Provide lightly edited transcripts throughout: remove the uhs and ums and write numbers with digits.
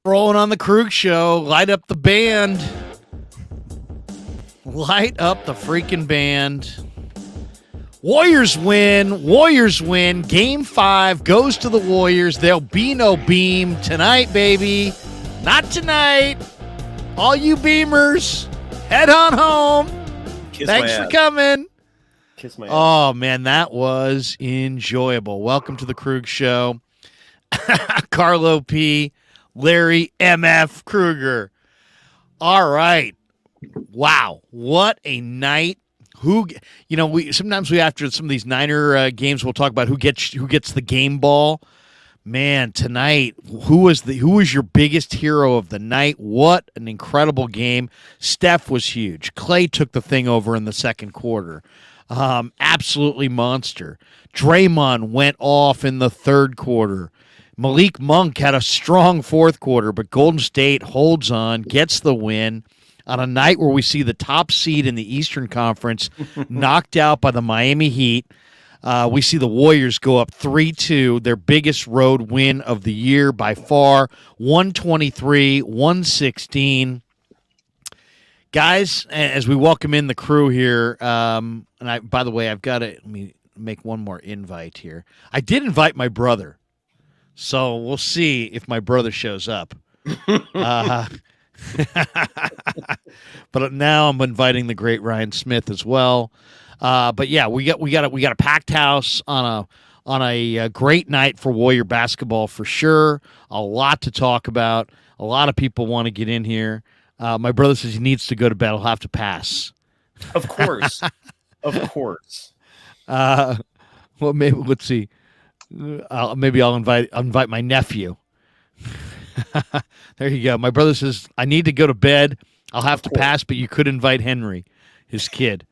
Rolling on the Krug Show. Light up the band. Light up the freaking band. Warriors win. Warriors win. Game 5 goes to the Warriors. There'll be no beam tonight, baby. Not tonight. All you beamers, head on home. Thanks for coming. Kiss my ass. Oh, man, that was enjoyable. Welcome to the Krug Show. Carlo P., Larry MF Krueger. All right. Wow. What a night. Sometimes after some of these Niner games, we'll talk about who gets the game ball. Man, tonight, who was your biggest hero of the night? What an incredible game. Steph was huge. Clay took the thing over in the second quarter. Absolutely monster. Draymond went off in the third quarter. Malik Monk had a strong fourth quarter, but Golden State holds on, gets the win on a night where we see the top seed in the Eastern Conference knocked out by the Miami Heat. We see the Warriors go up 3-2, their biggest road win of the year by far, 123-116. Guys, as we welcome in the crew here, by the way, let me make one more invite here. I did invite my brother. So we'll see if my brother shows up. But now I'm inviting the great Ryan Smith as well. But yeah, we got a packed house on a great night for Warrior basketball for sure. A lot to talk about. A lot of people want to get in here. My brother says he needs to go to bed. I'll have to pass. Of course. Of course. Well, maybe let's see. Maybe I'll invite my nephew. There you go. My brother says I need to go to bed. I'll have to pass, but you could invite Henry, his kid.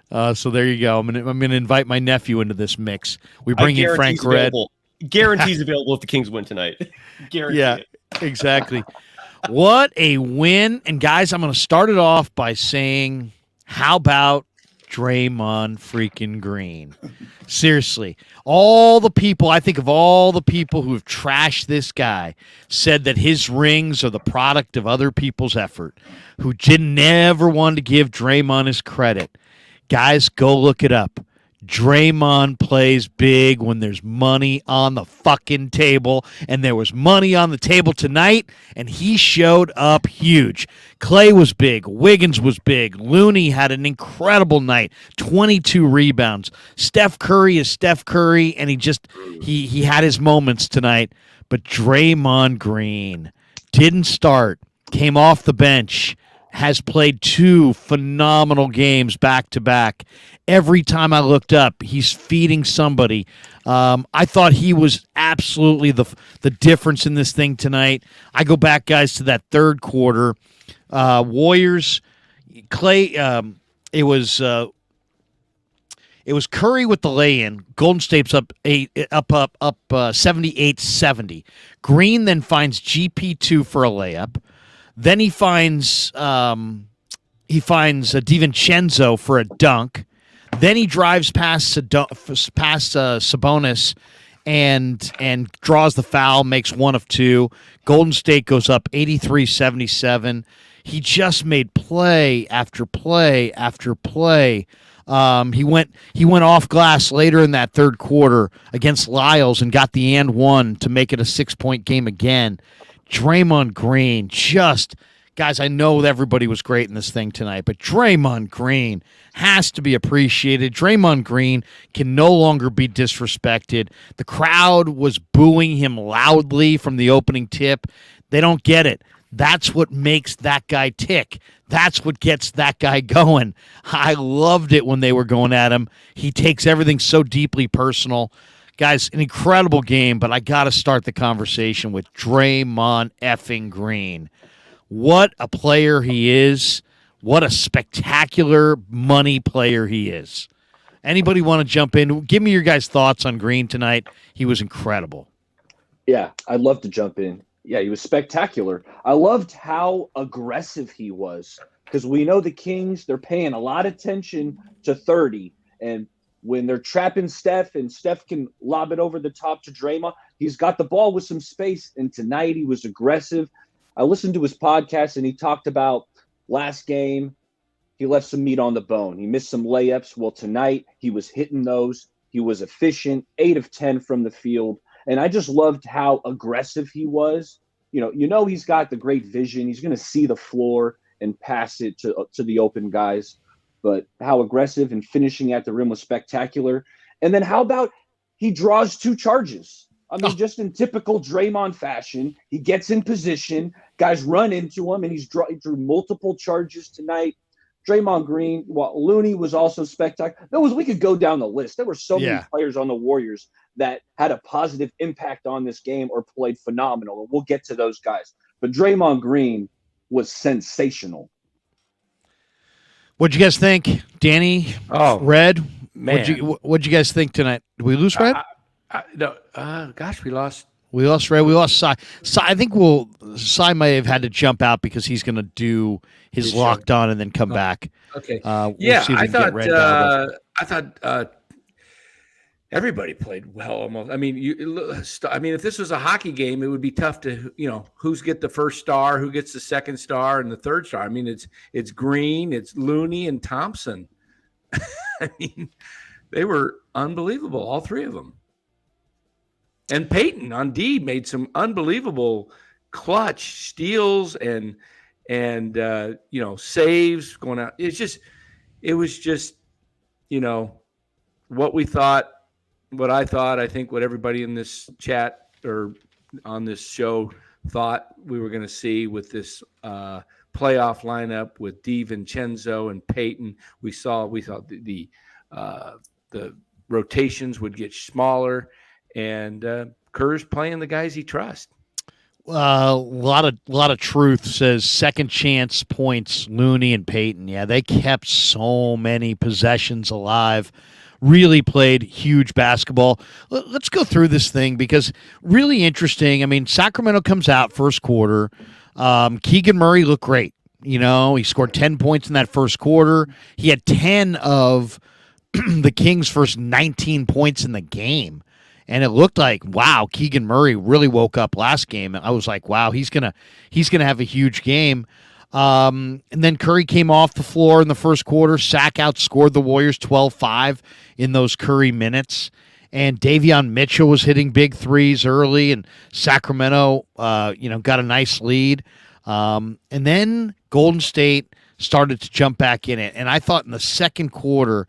So there you go. I'm gonna invite my nephew into this mix. We bring in Frank Red. Guarantees available if the Kings win tonight. Guarantee it. Exactly. What a win! And guys, I'm gonna start it off by saying, how about Draymond freaking Green? Seriously, I think of all the people who have trashed this guy, said that his rings are the product of other people's effort, who never wanted to give Draymond his credit. Guys, go look it up. Draymond plays big when there's money on the fucking table, and there was money on the table tonight, and he showed up huge. Clay was big. Wiggins was big. Looney had an incredible night, 22 rebounds. Steph Curry is Steph Curry, and he had his moments tonight, but Draymond Green didn't start, came off the bench, has played 2 phenomenal games back-to-back. Every time I looked up, he's feeding somebody. I thought he was absolutely the difference in this thing tonight. I go back, guys, to that third quarter. Warriors, Clay, it was Curry with the lay-in. Golden State's up 78-70. Green then finds GP2 for a layup. Then he finds DiVincenzo for a dunk. Then he drives past Sabonis and draws the foul, makes 1 of 2. Golden State goes up 83-77. He just made play after play after play. He went off glass later in that third quarter against Lyles and got the and 1 to make it a 6-point game again. Draymond Green, guys, I know that everybody was great in this thing tonight, but Draymond Green has to be appreciated. Draymond Green can no longer be disrespected. The crowd was booing him loudly from the opening tip. They don't get it. That's what makes that guy tick. That's what gets that guy going. I loved it when they were going at him. He takes everything so deeply personal. Guys, an incredible game, but I got to start the conversation with Draymond effing Green. What a player he is. What a spectacular money player he is. Anybody want to jump in? Give me your guys' thoughts on Green tonight. He was incredible. Yeah, I'd love to jump in. Yeah, he was spectacular. I loved how aggressive he was because we know the Kings, they're paying a lot of attention to 30, and when they're trapping Steph and Steph can lob it over the top to Draymond, he's got the ball with some space, and tonight he was aggressive. I listened to his podcast, and he talked about last game. He left some meat on the bone. He missed some layups. Well, tonight he was hitting those. He was efficient, 8 of 10 from the field. And I just loved how aggressive he was. He's got the great vision. He's going to see the floor and pass it to the open guys. But how aggressive and finishing at the rim was spectacular. And then how about he draws 2 charges? I mean, just in typical Draymond fashion, he gets in position, guys run into him, and he drew multiple charges tonight. Draymond Green, Looney was also spectacular. We could go down the list. There were so many players on the Warriors that had a positive impact on this game or played phenomenal. And we'll get to those guys. But Draymond Green was sensational. What'd you guys think, Danny? Red. Man. What'd you guys think tonight? Did we lose Red? No. Gosh, we lost. We lost Red. We lost Cy. I think Cy may have had to jump out because he's going to do his locked on and then come back. Okay. We'll see if we can get Red down. I thought everybody played well. Almost. I mean, if this was a hockey game, it would be tough to, who's get the first star, who gets the second star, and the third star. I mean, it's Green, it's Looney, and Thompson. I mean, they were unbelievable, all 3 of them. And Peyton on D made some unbelievable clutch steals and saves going out. It was just what we thought, what I thought, I think what everybody in this chat or on this show thought we were going to see with this playoff lineup with DiVincenzo and Peyton. We thought the rotations would get smaller. And Kerr's playing the guys he trusts. A lot of truth says second chance points, Looney and Peyton. Yeah, they kept so many possessions alive. Really played huge basketball. Let's go through this thing because really interesting. I mean, Sacramento comes out first quarter. Keegan Murray looked great. He scored 10 points in that first quarter. He had 10 of the Kings' first 19 points in the game. And it looked like, wow, Keegan Murray really woke up last game. I was like, wow, he's gonna have a huge game. And then Curry came off the floor in the first quarter. Sac outscored the Warriors 12-5 in those Curry minutes. And Davion Mitchell was hitting big threes early, and Sacramento, got a nice lead. And then Golden State started to jump back in it. And I thought in the second quarter,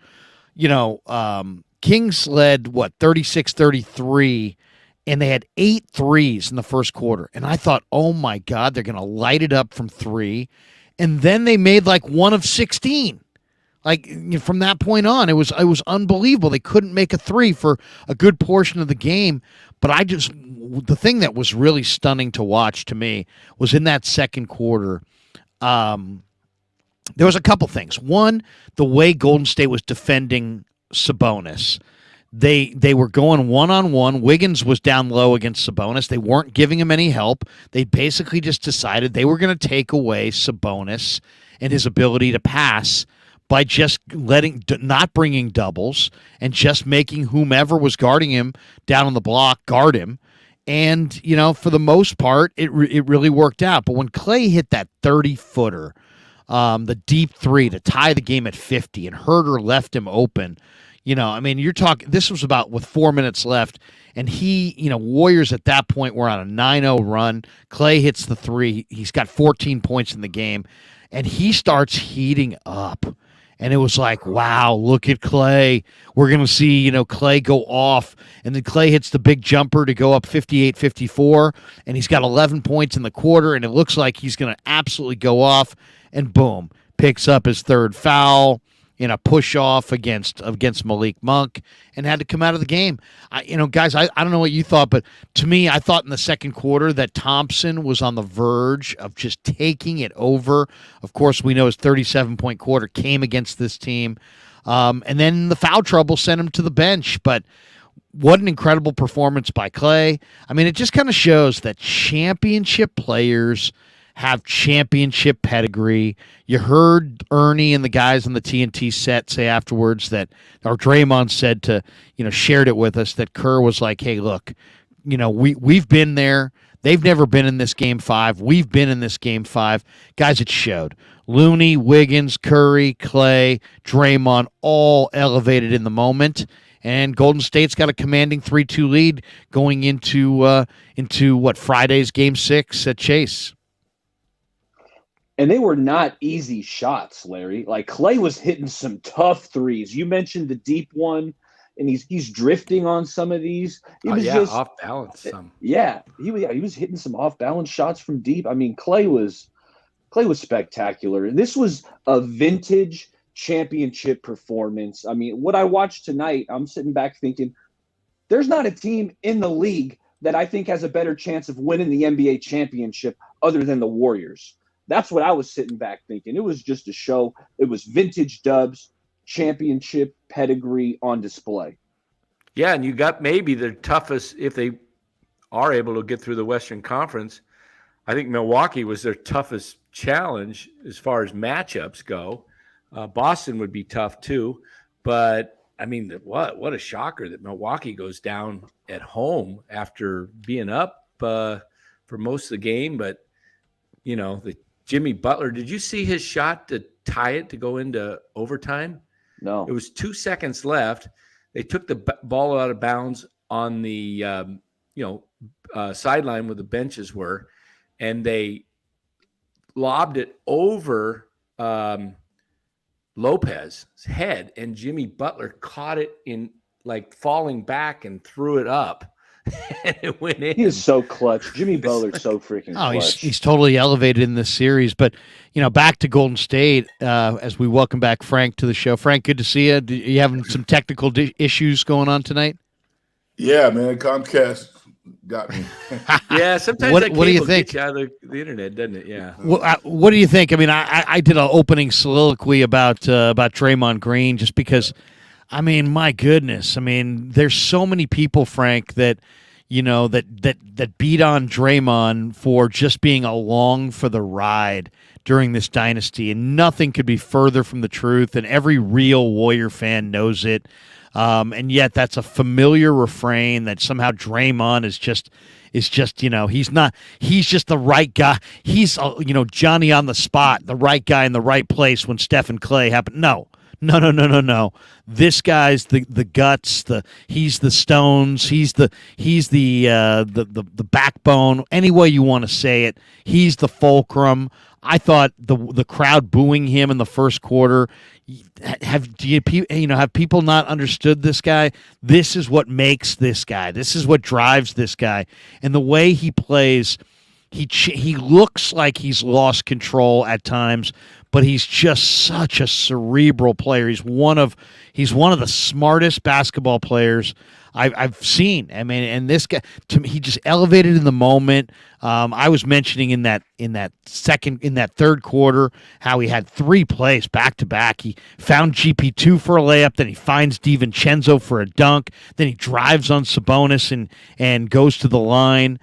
Kings led, 36-33, and they had 8 threes in the first quarter. And I thought, oh, my God, they're going to light it up from 3. And then they made 1 of 16. From that point on, it was unbelievable. They couldn't make a 3 for a good portion of the game. But the thing that was really stunning to watch to me was in that second quarter, there was a couple things. One, the way Golden State was defending Sabonis. They were going one-on-one. Wiggins was down low against Sabonis. They weren't giving him any help. They basically just decided they were going to take away Sabonis and his ability to pass by just not bringing doubles and just making whomever was guarding him down on the block guard him. And, for the most part, it really worked out. But when Clay hit that 30-footer, the deep 3 to tie the game at 50, and Herter left him open. You're talking, this was about with 4 minutes left, and Warriors at that point were on a 9-0 run. Clay hits the 3. He's got 14 points in the game, and he starts heating up. And it was like, wow, look at Clay. We're going to see, Clay go off. And then Clay hits the big jumper to go up 58-54, and he's got 11 points in the quarter, and it looks like he's going to absolutely go off. And boom, picks up his 3rd foul in a push-off against Malik Monk and had to come out of the game. Guys, I don't know what you thought, but to me, I thought in the second quarter that Thompson was on the verge of just taking it over. Of course, we know his 37-point quarter came against this team. And then the foul trouble sent him to the bench. But what an incredible performance by Clay. It just kind of shows that championship players have championship pedigree. You heard Ernie and the guys on the TNT set say afterwards that, or Draymond said shared it with us, that Kerr was like, hey, look, we've been there. They've never been in this game 5. We've been in this game 5. Guys, it showed. Looney, Wiggins, Curry, Clay, Draymond, all elevated in the moment. And Golden State's got a commanding 3-2 lead going into Friday's Game 6 at Chase. And they were not easy shots, Larry. Like Clay was hitting some tough threes. You mentioned the deep one, and he's drifting on some of these. It was just off balance. Some. Yeah, he was hitting some off balance shots from deep. I mean, Clay was spectacular. And this was a vintage championship performance. I mean, what I watched tonight, I'm sitting back thinking, there's not a team in the league that I think has a better chance of winning the NBA championship other than the Warriors. That's what I was sitting back thinking. It was just a show. It was vintage Dubs, championship pedigree on display. Yeah, and you got maybe the toughest, if they are able to get through the Western Conference. I think Milwaukee was their toughest challenge as far as matchups go. Boston would be tough too, but I mean, what a shocker that Milwaukee goes down at home after being up for most of the game. But you know, the Jimmy Butler, did you see his shot to tie it to go into overtime? No. It was 2 seconds left. They took the ball out of bounds on the sideline where the benches were, and they lobbed it over Lopez's head, and Jimmy Butler caught it in like falling back and threw it up. And it went in. He is so clutch. Jimmy Butler's so freaking clutch. He's totally elevated in this series. But, back to Golden State as we welcome back Frank to the show. Frank, good to see you. Are you having some technical issues going on tonight? Yeah, man. Comcast got me. Yeah, sometimes what do you think? Gets you out of the internet, doesn't it? Yeah. What do you think? I mean, I did an opening soliloquy about Draymond Green just because – I mean, my goodness. I mean, there's so many people, Frank, that that beat on Draymond for just being along for the ride during this dynasty, and nothing could be further from the truth. And every real Warrior fan knows it. And yet, that's a familiar refrain that somehow Draymond is just he's not. He's just the right guy. He's Johnny on the spot, the right guy in the right place when Steph and Clay happen. No. This guy's the guts. He's the stones. He's the backbone. Any way you want to say it, he's the fulcrum. I thought the crowd booing him in the first quarter. Have people not understood this guy? This is what makes this guy. This is what drives this guy, and the way he plays. He looks like he's lost control at times, but he's just such a cerebral player. He's one of the smartest basketball players I've seen. I mean, and this guy, he just elevated in the moment. I was mentioning in that third quarter how he had 3 plays back to back. He found GP2 for a layup, then he finds DiVincenzo for a dunk, then he drives on Sabonis and goes to the line.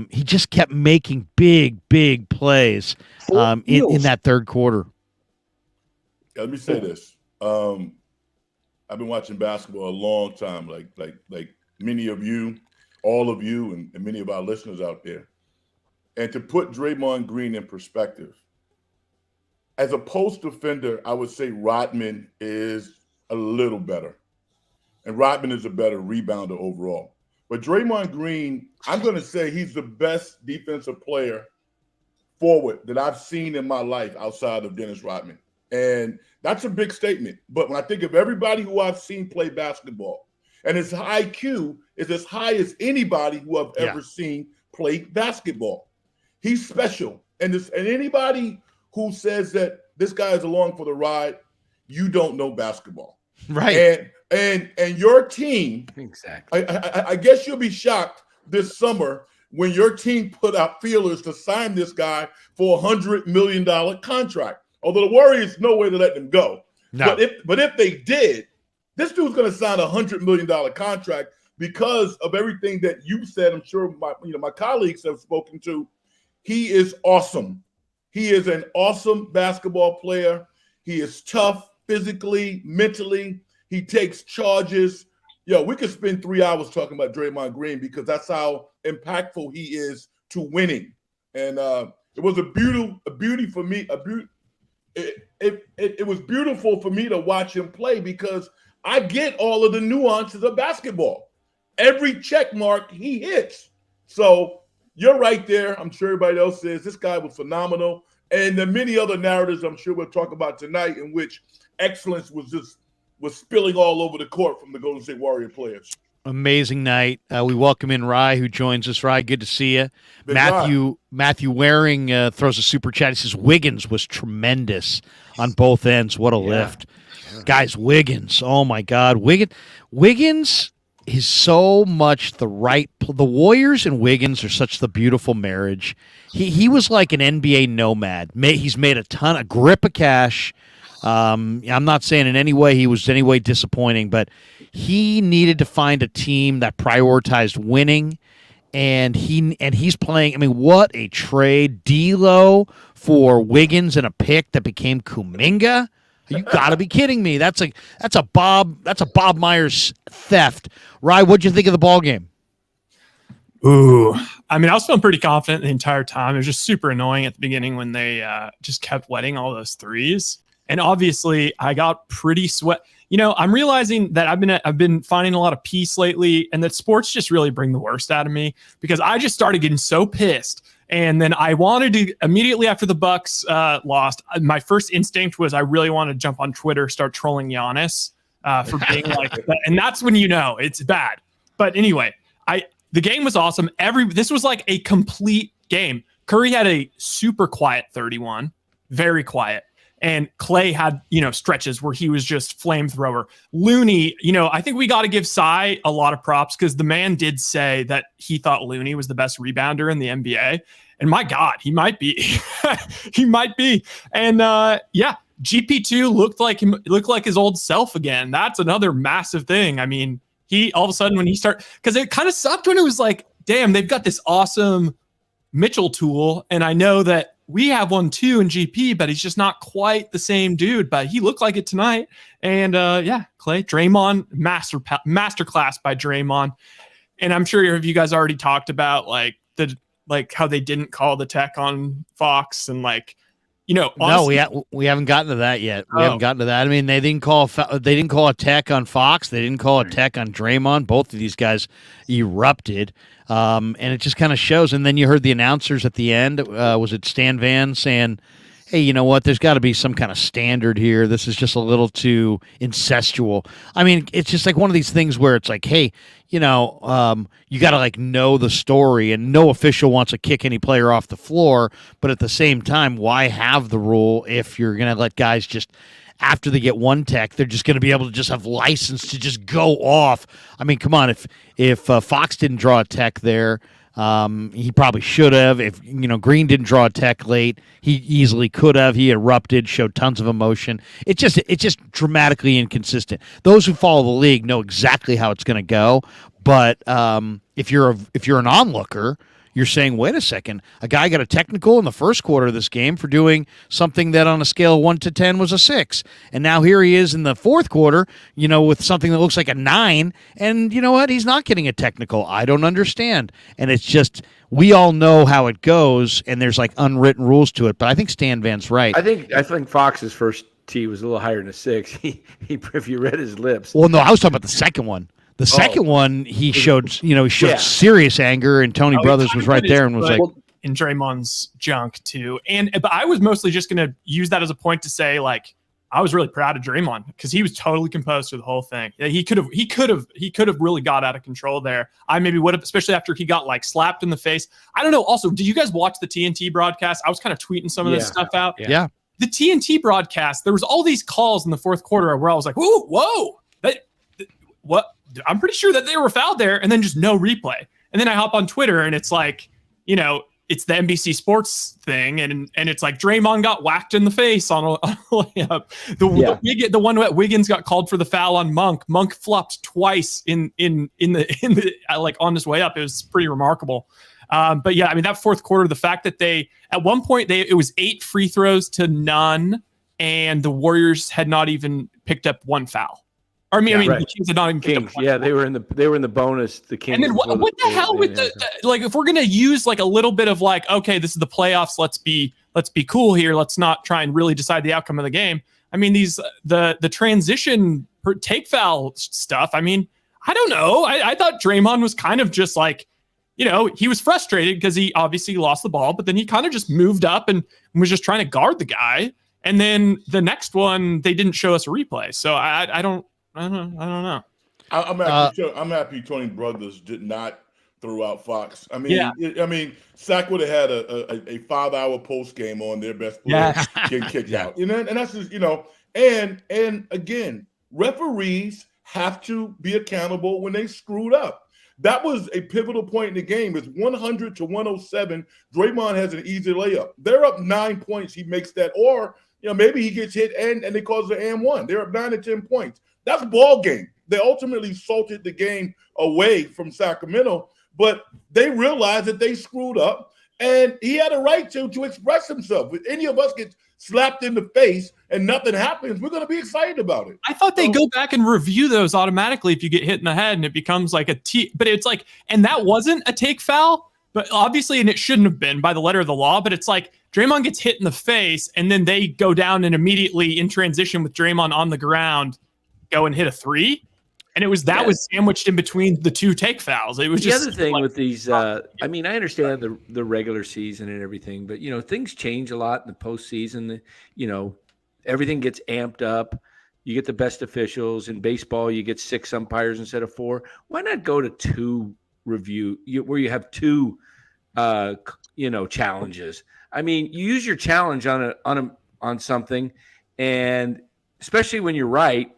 He just kept making big plays in that third quarter. Let me say this. I've been watching basketball a long time, like many of you, all of you, and many of our listeners out there. And to put Draymond Green in perspective, as a post defender, I would say Rodman is a little better. And Rodman is a better rebounder overall. But Draymond Green, I'm going to say he's the best defensive player forward that I've seen in my life outside of Dennis Rodman. And that's a big statement. But when I think of everybody who I've seen play basketball, and his IQ is as high as anybody who I've ever seen play basketball. He's special. And anybody who says that this guy is along for the ride, you don't know basketball. Right. And your team, exactly. I guess you'll be shocked this summer when your team put out feelers to sign this guy for $100 million contract. Although the Warriors no way to let them go. No. But if they did, this dude's going to sign a $100 million contract because of everything that you said. I'm sure my colleagues have spoken to. He is awesome. He is an awesome basketball player. He is tough physically, mentally. He takes charges. We could spend 3 hours talking about Draymond Green because that's how impactful he is to winning. And it was a beauty for me. It was beautiful for me to watch him play because I get all of the nuances of basketball. Every check mark he hits. So you're right there. I'm sure everybody else says this guy was phenomenal. And the many other narratives I'm sure we'll talk about tonight in which excellence was spilling all over the court from the Golden State Warrior players. Amazing night. We welcome in Rye, who joins us. Rye, good to see you. Big Matthew Waring throws a super chat. He says Wiggins was tremendous on both ends. What a lift. Guys, Wiggins. Oh, my God. Wiggins is so much the Warriors and Wiggins are such the beautiful marriage. He was like an NBA nomad. He's made a ton of grip of cash. I'm not saying in any way he was any way disappointing, but he needed to find a team that prioritized winning, and he's playing. I mean, what a trade! D'Lo for Wiggins and a pick that became Kuminga. You got to be kidding me! That's a Bob Myers theft. Rye, what'd you think of the ball game? Ooh, I mean, I was feeling pretty confident the entire time. It was just super annoying at the beginning when they just kept letting all those threes. And obviously, I got pretty sweat. You know, I'm realizing that I've been finding a lot of peace lately, and that sports just really bring the worst out of me because I just started getting so pissed. And then I wanted to immediately after the Bucks lost. My first instinct was I really want to jump on Twitter, start trolling Giannis for being like that. And that's when you know it's bad. But anyway, the game was awesome. This was like a complete game. Curry had a super quiet 31, very quiet. And Clay had, stretches where he was just flamethrower. Looney, I think we got to give Cy a lot of props because the man did say that he thought Looney was the best rebounder in the NBA. And my God, he might be. He might be. And GP2 looked like his old self again. That's another massive thing. I mean, he all of a sudden when he started, because it kind of sucked when it was like, damn, they've got this awesome Mitchell tool. And I know that we have one too in GP, but he's just not quite the same dude. But he looked like it tonight. And Clay, Draymond, masterclass by Draymond. And I'm sure you guys already talked about how they didn't call the tech on Fox and honestly, no, we haven't gotten to that yet. We haven't gotten to that. I mean, they didn't call a tech on Fox. They didn't call a tech on Draymond. Both of these guys erupted. And it just kind of shows. And then you heard the announcers at the end. Was it Stan Van saying, hey, you know what? There's got to be some kind of standard here. This is just a little too incestual. I mean, it's just like one of these things where it's like, hey, you got to know the story, and no official wants to kick any player off the floor. But at the same time, why have the rule if you're going to let guys just after they get one tech, they're just going to be able to just have license to just go off. I mean, come on, if Fox didn't draw a tech there, he probably should have. If Green didn't draw a tech late, he easily could have. He erupted, showed tons of emotion. It's just dramatically inconsistent. Those who follow the league know exactly how it's going to go. But if you're an onlooker, you're saying, wait a second, a guy got a technical in the first quarter of this game for doing something that on a scale of 1 to 10 was a 6. And now here he is in the fourth quarter, with something that looks like a 9. And you know what? He's not getting a technical. I don't understand. And it's just, we all know how it goes, and there's unwritten rules to it. But I think Stan Van's right. I think Fox's first tee was a little higher than a 6. He if you read his lips. Well, no, I was talking about the second one. The second one, he showed serious anger, and Tony Brothers was right there and was like, in Draymond's junk too. But I was mostly just going to use that as a point to say, I was really proud of Draymond because he was totally composed through the whole thing. He could have really got out of control there. I maybe would have, especially after he got slapped in the face. I don't know. Also, did you guys watch the TNT broadcast? I was kind of tweeting some of this stuff out. Yeah. The TNT broadcast, there was all these calls in the fourth quarter where I was like, whoa, what? I'm pretty sure that they were fouled there, and then just no replay. And then I hop on Twitter, and it's it's the NBC Sports thing, and it's like Draymond got whacked in the face on a layup. The one that Wiggins got called for the foul on Monk. Monk flopped twice in the on his way up. It was pretty remarkable. But yeah, I mean that fourth quarter, the fact that at one point it was 8 free throws to none, and the Warriors had not even picked up one foul. Or I mean, right. the Kings had not even picked Kings. up. Yeah, they were in the bonus. The Kings. And then what the hell with like if we're gonna use like a little bit of like, okay, this is the playoffs. Let's be cool here. Let's not try and really decide the outcome of the game. I mean, the transition take foul stuff. I mean, I don't know. I thought Draymond was kind of just like, he was frustrated because he obviously lost the ball, but then he kind of just moved up and was just trying to guard the guy. And then the next one, they didn't show us a replay. So I don't know. I'm happy Tony Brothers did not throw out Fox. I mean, Sack would have had a 5-hour post game on their best player getting kicked out. And that's just, and again, referees have to be accountable when they screwed up. That was a pivotal point in the game. It's 100 to 107. Draymond has an easy layup. They're up 9 points. He makes that, or maybe he gets hit and they cause an and one. They're up 9 to 10 points. That's ball game. They ultimately salted the game away from Sacramento, but they realized that they screwed up, and he had a right to express himself. If any of us get slapped in the face and nothing happens, we're going to be excited about it. I thought they go back and review those automatically if you get hit in the head and it becomes like but it's like, and that wasn't a take foul, but obviously, and it shouldn't have been by the letter of the law, but it's like Draymond gets hit in the face and then they go down and immediately in transition with Draymond on the ground, go and hit a three. And it was was sandwiched in between the two take fouls. It was the just other thing with these. I mean, I understand the regular season and everything, but things change a lot in the postseason. Everything gets amped up. You get the best officials in baseball. You get 6 umpires instead of 4. Why not go to 2 where you have 2, challenges? I mean, you use your challenge on something, and especially when you're right.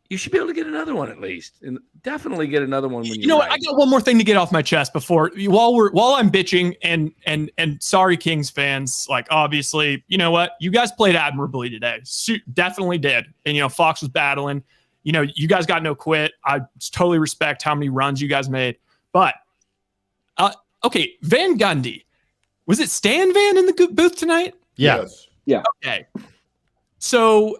You should be able to get another one at least, and definitely get another one when you're right. I got one more thing to get off my chest before while I'm bitching and sorry, Kings fans. Like, obviously, you know what? You guys played admirably today. Definitely did. And Fox was battling. You guys got no quit. I totally respect how many runs you guys made. But okay, Van Gundy, was it Stan Van in the booth tonight? Yeah. Yes. Yeah. Okay. So.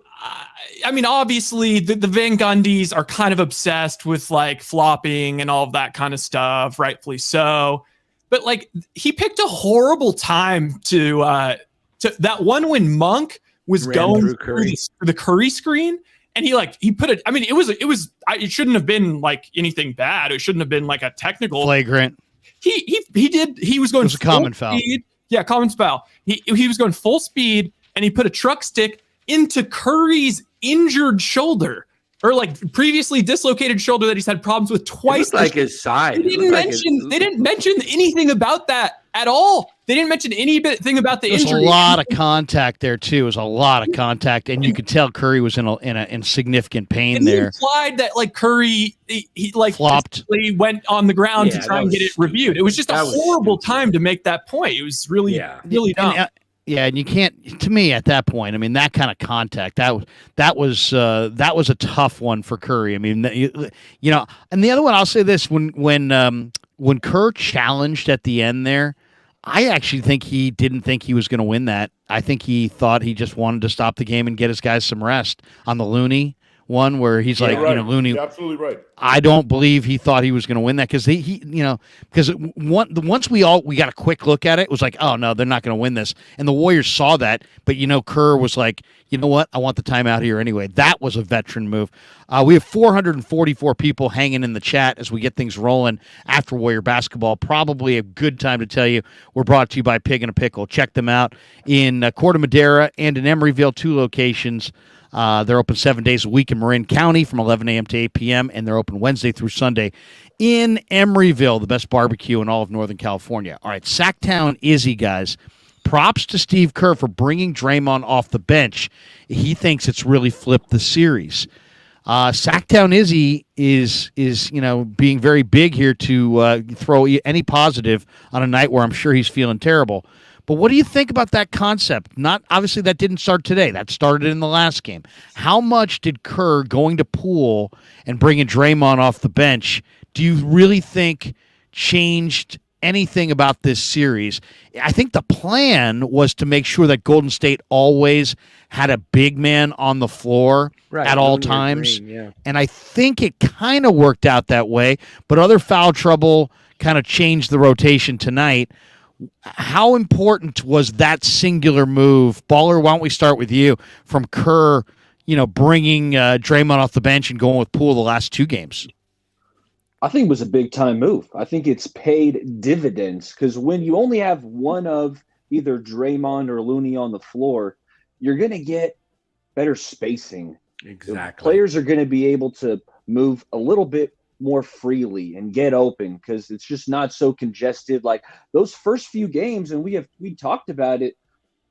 I mean, obviously, the Van Gundys are kind of obsessed with like flopping and all of that kind of stuff, rightfully so. But like, he picked a horrible time to that one when Monk was going through the Curry screen, and he put it. I mean, it shouldn't have been like anything bad. It shouldn't have been like a technical flagrant. He was going. It was a common foul. Yeah, common foul. He was going full speed, and he put a truck stick into Curry's injured shoulder, or like previously dislocated shoulder that he's had problems with twice. It like his side. They didn't mention anything about that at all. They didn't mention anything about the injury. There's a lot of contact there too. It was a lot of contact, and you could tell Curry was in significant pain and there. He implied that like Curry he like flopped, went on the ground to try and get it reviewed. It was just a horrible time to make that point. It was really dumb. And you can't. To me, at that point, I mean, that kind of contact that was a tough one for Curry. I mean, And the other one, I'll say this: when Kerr challenged at the end there, I actually think he didn't think he was going to win that. I think he thought he just wanted to stop the game and get his guys some rest on the Looney one, where he's Looney. You're absolutely right. I don't believe he thought he was going to win that because once we got a quick look at it, it was like, oh no, they're not going to win this, and the Warriors saw that. But Kerr was like, you know what, I want the timeout here anyway. That was a veteran move. We have 444 people hanging in the chat as we get things rolling after Warrior basketball. Probably a good time to tell you we're brought to you by Pig and a Pickle. Check them out in Corte Madera and in Emeryville, 2 locations. They're open 7 days a week in Marin County from 11 a.m. to 8 p.m., and they're open Wednesday through Sunday in Emeryville, the best barbecue in all of Northern California. All right, Sacktown Izzy, guys. Props to Steve Kerr for bringing Draymond off the bench. He thinks it's really flipped the series. Sacktown Izzy is being very big here to throw any positive on a night where I'm sure he's feeling terrible. But what do you think about that concept? Not obviously that didn't start today. That started in the last game. How much did Kerr going to Poole and bringing Draymond off the bench, do you really think changed anything about this series, I think the plan was to make sure that Golden State always had a big man on the floor at all Looney or times. Green, yeah. And I think it kind of worked out that way, but other foul trouble kind of changed the rotation tonight. How important was that singular move? Baller, why don't we start with you, from Kerr, bringing Draymond off the bench and going with Poole the last 2 games? I think it was a big time move. I think it's paid dividends because when you only have one of either Draymond or Looney on the floor, you're going to get better spacing. Exactly. Players are going to be able to move a little bit more freely and get open because it's just not so congested. Like those first few games, and we talked about it,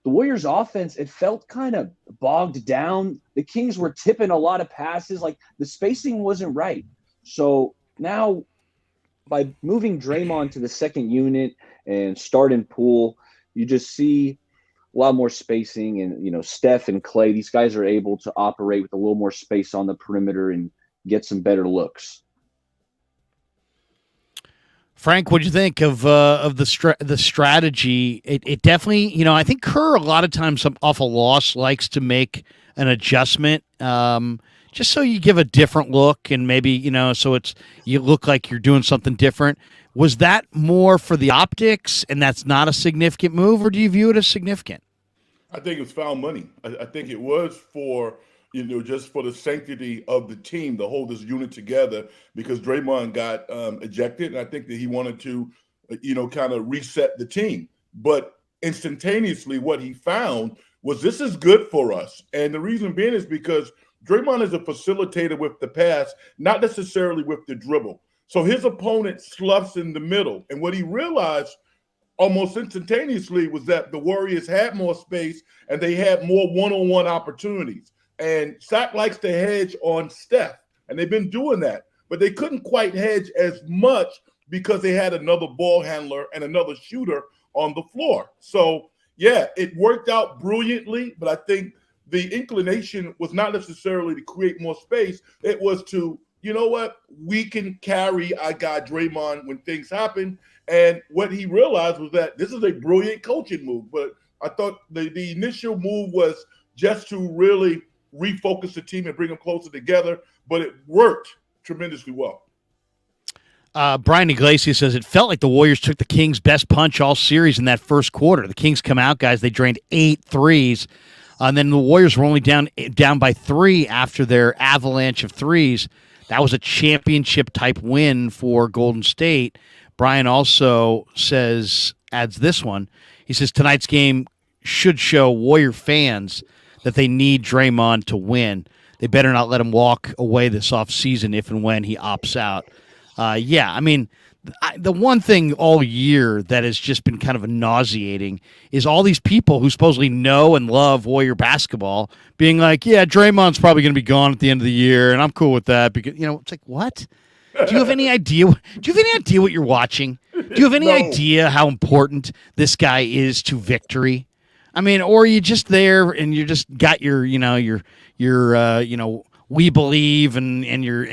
the Warriors offense, it felt kind of bogged down. The Kings were tipping a lot of passes. Like the spacing wasn't right. So now by moving Draymond to the second unit and starting Poole, you just see a lot more spacing, and Steph and Clay, these guys are able to operate with a little more space on the perimeter and get some better looks. Frank, what'd you think of the strategy? It definitely, I think Kerr a lot of times off a loss likes to make an adjustment, just so you give a different look and maybe so you look like you're doing something different. Was that more for the optics, and that's not a significant move, or do you view it as significant? I think it was foul money. I think it was for, just for the sanctity of the team to hold this unit together, because Draymond got ejected, and I think that he wanted to, kind of reset the team. But instantaneously, what he found was this is good for us. And the reason being is because Draymond is a facilitator with the pass, not necessarily with the dribble. So his opponent sloughs in the middle. And what he realized almost instantaneously was that the Warriors had more space and they had more one-on-one opportunities. And Sack likes to hedge on Steph, and they've been doing that. But they couldn't quite hedge as much because they had another ball handler and another shooter on the floor. So, yeah, it worked out brilliantly, but I think the inclination was not necessarily to create more space. It was to, we can carry our guy Draymond when things happen. And what he realized was that this is a brilliant coaching move. But I thought the initial move was just to really refocus the team and bring them closer together. But it worked tremendously well. Brian Iglesias says it felt like the Warriors took the Kings' best punch all series in that first quarter. The Kings come out, guys. They drained 8 threes. And then the Warriors were only down by 3 after their avalanche of threes. That was a championship-type win for Golden State. Brian also adds this one. He says, tonight's game should show Warrior fans that they need Draymond to win. They better not let him walk away this offseason if and when he opts out. The one thing all year that has just been kind of nauseating is all these people who supposedly know and love Warrior basketball being like, yeah, Draymond's probably going to be gone at the end of the year, and I'm cool with that because, it's like, what? Do you have any idea? Do you have any idea what you're watching? Do you have any idea how important this guy is to victory? I mean, or are you just there and you just got your we believe and your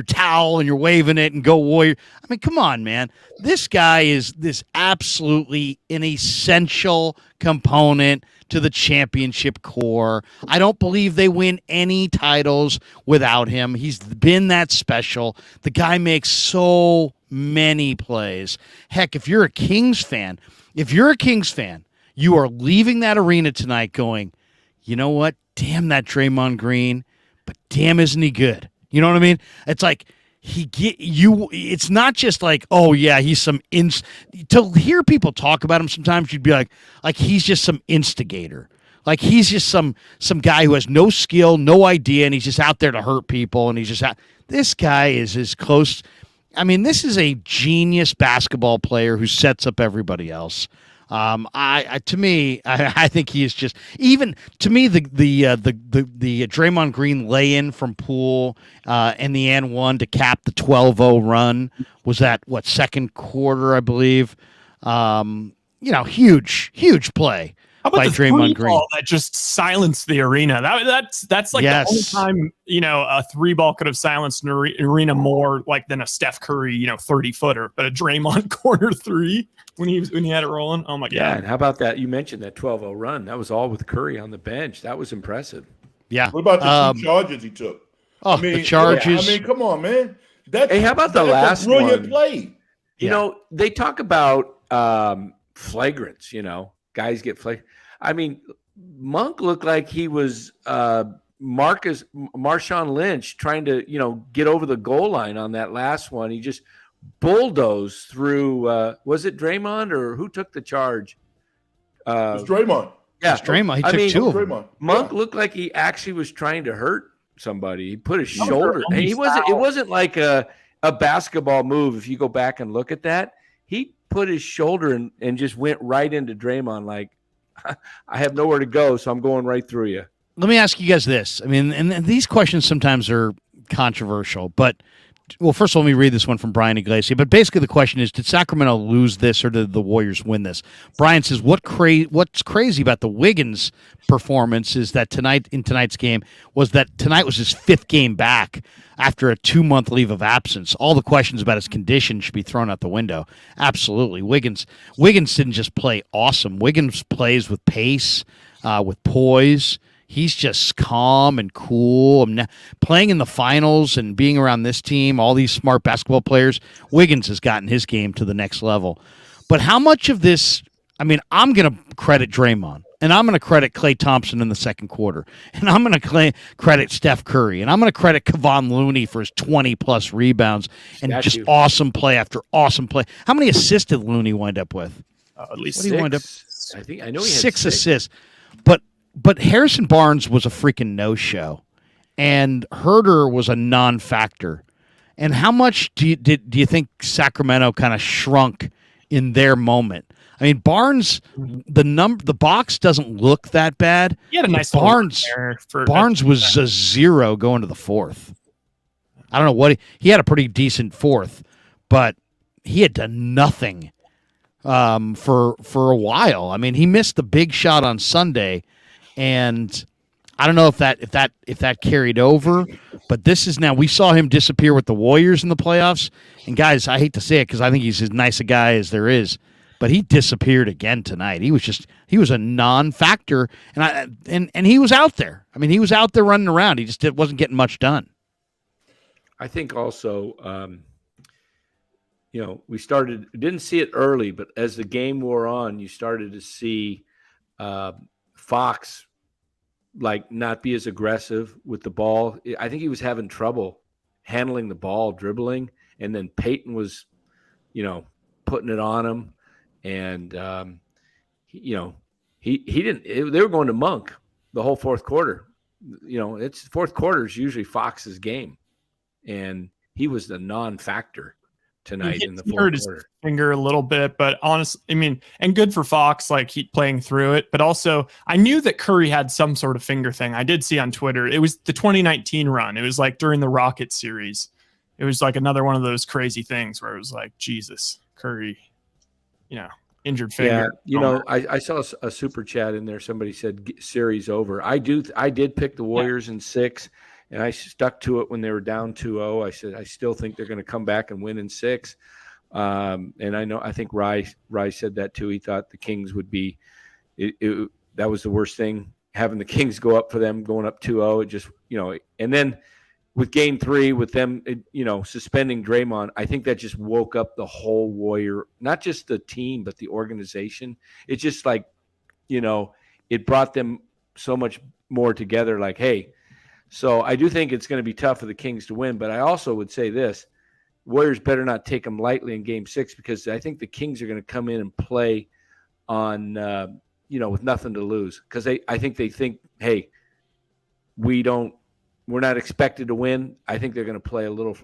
towel and you're waving it and go Warrior. I mean, come on, man. This guy is this absolutely an essential component to the championship core. I don't believe they win any titles without him. He's been that special. The guy makes so many plays. Heck, if you're a Kings fan, you are leaving that arena tonight going, you know what? Damn that Draymond Green, but damn isn't he good? You know what I mean? It's like it's not just like, oh yeah, he's some to hear people talk about him sometimes you'd be like he's just some instigator. Like he's just some guy who has no skill, no idea, and he's just out there to hurt people, and he's just out. This guy is as close. I mean, this is a genius basketball player who sets up everybody else. I think he is just, even to me, the Draymond Green lay-in from Poole and the and one to cap the 12-0 run was that second quarter, I believe. Huge play. How about by the Draymond three Green. ball that just silenced the arena? That's like the only time a three ball could have silenced an arena more like than a Steph Curry 30-footer, but a Draymond corner three when he had it rolling. Oh my god! Yeah, and how about that? You mentioned that 12-0 run. That was all with Curry on the bench. That was impressive. Yeah. What about the two charges he took? Oh, the charges. I mean, come on, man. Hey, how about the last a brilliant one? play. You know, they talk about flagrants. Guys get flagrant. I mean, Monk looked like he was Marshawn Lynch trying to, get over the goal line on that last one. He just bulldozed through. Was it Draymond or who took the charge? It was Draymond. Yeah, it was Draymond. He took two of them. Monk looked like he actually was trying to hurt somebody. He put his shoulder. And it wasn't like a basketball move. If you go back and look at that, he put his shoulder and just went right into Draymond like, I have nowhere to go, so I'm going right through you. Let me ask you guys this. I mean, and these questions sometimes are controversial, but well, first of all, let me read this one from Brian Iglesias. But basically, the question is: did Sacramento lose this, or did the Warriors win this? Brian says, "What's crazy about the Wiggins performance is that tonight's game was that tonight was his 5th game back after a 2-month leave of absence. All the questions about his condition should be thrown out the window. Absolutely, Wiggins didn't just play awesome. Wiggins plays with pace, with poise." He's just calm and cool. Playing in the finals and being around this team, all these smart basketball players, Wiggins has gotten his game to the next level. But how much of this, I mean, I'm going to credit Draymond, and I'm going to credit Klay Thompson in the second quarter, and I'm going to credit Steph Curry, and I'm going to credit Kevon Looney for his 20-plus rebounds and just awesome play after awesome play. How many assists did Looney wind up with? At least 6. He wind up? I know he had 6 assists. But Harrison Barnes was a freaking no-show, and Herter was a non-factor. And how much do you think Sacramento kind of shrunk in their moment? I mean, Barnes, the box doesn't look that bad. He had a nice Barnes was a 0 going to the 4th. I don't know what he had a pretty decent 4th, but he had done nothing for a while. I mean, he missed the big shot on Sunday. And I don't know if that carried over, but this is now we saw him disappear with the Warriors in the playoffs. And guys, I hate to say it because I think he's as nice a guy as there is, but he disappeared again tonight. He was a non-factor, and he was out there. I mean, he was out there running around. He just wasn't getting much done. I think also, we didn't see it early, but as the game wore on, you started to see Fox not be as aggressive with the ball. I think he was having trouble handling the ball, dribbling, and then Peyton was, putting it on him, and he didn't. They were going to Monk the whole fourth quarter. It's fourth quarter is usually Fox's game, and he was the non-factor tonight in the fourth hurt quarter. His finger a little bit, but honestly, I mean, and good for Fox, he playing through it. But also, I knew that Curry had some sort of finger thing. I did see on Twitter. It was the 2019 run. It was during the Rocket series. It was another one of those crazy things where it was Jesus, Curry, injured finger. Yeah, I saw a super chat in there. Somebody said series over. I did pick the Warriors in 6. And I stuck to it when they were down 2-0. I said, I still think they're going to come back and win in 6. And I think Rye said that too. He thought the Kings would be, that was the worst thing, having the Kings go up for them, going up 2-0. It just, and then with game 3, with them, suspending Draymond, I think that just woke up the whole Warrior, not just the team, but the organization. It's just it brought them so much more together. Hey, so I do think it's going to be tough for the Kings to win, but I also would say this: Warriors better not take them lightly in Game 6 because I think the Kings are going to come in and play on, with nothing to lose because I think they think, hey, we're not expected to win. I think they're going to play a little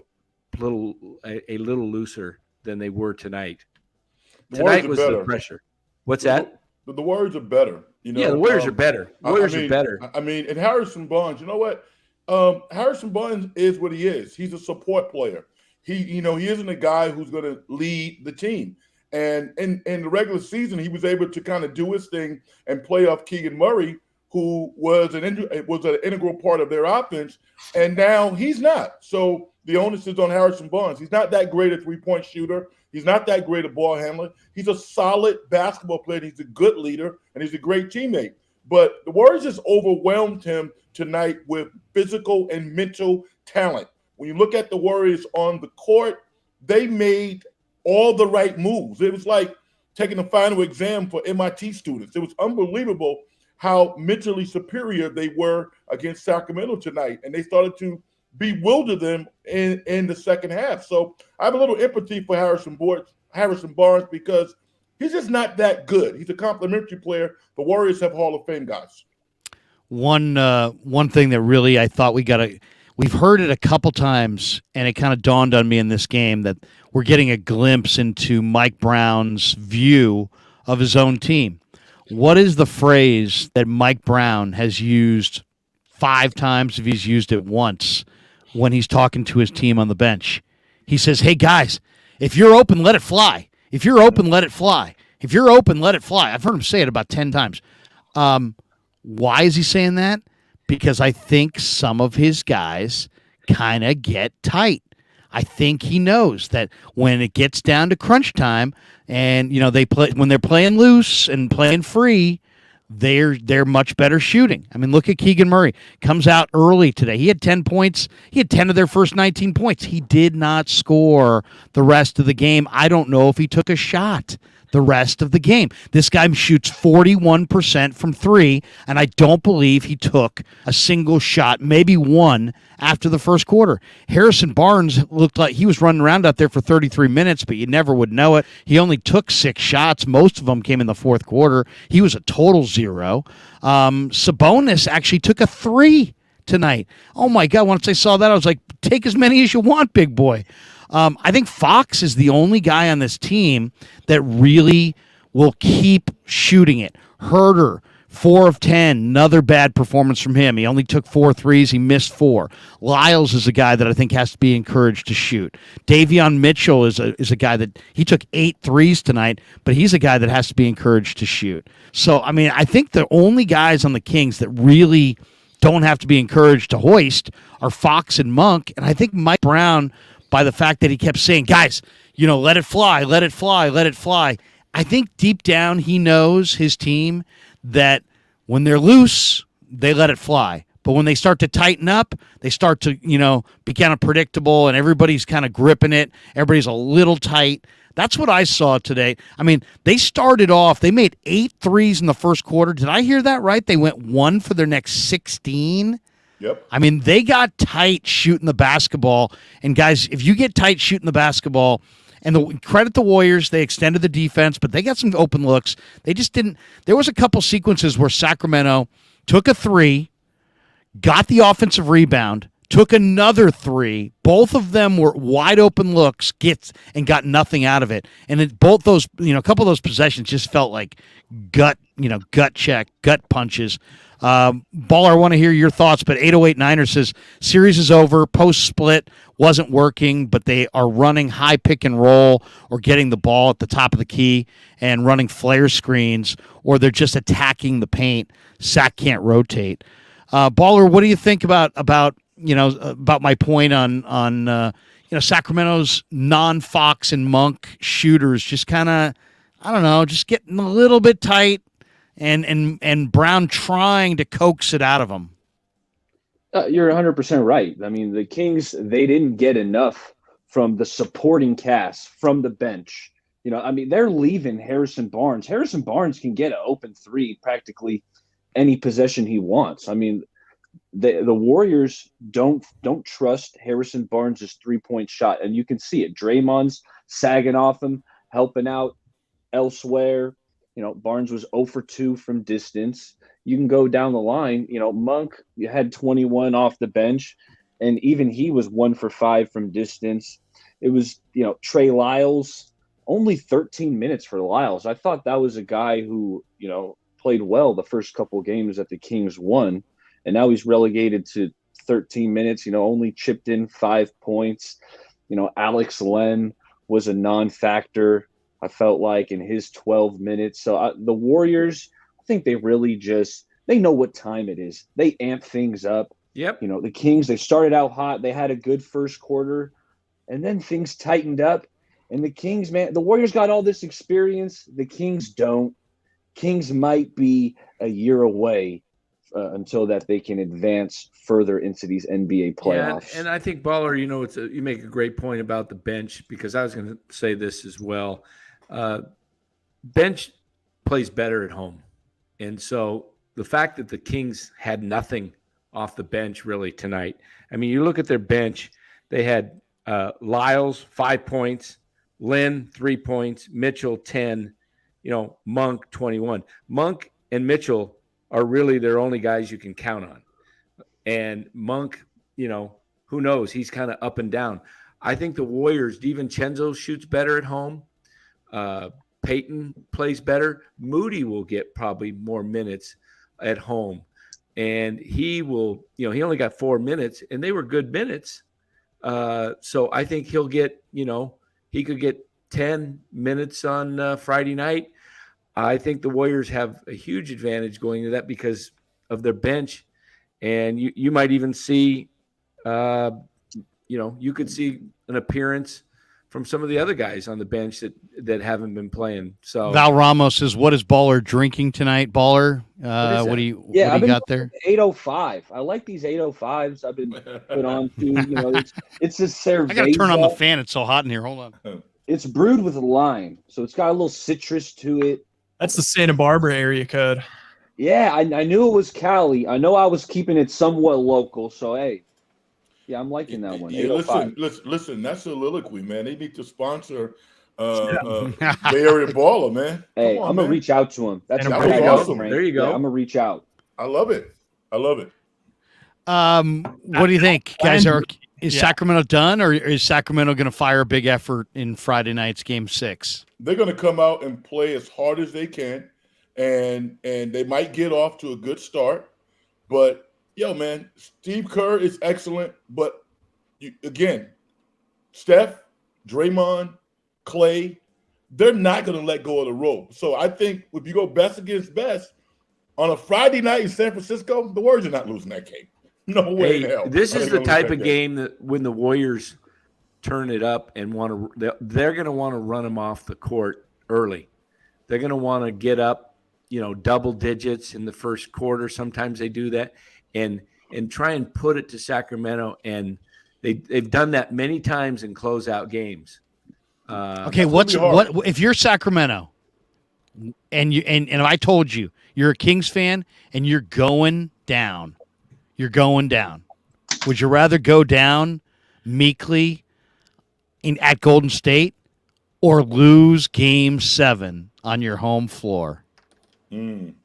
looser than they were tonight. Tonight was the pressure. What's that? The Warriors are better. The Warriors are better. Are better. I mean, and Harrison Barnes, you know what? Harrison Barnes is what he is. He's a support player. He isn't a guy who's going to lead the team. And in the regular season, he was able to kind of do his thing and play off Keegan Murray, who was an integral part of their offense, and now he's not. So the onus is on Harrison Barnes. He's not that great a three-point shooter. He's not that great a ball handler. He's a solid basketball player. He's a good leader, and he's a great teammate. But the Warriors just overwhelmed him tonight with physical and mental talent. When you look at the Warriors on the court, they made all the right moves. It was like taking a final exam for MIT students. It was unbelievable how mentally superior they were against Sacramento tonight. And they started to bewilder them in the second half. So I have a little empathy for Harrison Barnes because he's just not that good. He's a complimentary player. The Warriors have Hall of Fame guys. One thing that really I thought we've heard it a couple times, and it kind of dawned on me in this game that we're getting a glimpse into Mike Brown's view of his own team. What is the phrase that Mike Brown has used 5 times, if he's used it once, when he's talking to his team on the bench? He says, hey, guys, if you're open, let it fly. If you're open, let it fly. If you're open, let it fly. I've heard him say it about 10 times. Why is he saying that? Because I think some of his guys kind of get tight. I think he knows that when it gets down to crunch time and, when they're playing loose and playing free, they're much better shooting. I mean, look at Keegan Murray. Comes out early today. He had 10 points. He had 10 of their first 19 points. He did not score the rest of the game. I don't know if he took a shot the rest of the game. This guy shoots 41% from 3, and I don't believe he took a single shot, maybe one, after the first quarter. Harrison Barnes looked like he was running around out there for 33 minutes, but you never would know it. He only took 6 shots. Most of them came in the fourth quarter. He was a total 0. Sabonis actually took a 3 tonight. Oh, my God. Once I saw that, I was like, take as many as you want, big boy. I think Fox is the only guy on this team that really will keep shooting it. Herter, 4 of 10, another bad performance from him. He only took 4 threes. He missed 4. Lyles is a guy that I think has to be encouraged to shoot. Davion Mitchell is a guy that he took 8 threes tonight, but he's a guy that has to be encouraged to shoot. So, I mean, I think the only guys on the Kings that really don't have to be encouraged to hoist are Fox and Monk, and I think Mike Brown, by the fact that he kept saying, guys, let it fly, let it fly, let it fly. I think deep down he knows his team that when they're loose, they let it fly. But when they start to tighten up, they start to, be kind of predictable, and everybody's kind of gripping it. Everybody's a little tight. That's what I saw today. I mean, they started off, they made 8 threes in the first quarter. Did I hear that right? They went 1 for their next 16. Yep. I mean, they got tight shooting the basketball. And, guys, if you get tight shooting the basketball, and credit the Warriors, they extended the defense, but they got some open looks. They just didn't. There was a couple sequences where Sacramento took a 3, got the offensive rebound, took another 3. Both of them were wide open looks, and got nothing out of it. And both those, a couple of those possessions just felt like gut check, gut punches. Baller, I want to hear your thoughts, but 808 Niner says series is over, post split wasn't working, but they are running high pick and roll or getting the ball at the top of the key and running flare screens, or they're just attacking the paint. Sac can't rotate. Baller, what do you think about my point on Sacramento's non-Fox and Monk shooters just kind of, I don't know, just getting a little bit tight. And Brown trying to coax it out of him. You're 100% right. I mean, the Kings, they didn't get enough from the supporting cast, from the bench. They're leaving Harrison Barnes. Harrison Barnes can get an open 3 practically any possession he wants. I mean, the Warriors don't trust Harrison Barnes' 3-point shot, and you can see it. Draymond's sagging off him, helping out elsewhere. Barnes was 0 for 2 from distance. You can go down the line. Monk, you had 21 off the bench, and even he was 1 for 5 from distance. It was, Trey Lyles, only 13 minutes for Lyles. I thought that was a guy who, played well the first couple of games that the Kings won, and now he's relegated to 13 minutes, only chipped in 5 points. Alex Len was a non-factor. I felt like, in his 12 minutes. So the Warriors, I think they really they know what time it is. They amp things up. Yep. You know, the Kings, they started out hot. They had a good first quarter, and then things tightened up. And the Kings, man, the Warriors got all this experience. The Kings don't. Kings might be a year away until that they can advance further into these NBA playoffs. Yeah, and I think, Baller, you make a great point about the bench, because I was going to say this as well. Bench plays better at home. And so the fact that the Kings had nothing off the bench really tonight. I mean, you look at their bench, they had Lyles, 5 points, Lynn, 3 points, Mitchell, 10, Monk, 21. Monk and Mitchell are really their only guys you can count on. And Monk, who knows? He's kind of up and down. I think the Warriors, DiVincenzo shoots better at home. Peyton plays better. Moody will get probably more minutes at home. And he will, he only got 4 minutes, and they were good minutes. So I think he'll get, he could get 10 minutes on Friday night. I think the Warriors have a huge advantage going into that because of their bench. And you might even see, you could see an appearance from some of the other guys on the bench that haven't been playing. So Val Ramos says, "What is Baller drinking tonight, Baller? What do you got there?" 805. I like these 805s. I've been put on to. It's a cerveza. I got to turn on the fan. It's so hot in here. Hold on. It's brewed with lime, so it's got a little citrus to it. That's the Santa Barbara area code. Yeah, I knew it was Cali. I know I was keeping it somewhat local, so hey. Yeah, I'm liking that one. Yeah, listen, that's soliloquy, man. They need to sponsor Bay Area Baller, man. Hey, I'm gonna reach out to him. That's awesome. There you go. Yeah, I'm gonna reach out. I love it. What do you think, guys? Is Sacramento done, or is Sacramento going to fire a big effort in Friday night's Game 6? They're going to come out and play as hard as they can, and they might get off to a good start. But, man, Steve Kerr is excellent. But, again, Steph, Draymond, Clay, they're not going to let go of the rope. So I think if you go best against best, on a Friday night in San Francisco, the Warriors are not losing that game. No way in hell. This is the type of game that when the Warriors turn it up and they're going to want to run them off the court early. They're going to want to get up, double digits in the first quarter. Sometimes they do that and try and put it to Sacramento. And they've done that many times in closeout games. Okay, what if you're Sacramento and I told you you're a Kings fan and you're going down? You're going down. Would you rather go down meekly at Golden State or lose Game 7 on your home floor? Because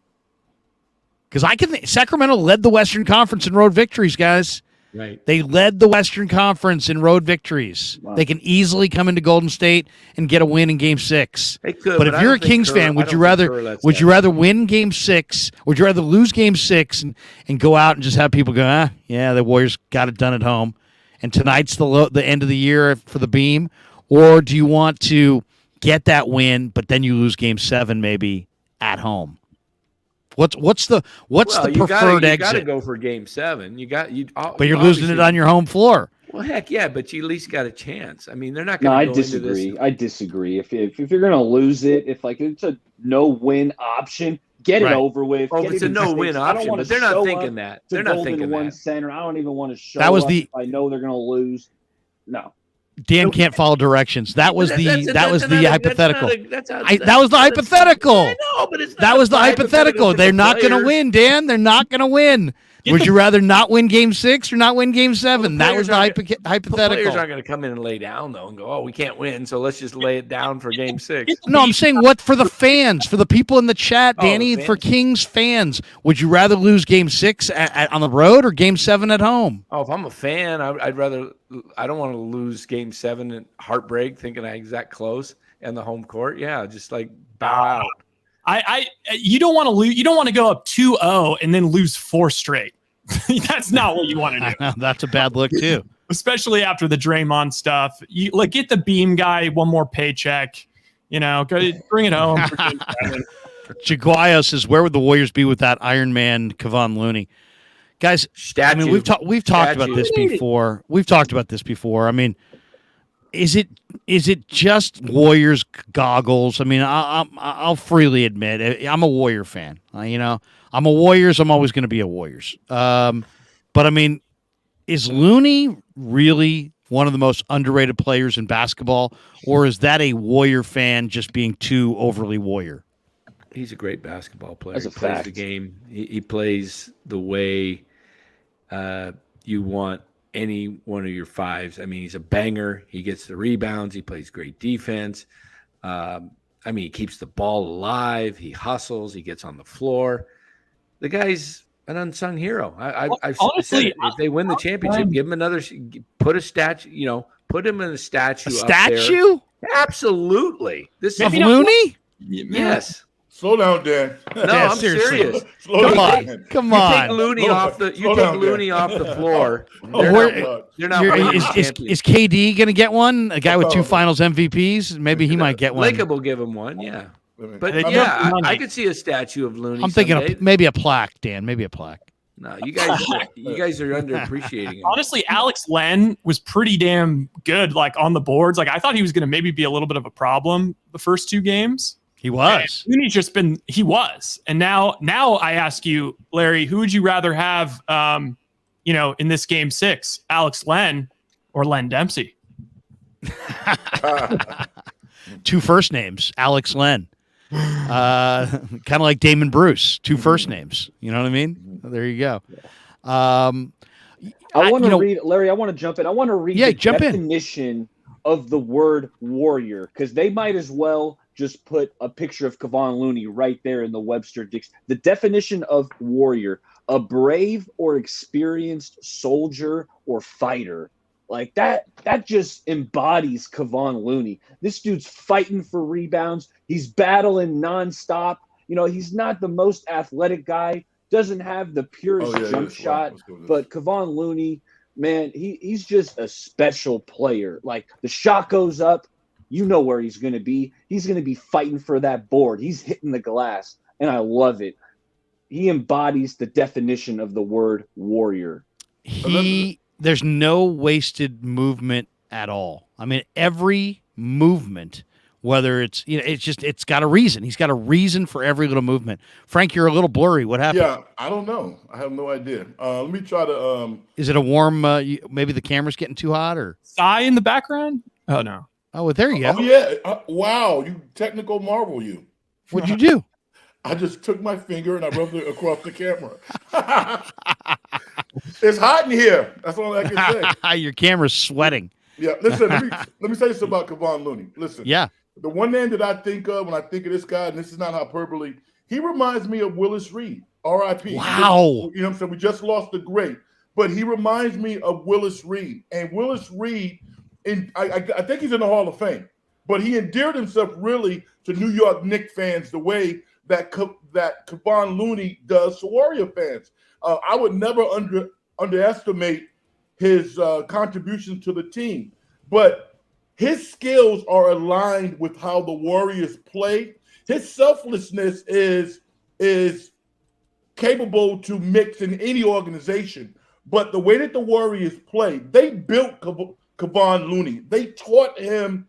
Sacramento led the Western Conference in road victories, guys. Right. They led the Western Conference in road victories. Wow. They can easily come into Golden State and get a win in Game 6. They could, but if you're a Kings fan, would you rather win Game 6? Would you rather lose Game 6 and go out and just have people go, yeah, the Warriors got it done at home, and tonight's the end of the year for the Beam? Or do you want to get that win, but then you lose Game 7 maybe at home? What's the preferred exit? You got to go for Game 7. But you're losing it on your home floor. Well, heck yeah, but you at least got a chance. I mean, they're not going to go into this. I disagree. If you're going to lose it, if it's a no-win option, get it over with. Oh, it's a no-win option, but they're not thinking that. They're not thinking that. Center. I don't even want to show up if I know they're going to lose. No. Dan can't follow directions. That was the hypothetical. That was the hypothetical. I know, but it's not that was the hypothetical. They're not going to win, Dan. They're not going to win. Would you rather not win Game 6 or not win Game 7? That was the hypothetical. The players aren't going to come in and lay down, though, and go, oh, we can't win, so let's just lay it down for Game 6. No, I'm saying what for the fans, for the people in the chat, Danny, for Kings fans. Would you rather lose Game 6 on the road or Game 7 at home? Oh, if I'm a fan, I'd rather – I don't want to lose Game 7 and heartbreak thinking I exact close and the home court. Yeah, just like bow out. You don't want to lose. You don't want to go up 2-0 and then lose 4 straight. That's not what you want to do. That's a bad look too. Especially after the Draymond stuff. You get the Beam guy one more paycheck. Go bring it home. For Game 7. Jaguayo says, "Where would the Warriors be without Iron Man Kevon Looney?" Guys, I mean, we've talked about this before. We've talked about this before. I mean, is it just Warriors goggles? I mean, I'll freely admit I'm a Warrior fan. I'm a Warriors. I'm always going to be a Warriors. But I mean, is Looney really one of the most underrated players in basketball, or is that a Warrior fan just being too overly Warrior? He's a great basketball player. That's a he plays fact. the game. He plays the way you want any one of your fives. I mean, he's a banger. He gets the rebounds. He plays great defense. I mean, he keeps the ball alive. He hustles. He gets on the floor. The guy's an unsung hero. I've Honestly, said it. If they win the championship, give him another. Put a statue. Put him in a statue. A up there. statue? Absolutely. This Of is Looney? yes. Slow down, Dan. No, Yeah, I'm seriously. serious. Slow Come down. on, come You take on. Looney Slow off down. the. Slow You take down, Looney Dan. off the floor. Oh, They're not. You're- winning is, the is, championship. is KD going to get one? A guy with 2 Finals MVPs? Maybe he might get one. Lacob will give him one. Yeah, but They yeah, don't I money. could see a statue of Looney. I'm thinking someday. of maybe a plaque, Dan. Maybe a plaque. No, you guys are underappreciating him. Honestly, Alex Len was pretty damn good, like on the boards. Like I thought he was going to maybe be a little bit of a problem the first 2 games. He was. And Looney's just been. He was, and now I ask you, Larry, who would you rather have? In this game 6, Alex Len or Len Dempsey? 2 first names, Alex Len. Kind of like Damon Bruce, 2 first names. You know what I mean? There you go. I want to read, Larry. I want to jump in. I want to read the definition of the word warrior, because they might as well just put a picture of Kevon Looney right there in the Webster Dictionary. The definition of warrior: a brave or experienced soldier or fighter. Like that just embodies Kevon Looney. This dude's fighting for rebounds. He's battling nonstop. He's not the most athletic guy, doesn't have the purest jump shot, but Kevon Looney, man, he's just a special player. Like the shot goes up, you know where he's going to be. He's going to be fighting for that board. He's hitting the glass, and I love it. He embodies the definition of the word warrior. There's no wasted movement at all. I mean, every movement, whether it's got a reason. He's got a reason for every little movement. Frank, you're a little blurry. What happened? Yeah, I don't know. I have no idea. Let me try to. Is it a warm? Maybe the camera's getting too hot, or Sigh in the background? Oh no. Oh, well, there you go. Oh yeah! Wow, you technical marvel, you. What'd you do? I just took my finger and I rubbed it across the camera. It's hot in here. That's all I can say. Your camera's sweating. Yeah, listen. Let me say this about Kevon Looney. Listen. Yeah. The one name that I think of when I think of this guy, and this is not hyperbole, he reminds me of Willis Reed, R.I.P. Wow. You know what I'm saying? We just lost the great, but he reminds me of Willis Reed. And Willis Reed, I think he's in the Hall of Fame, but he endeared himself really to New York Knicks fans the way that Kevon Looney does to Warrior fans. I would never underestimate his contributions to the team, but his skills are aligned with how the Warriors play. His selflessness is capable to mix in any organization. But the way that the Warriors play, they built Kevon Looney. They taught him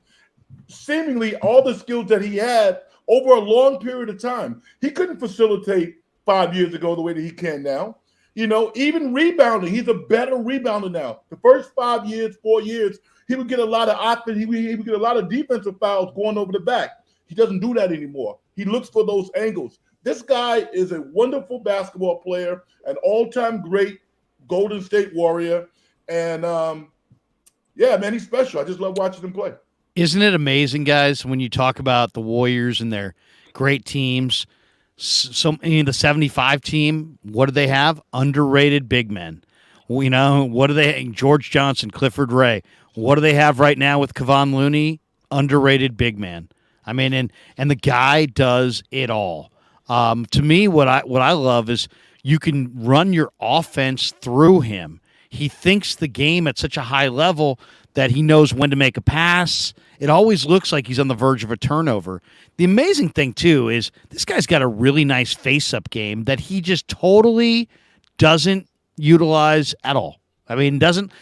seemingly all the skills that he had over a long period of time. He couldn't facilitate 5 years ago the way that he can now. Even rebounding, he's a better rebounder now. The first 4 years, he would get a lot of offense. He would get a lot of defensive fouls going over the back. He doesn't do that anymore. He looks for those angles. This guy is a wonderful basketball player, an all-time great Golden State Warrior. And, yeah, man, he's special. I just love watching him play. Isn't it amazing, guys, when you talk about the Warriors and their great teams? The 75 team, what do they have? Underrated big men. What do they? George Johnson, Clifford Ray. What do they have right now with Kevon Looney? Underrated big man. I mean, and the guy does it all. To me, what I love is you can run your offense through him. He thinks the game at such a high level that he knows when to make a pass. It always looks like he's on the verge of a turnover. The amazing thing, too, is this guy's got a really nice face-up game that he just totally doesn't utilize at all. I mean,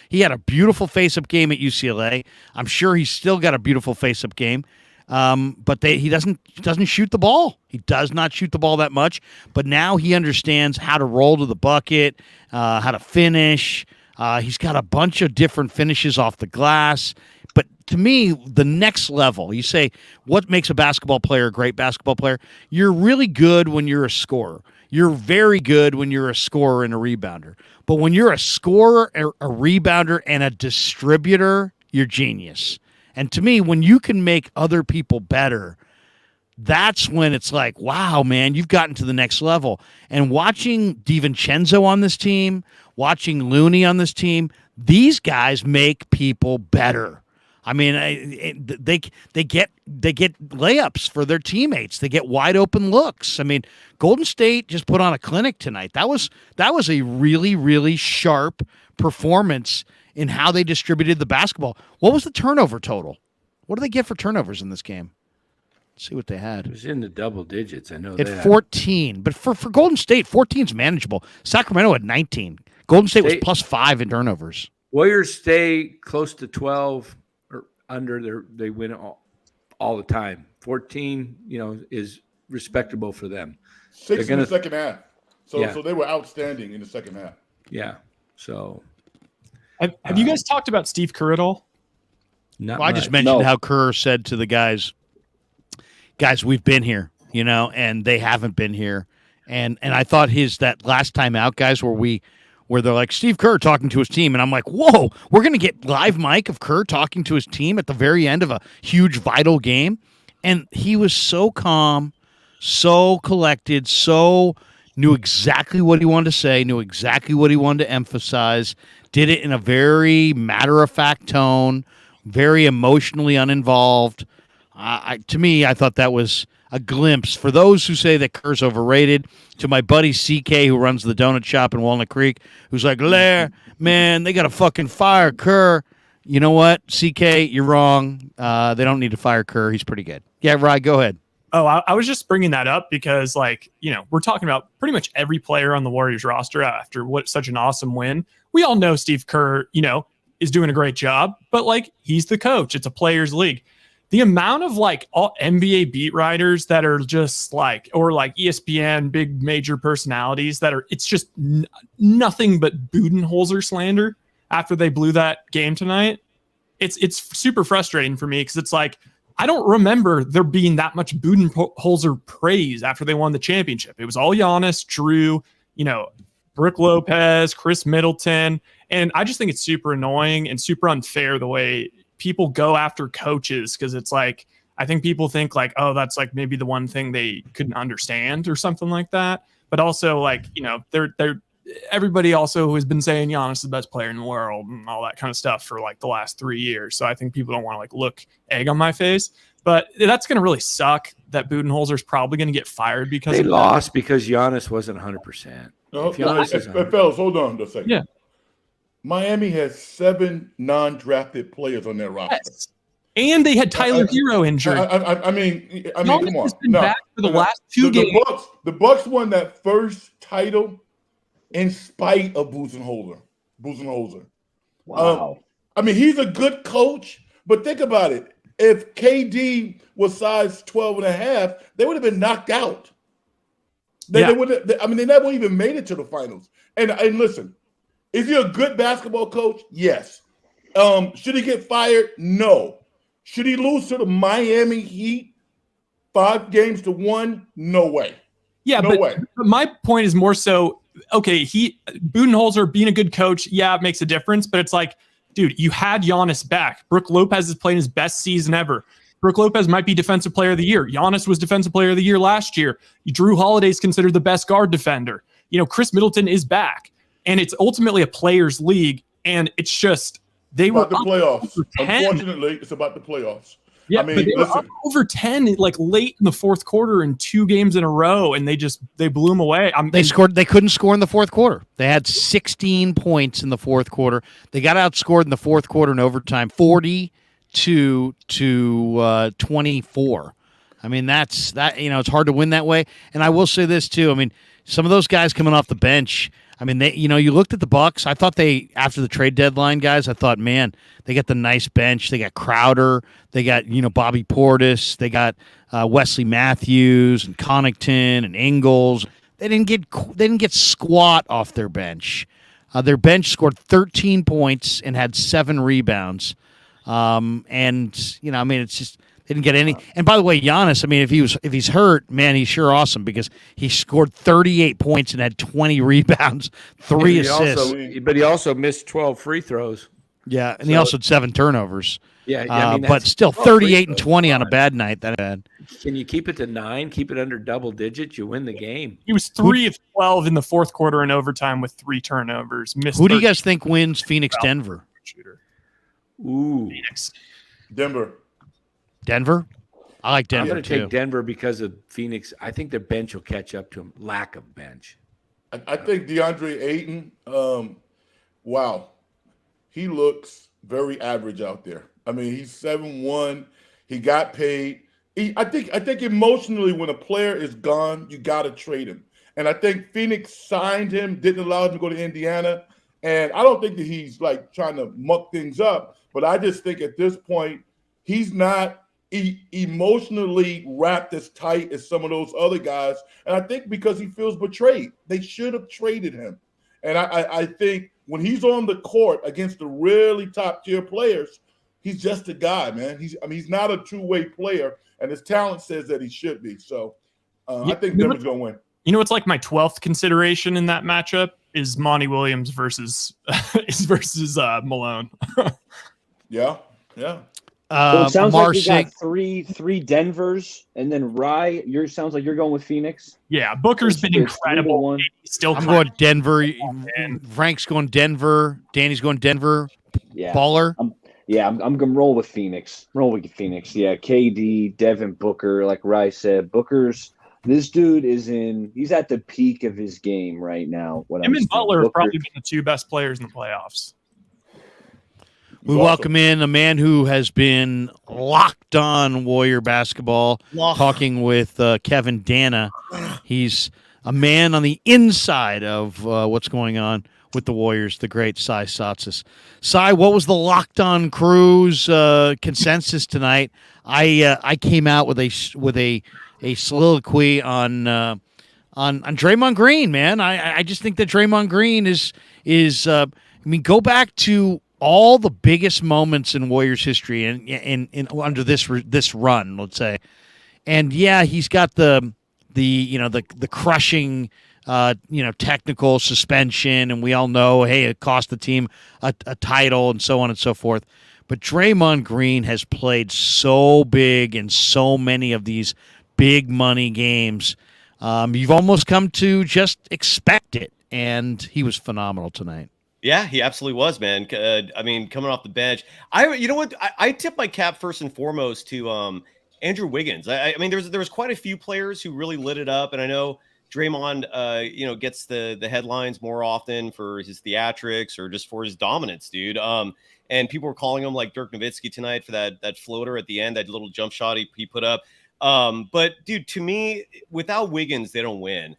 he had a beautiful face-up game at UCLA. I'm sure he's still got a beautiful face-up game. But he doesn't shoot the ball. He does not shoot the ball that much. But now he understands how to roll to the bucket, how to finish. He's got a bunch of different finishes off the glass. But to me, the next level, you say, what makes a basketball player a great basketball player? You're really good when you're a scorer. You're very good when you're a scorer and a rebounder. But when you're a scorer, a rebounder, and a distributor, you're genius. And to me, when you can make other people better, that's when it's like, wow, man, you've gotten to the next level. And watching DiVincenzo on this team, watching Looney on this team, these guys make people better. I mean, they get layups for their teammates. They get wide open looks. I mean, Golden State just put on a clinic tonight. That was a really, really sharp performance in how they distributed the basketball. What was the turnover total? What do they get for turnovers in this game? Let's see what they had. It was in the double digits. I know at that. 14. But for Golden State, 14 is manageable. Sacramento had 19. Golden State was +5 in turnovers. Warriors stay close to 12 or under. They win all the time. 14, is respectable for them. 6 in the second half. So they were outstanding in the second half. Yeah. So have you guys talked about Steve Kerr at all? I just mentioned how Kerr said to the guys, we've been here, and they haven't been here. And I thought that last time out, guys, where they're like, Steve Kerr talking to his team. And I'm like, whoa, we're going to get live mic of Kerr talking to his team at the very end of a huge, vital game. And he was so calm, so collected, knew exactly what he wanted to say, knew exactly what he wanted to emphasize, did it in a very matter-of-fact tone, very emotionally uninvolved. To me, I thought that was a glimpse. For those who say that Kerr's overrated, to my buddy CK, who runs the donut shop in Walnut Creek, who's like, Lair, man, they got to fucking fire Kerr. You know what, CK, you're wrong. They don't need to fire Kerr. He's pretty good. Yeah, Rye, go ahead. Oh, I was just bringing that up because, we're talking about pretty much every player on the Warriors roster after such an awesome win. We all know Steve Kerr, is doing a great job, but he's the coach. It's a players' league. The amount of all NBA beat writers that are just or ESPN, big major personalities it's just nothing but Budenholzer slander after they blew that game tonight. It's super frustrating for me because it's I don't remember there being that much Budenholzer praise after they won the championship. It was all Giannis, Drew, Brook Lopez, Chris Middleton. And I just think it's super annoying and super unfair the way people go after coaches because it's I think people think oh, that's maybe the one thing they couldn't understand or something like that. But also they're everybody also has been saying Giannis is the best player in the world and all that kind of stuff for the last 3 years. So I think people don't want to look egg on my face. But that's going to really suck that Budenholzer's probably going to get fired because they lost because Giannis wasn't 100%. No, fellas, hold on a second. Yeah. Miami has 7 non-drafted players on their roster. Yes. And they had Tyler Hero injured. I mean, come on. Been back for the last 2 games. The Bucks won that first title in spite of Budenholzer. Wow. I mean, he's a good coach, but think about it. If KD was size 12 and a half, they would have been knocked out. They never even made it to the finals. And listen, is he a good basketball coach? Yes. Should he get fired? No. Should he lose to the Miami Heat 5-1? No way. Yeah, no way. But my point is more so, okay, Budenholzer being a good coach, it makes a difference, but it's dude, you had Giannis back. Brook Lopez is playing his best season ever. Brook Lopez might be Defensive Player of the Year. Giannis was Defensive Player of the Year last year. Drew Holiday is considered the best guard defender. Chris Middleton is back. And it's ultimately a players' league, and it's just It's about the playoffs. Unfortunately, it's about the playoffs. Yeah, I mean, but they were listen. up over 10 like late in the fourth quarter in 2 games in a row, and they blew them away. They couldn't score in the fourth quarter. They had 16 points in the fourth quarter. They got outscored in the fourth quarter in overtime, 42 to 24. I mean, that's that. It's hard to win that way. And I will say this too. I mean, some of those guys coming off the bench. I mean, you looked at the Bucks. I thought after the trade deadline, guys. I thought, man, they got the nice bench. They got Crowder. They got Bobby Portis. They got Wesley Matthews and Connaughton and Ingles. They didn't get squat off their bench. Their bench scored 13 points and had 7 rebounds. I mean, it's just. They didn't get any. And by the way, Giannis, I mean, if he's hurt, man, he's sure awesome because he scored 38 points and had 20 rebounds, 3 assists. But he also missed 12 free throws. Yeah, and he also had 7 turnovers. Yeah, I mean, but still 38 and 20 on a bad night. That bad. Can you keep it to 9? Keep it under double digits? You win the game. He was 3 of 12 in the fourth quarter in overtime with 3 turnovers. Who do you guys think wins Phoenix-Denver? Ooh, Phoenix. Denver? I like Denver, I'm going to too. take Denver because of Phoenix. I think their bench will catch up to them. Lack of bench. I think DeAndre Ayton, wow, he looks very average out there. I mean, he's 7'1". He got paid. I think emotionally, when a player is gone, you got to trade him. And I think Phoenix signed him, didn't allow him to go to Indiana. And I don't think that he's like trying to muck things up. But I just think at this point, he's not emotionally wrapped as tight as some of those other guys. And I think because he feels betrayed, they should have traded him. And I think when he's on the court against the really top tier players, he's just a guy, man. He's not a two-way player, and his talent says that he should be. So I think Denver's going to win. You know what's like my 12th consideration in that matchup is Monty Williams versus Malone. Yeah. So it sounds like you Marcin- got three Denvers, and then Rye. Sounds like you're going with Phoenix. Yeah, Booker's been It's incredible. 3-1. Still, I'm going Denver. Frank's going Denver. Danny's going Denver. Yeah, Baller. I'm gonna roll with Phoenix. Yeah, KD, Devin Booker, like Rye said, this dude he's at the peak of his game right now. Him and Butler have probably been the 2 best players in the playoffs. We welcome in a man who has been locked on Warrior basketball, talking with Kevin Dana. He's a man on the inside of what's going on with the Warriors, the great Cy Satsis. Cy, what was the Locked On Crew's consensus tonight? I came out with a soliloquy on Draymond Green, man. I just think that Draymond Green is go back to all the biggest moments in Warriors history and under this run, let's say. And yeah, he's got the crushing technical suspension, and we all know, hey, it cost the team a title and so on and so forth. But Draymond Green has played so big in so many of these big money games. You've almost come to just expect it, and he was phenomenal tonight. Yeah, he absolutely was, man. Coming off the bench, I tip my cap first and foremost to Andrew Wiggins. I mean, there was quite a few players who really lit it up, and I know Draymond, gets the headlines more often for his theatrics or just for his dominance, dude. And people were calling him like Dirk Nowitzki tonight for that floater at the end, that little jump shot he put up. But dude, to me, without Wiggins, they don't win.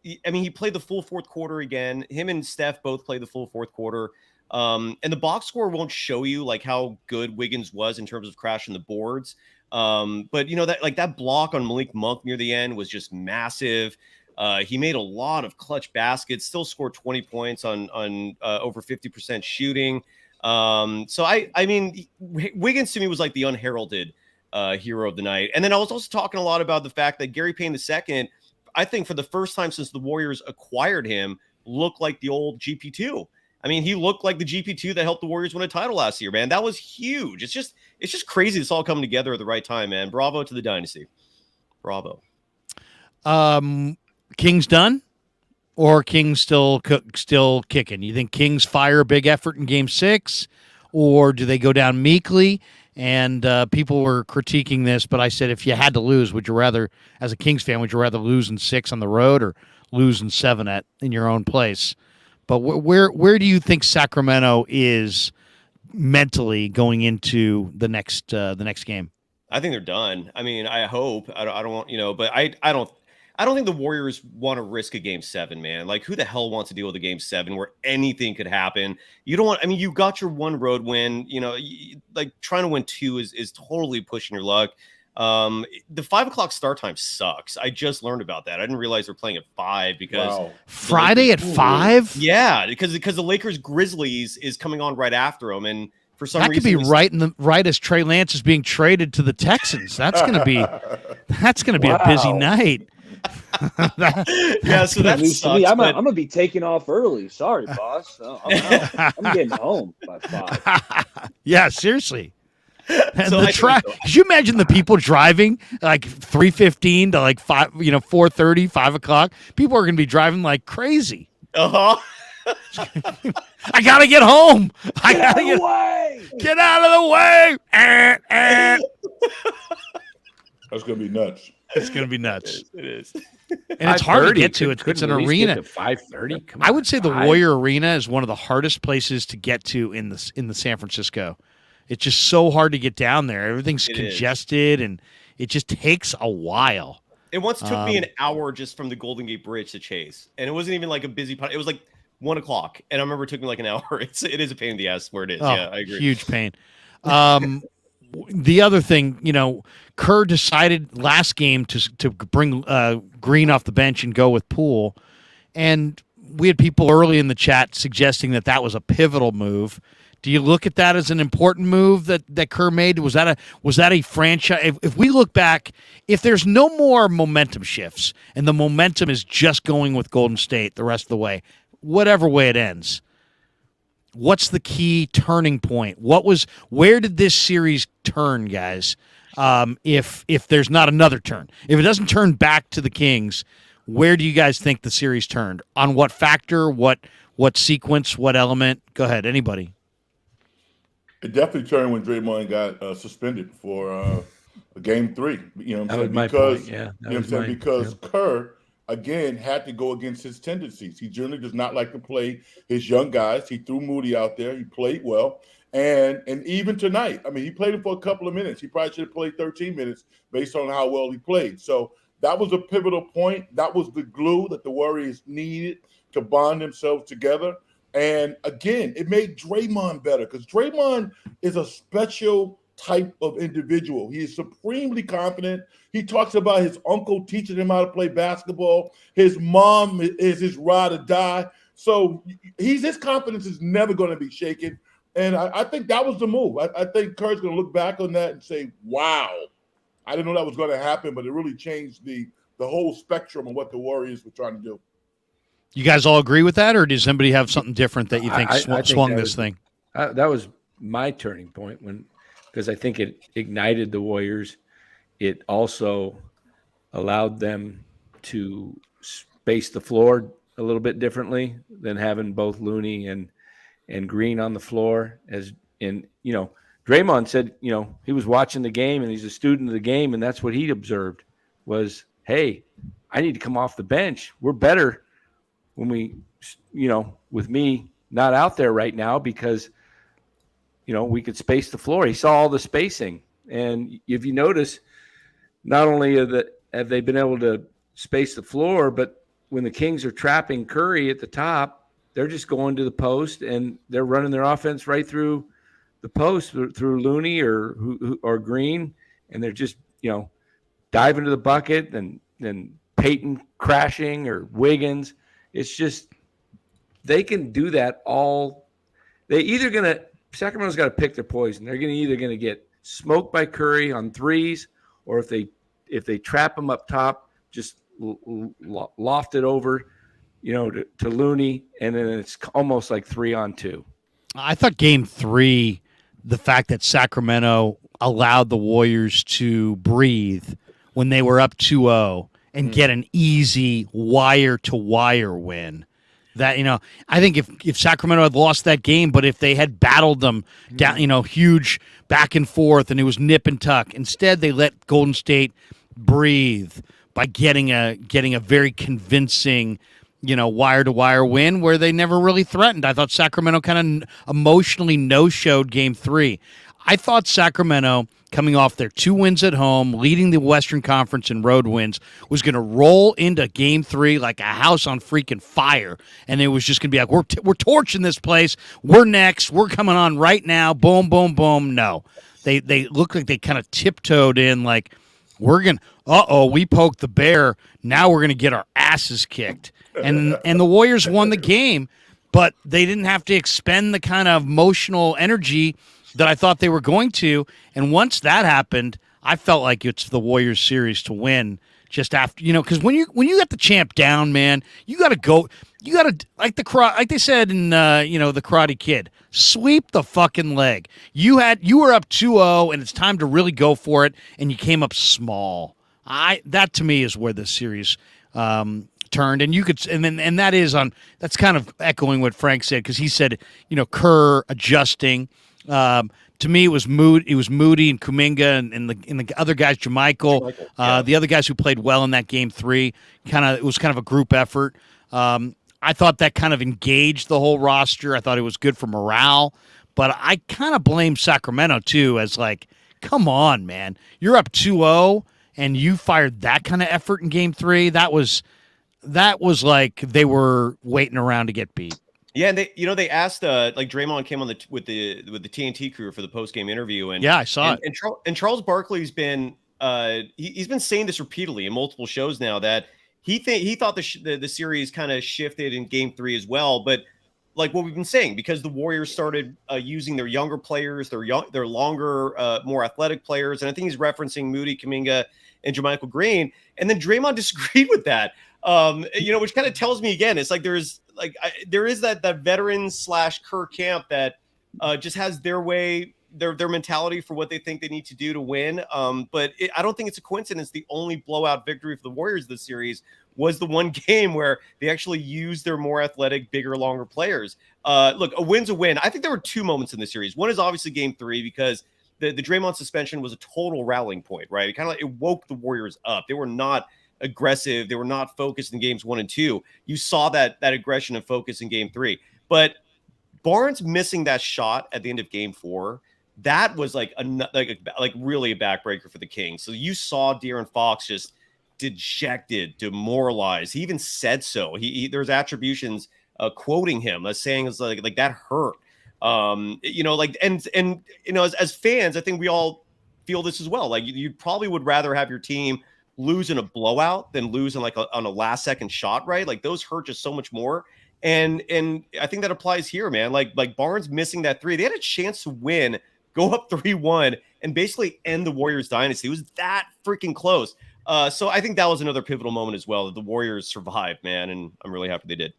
He played the full fourth quarter again. Him and Steph both played the full fourth quarter. And the box score won't show you like how good Wiggins was in terms of crashing the boards. But that block on Malik Monk near the end was just massive. He made a lot of clutch baskets, still scored 20 points on over 50% shooting. Wiggins to me was like the unheralded hero of the night. And then I was also talking a lot about the fact that Gary Payne II, I think for the first time since the Warriors acquired him, looked like the old GP2. I mean, he looked like the GP2 that helped the Warriors win a title last year, man. That was huge. It's just crazy. It's all coming together at the right time, man. Bravo to the dynasty. Bravo. Kings done, or Kings still kicking? You think Kings fire a big effort in Game 6, or do they go down meekly? And people were critiquing this, but I said, if you had to lose, would you rather, as a Kings fan, would you rather lose in 6 on the road or lose in 7 in your own place? But where do you think Sacramento is mentally going into the next game? I think they're done. I mean, I hope. I don't want, but I don't think the Warriors want to risk a game 7, man. Like, who the hell wants to deal with a game 7 where anything could happen? You don't want, I mean, you got your one road win, like trying to win 2 is totally pushing your luck. The 5 o'clock start time sucks. I just learned about that. I didn't realize they're playing at 5 because Friday at 5. Yeah, because the Lakers Grizzlies is coming on right after them, and for some that reason could be right as Trey Lance is being traded to the Texans. That's gonna be a busy night. Yeah, so that news sucks. to me. I'm gonna be taking off early. Sorry, boss. I'm out. I'm getting home by 5. Yeah, seriously. And So could you imagine the people driving like 3:15 to like 5, 4:30, 5 o'clock? People are going to be driving like crazy. Uh-huh. I gotta get home. Get out of the way. Get out of the way. That's gonna be nuts. It's gonna be nuts. It is. And it's hard to get to. It's an arena. 5:30. I would say the Warrior Arena is one of the hardest places to get to in the San Francisco. It's just so hard to get down there. Everything's congested, and it just takes a while. It once took me an hour just from the Golden Gate Bridge to Chase, and it wasn't even like a busy part. It was like 1 o'clock, and I remember it took me like an hour. It is a pain in the ass where it is. Yeah, I agree. Huge pain. The other thing, Kerr decided last game to bring Green off the bench and go with Poole, and we had people early in the chat suggesting that was a pivotal move. Do you look at that as an important move that Kerr made? Was that a franchise? If we look back, if there's no more momentum shifts and the momentum is just going with Golden State the rest of the way, whatever way it ends, what's the key turning point? Where did this series turn, guys? If there's not another turn, if it doesn't turn back to the Kings, where do you guys think the series turned? On what factor? What sequence? What element? Go ahead, anybody. It definitely turned when Draymond got suspended for game 3. You know what I'm saying? Because, Yeah, because Kerr, again, had to go against his tendencies. He generally does not like to play his young guys. He threw Moody out there. He played well. And even tonight, I mean, he played him for a couple of minutes. He probably should have played 13 minutes based on how well he played. So that was a pivotal point. That was the glue that the Warriors needed to bond themselves together. And again, it made Draymond better because Draymond is a special type of individual. He is supremely confident. He talks about his uncle teaching him how to play basketball. His mom is his ride or die. So his confidence is never going to be shaken. And I think that was the move. I think Kerr's going to look back on that and say, wow, I didn't know that was going to happen, but it really changed the whole spectrum of what the Warriors were trying to do. You guys all agree with that, or does somebody have something different that you think swung this thing? That was my turning point because I think it ignited the Warriors. It also allowed them to space the floor a little bit differently than having both Looney and Green on the floor. Draymond said, he was watching the game and he's a student of the game, and that's what he observed was, hey, I need to come off the bench. We're better when we, with me not out there right now because, we could space the floor. He saw all the spacing. And if you notice, not only have they been able to space the floor, but when the Kings are trapping Curry at the top, they're just going to the post and they're running their offense right through the post through Looney or Green. And they're just, diving to the bucket and Peyton crashing or Wiggins. It's just they can do that all. Sacramento's got to pick their poison. They're either going to get smoked by Curry on threes, or if they trap him up top, just loft it over, to Looney, and then it's almost like 3-on-2. I thought game 3, the fact that Sacramento allowed the Warriors to breathe when they were up 2-0 and get an easy wire-to-wire win. that, I think if Sacramento had lost that game, but if they had battled them down, huge back and forth, and it was nip and tuck, instead they let Golden State breathe by getting a very convincing, wire to wire win where they never really threatened. I thought Sacramento kind of emotionally no-showed Game 3. I thought Sacramento, coming off their 2 wins at home, leading the Western Conference in road wins, was going to roll into Game 3 like a house on freaking fire, and it was just going to be like, we're torching this place. We're next. We're coming on right now. Boom, boom, boom. No, they look like they kind of tiptoed in like, we're going to, we poked the bear. Now we're going to get our asses kicked. And the Warriors won the game, but they didn't have to expend the kind of emotional energy that I thought they were going to. And once that happened, I felt like it's the Warriors series to win just after, because when you got the champ down, man, you got to go, like they said in, the Karate Kid, sweep the fucking leg. You were up 2-0 and it's time to really go for it. And you came up small. That to me is where the series, turned, and you could, and that is that's kind of echoing what Frank said, because he said, Kerr adjusting. To me, it was Moody and Kuminga and the other guys, JaMychal, the other guys who played well in that Game 3. It was kind of a group effort. I thought that kind of engaged the whole roster. I thought it was good for morale, but I kind of blame Sacramento too, as like, come on, man, you're up 2-0 and you fired that kind of effort in Game 3. That was like they were waiting around to get beat. Yeah, and they asked like Draymond came on with the TNT crew for the post game interview, and yeah, I saw it. And Charles Barkley's been he's been saying this repeatedly in multiple shows now that he thought the series kind of shifted in Game 3 as well, but like what we've been saying, because the Warriors started using their younger players, their longer, more athletic players, and I think he's referencing Moody, Kuminga, and JaMychal Green, and then Draymond disagreed with that, which kind of tells me again, it's like there is that veteran / Kerr camp that just has their way, their mentality for what they think they need to do to win. But I don't think it's a coincidence. The only blowout victory for the Warriors this series was the one game where they actually used their more athletic, bigger, longer players. Look, a win's a win. I think there were 2 moments in the series. One is obviously Game 3, because the Draymond suspension was a total rallying point, right? It woke the Warriors up. They were not aggressive. They were not focused in Games 1 and 2. You saw that aggression and focus in Game 3. But Barnes missing that shot at the end of Game 4, that was like really a backbreaker for the Kings. So you saw De'Aaron Fox just dejected, demoralized. He even said so. There's attributions quoting him as saying it's like that hurt. As fans, I think we all feel this as well. Like you probably would rather have your team lose in a blowout than lose on a last second shot, right? Like those hurt just so much more. And I think that applies here, man. Like Barnes missing that 3. They had a chance to win, go up 3-1, and basically end the Warriors dynasty. It was that freaking close. So I think that was another pivotal moment as well, that the Warriors survived, man. And I'm really happy they did.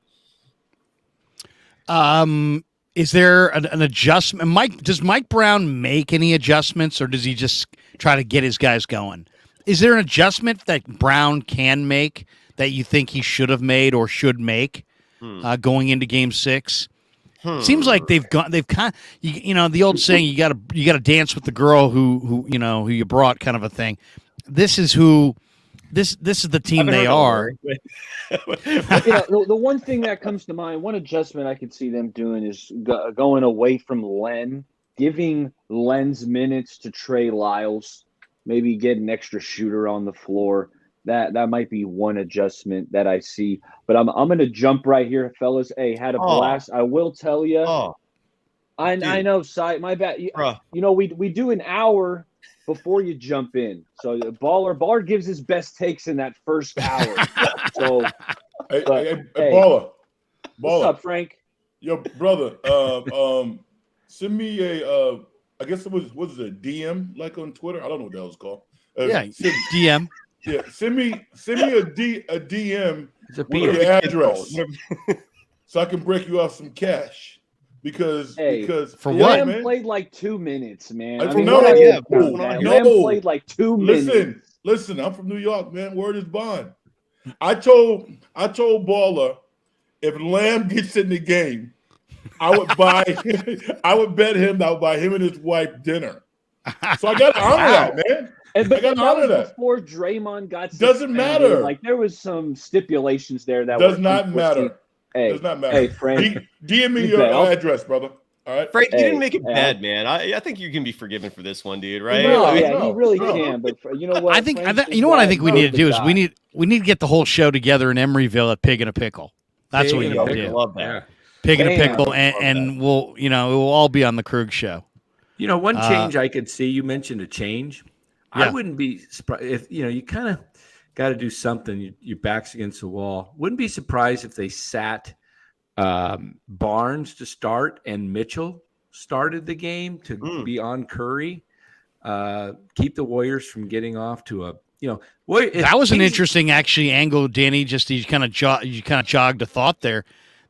Is there an adjustment? Does Mike Brown make any adjustments, or does he just try to get his guys going? Is there an adjustment that Brown can make that you think he should have made or should make going into Game 6? Seems like they've kind of, the old saying, you got to dance with the girl who you brought, kind of a thing. This is the team they are. The one thing that comes to mind, one adjustment I could see them doing is going away from Len, giving Len's minutes to Trey Lyles. Maybe get an extra shooter on the floor. That might be one adjustment that I see. But I'm going to jump right here, fellas. Hey, had a blast. I will tell you. I know, Cy, my bad. We do an hour before you jump in. So Baller gives his best takes in that first hour. So, hey, Baller. What's up, Frank? Yo, brother. Send me a. I guess it was a DM like on Twitter. I don't know what that was called. DM. Yeah, send me a DM with your address so I can break you off some cash because for what? Lamb played like 2 minutes, man. Lamb played like 2 minutes. Listen, I'm from New York, man. Word is bond. I told Baller if Lamb gets in the game, I would bet him that I would buy him and his wife dinner. So I got to honor that, man. And but that honor was that. before Draymond got Doesn't suspended. matter. Like there was some stipulations there that does not matter. Hey, does not matter. Hey, Frank, DM me your address, brother. All right, Frank, you didn't make it bad, man. I think you can be forgiven for this one, dude. Right? No, he really can. But you know what? I think I think we need to do is we need to get the whole show together in Emeryville at Pig and a Pickle. That's what we need to do. Love that. Yeah. Pig and a Pickle, and we'll it will all be on the Krug show. One change I could see. You mentioned a change. Yeah. I wouldn't be surprised if you kind of got to do something. Your back's against the wall. Wouldn't be surprised if they sat Barnes to start and Mitchell started the game to be on Curry. Keep the Warriors from getting off to a that was an interesting actually angle, Danny. Just you kind of jogged a thought there.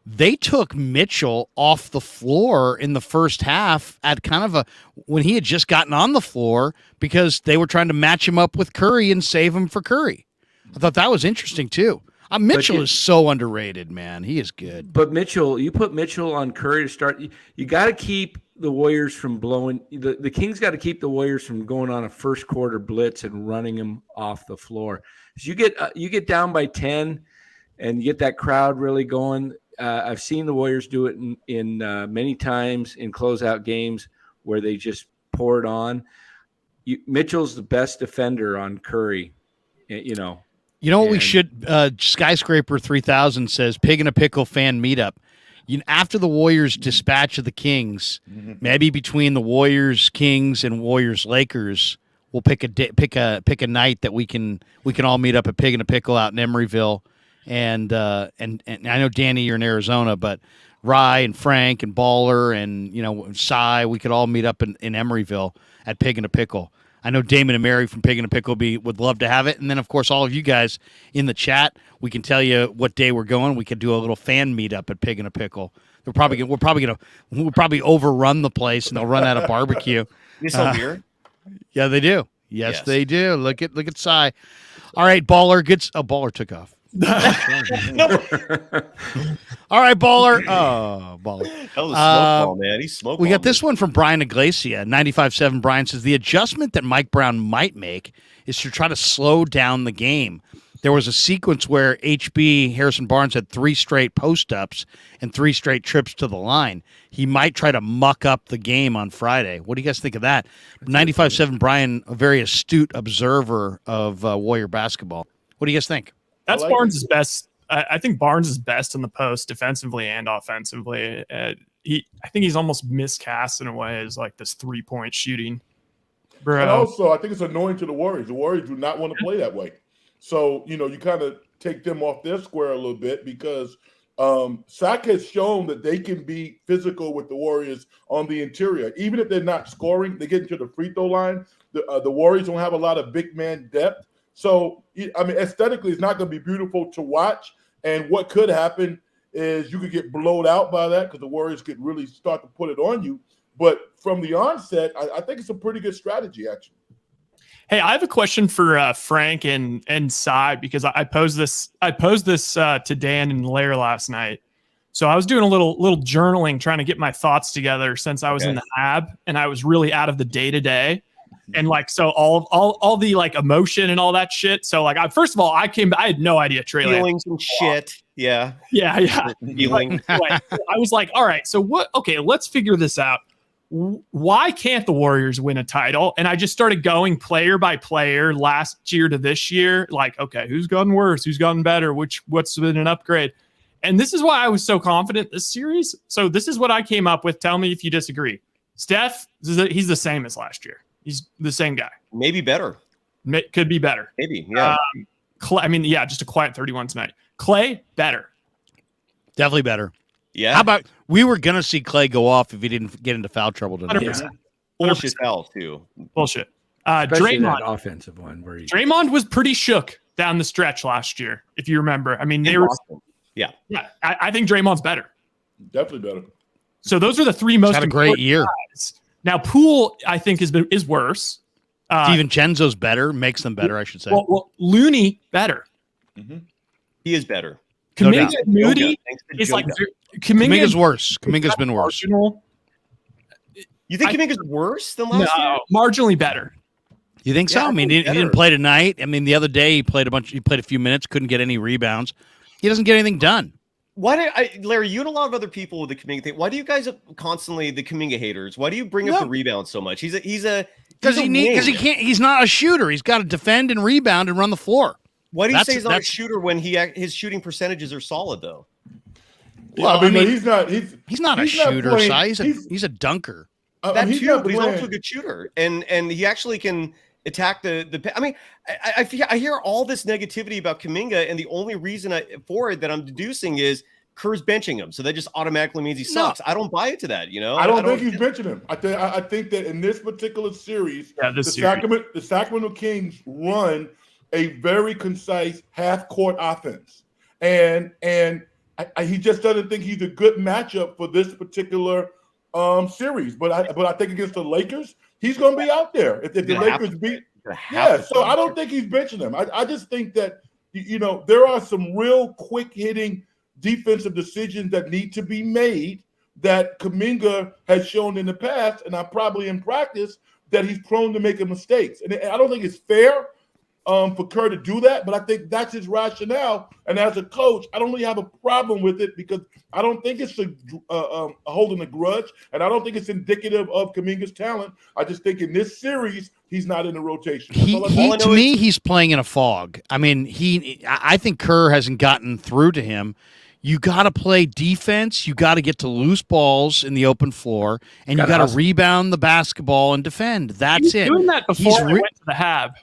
They took Mitchell off the floor in the first half at kind of when he had just gotten on the floor because they were trying to match him up with Curry and save him for Curry. I thought that was interesting too. Mitchell is so underrated, man. He is good. But Mitchell, you put Mitchell on Curry to start. You got to keep the Warriors from blowing. The Kings got to keep the Warriors from going on a first quarter blitz and running them off the floor. So you get down by 10, and you get that crowd really going. I've seen the Warriors do it in many times in closeout games where they just pour it on. Mitchell's the best defender on Curry, You know what we should Skyscraper 3000 says Pig and a Pickle fan meetup. After the Warriors dispatch of the Kings, maybe between the Warriors Kings and Warriors Lakers, we'll pick a night that we can all meet up at Pig and a Pickle out in Emeryville. And I know Danny, you're in Arizona, but Rye and Frank and Baller and Cy, we could all meet up in Emeryville at Pig and a Pickle. I know Damon and Mary from Pig and a Pickle would love to have it, and then of course all of you guys in the chat, we can tell you what day we're going. We could do a little fan meetup at Pig and a Pickle. We'll probably overrun the place, and they'll run out of barbecue. You sell beer? Yeah, they do. Yes, they do. Look at Cy. All right, Baller. Baller took off. All right, Baller. Oh, Baller. That was a smoke ball, man. He's smoke. We got this one from Brian Iglesia, 95.7. Brian says the adjustment that Mike Brown might make is to try to slow down the game. There was a sequence where HB Harrison Barnes had 3 straight post-ups and 3 straight trips to the line. He might try to muck up the game on Friday. What do you guys think of that? 95.7 Brian, a very astute observer of Warrior basketball. What do you guys think? That's Barnes' best. I think Barnes is best in the post defensively and offensively. I think he's almost miscast in a way as like this 3-point shooting. Bro. And also, I think it's annoying to the Warriors. The Warriors do not want to play that way. So, you kind of take them off their square a little bit because Sac has shown that they can be physical with the Warriors on the interior. Even if they're not scoring, they get into the free throw line. The Warriors don't have a lot of big man depth. So, aesthetically, it's not going to be beautiful to watch. And what could happen is you could get blowed out by that because the Warriors could really start to put it on you. But from the onset, I think it's a pretty good strategy, actually. Hey, I have a question for Frank and Cy because I posed this to Dan and Lair last night. So I was doing a little journaling, trying to get my thoughts together since I was in the hab and I was really out of the day to day. And so all the emotion and all that shit. So first of all, I had no idea Trey feelings and shit. Yeah. Feeling. I was like, all right, so what? Okay, let's figure this out. Why can't the Warriors win a title? And I just started going player by player last year to this year. Okay, who's gotten worse? Who's gotten better? What's been an upgrade? And this is why I was so confident this series. So this is what I came up with. Tell me if you disagree. Steph, he's the same as last year. He's the same guy. Maybe better. Could be better. Maybe, yeah. Just a quiet 31 tonight. Clay, better. Definitely better. Yeah. How about we were going to see Clay go off if he didn't get into foul trouble tonight. 100%. Bullshit fouls, too. Bullshit. Especially Draymond, that offensive one. Draymond was pretty shook down the stretch last year, if you remember. They were. Yeah. Yeah. I think Draymond's better. Definitely better. So those are the 3 most had a great year. Guys. Now, Poole, I think, is worse. DiVincenzo's better, makes them better, I should say. Well, Looney, better. Mm-hmm. He is better. No Kuminga doubt. and Moody Thanks to is like Joker. Kuminga's worse. Kuminga's been worse. marginal. You think I- Kuminga's worse than No, last year? marginally better. You think so? Yeah, I mean, he didn't play tonight. I mean, the other day he played a few minutes, couldn't get any rebounds. He doesn't get anything done. Why do Larry? You and a lot of other people with the Kuminga thing. Why do you guys constantly the Kuminga haters? Why do you bring up the rebound so much? Because he can't. He's not a shooter. He's got to defend and rebound and run the floor. Why do you say he's not a shooter when his shooting percentages are solid though? Well, I mean, he's not a shooter. He's a dunker. That too, but he's also a good shooter, and he actually can attack the. I mean, I hear all this negativity about Kuminga, and the only reason for it that I'm deducing is Kerr's benching him, so that just automatically means he sucks. I don't buy into that. I don't think he's benching him. I think that in this particular series, the Sacramento Kings run a very concise half-court offense, and he just doesn't think he's a good matchup for this particular series. But I think against the Lakers, he's going to be out there if the Lakers beat. Yeah, so I don't think he's benching him. I just think that there are some real quick-hitting defensive decisions that need to be made that Kuminga has shown in the past, and probably in practice that he's prone to making mistakes. And I don't think it's fair for Kerr to do that, but I think that's his rationale. And as a coach, I don't really have a problem with it because I don't think it's holding a grudge, and I don't think it's indicative of Kuminga's talent. I just think in this series, he's not in the rotation. To me, he's playing in a fog. I mean, I think Kerr hasn't gotten through to him. You got to play defense. You got to get to loose balls in the open floor, and you got to rebound the basketball and defend. That's it. Doing that before he went to the Hab.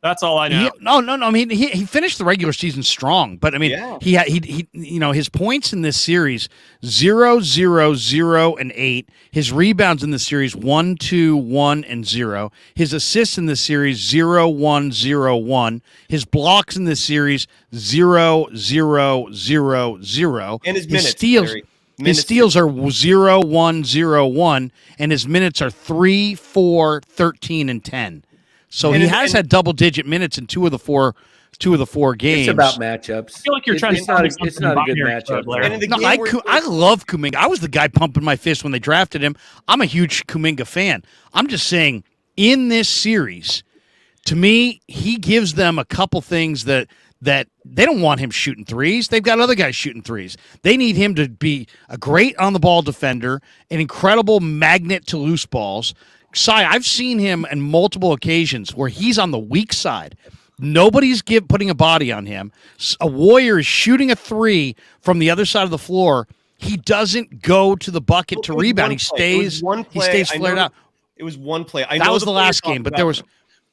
That's all I know. No. I mean, he finished the regular season strong, but I mean, he his points in this series 0, 0, 0, and 8. His rebounds in this series 1, 2, 1, and 0. His assists in this series 0, 1, 0, 1. His blocks in this series 0, 0, 0, 0. And his minutes. His steals are 0, 1, 0, 1, and his minutes are 3, 4, 13, and 10. So he has had double-digit minutes in two of the four games. It's about matchups. I feel like you're trying to tell me something. It's not a good matchup. I love Kuminga. I was the guy pumping my fist when they drafted him. I'm a huge Kuminga fan. I'm just saying, in this series, to me, he gives them a couple things that they don't want him shooting threes. They've got other guys shooting threes. They need him to be a great on-the-ball defender, an incredible magnet to loose balls. I've seen him on multiple occasions where he's on the weak side. Nobody's putting a body on him. A Warrior is shooting a three from the other side of the floor. He doesn't go to the bucket to rebound. He stays flared out. It was one play. That was the last game, but there was.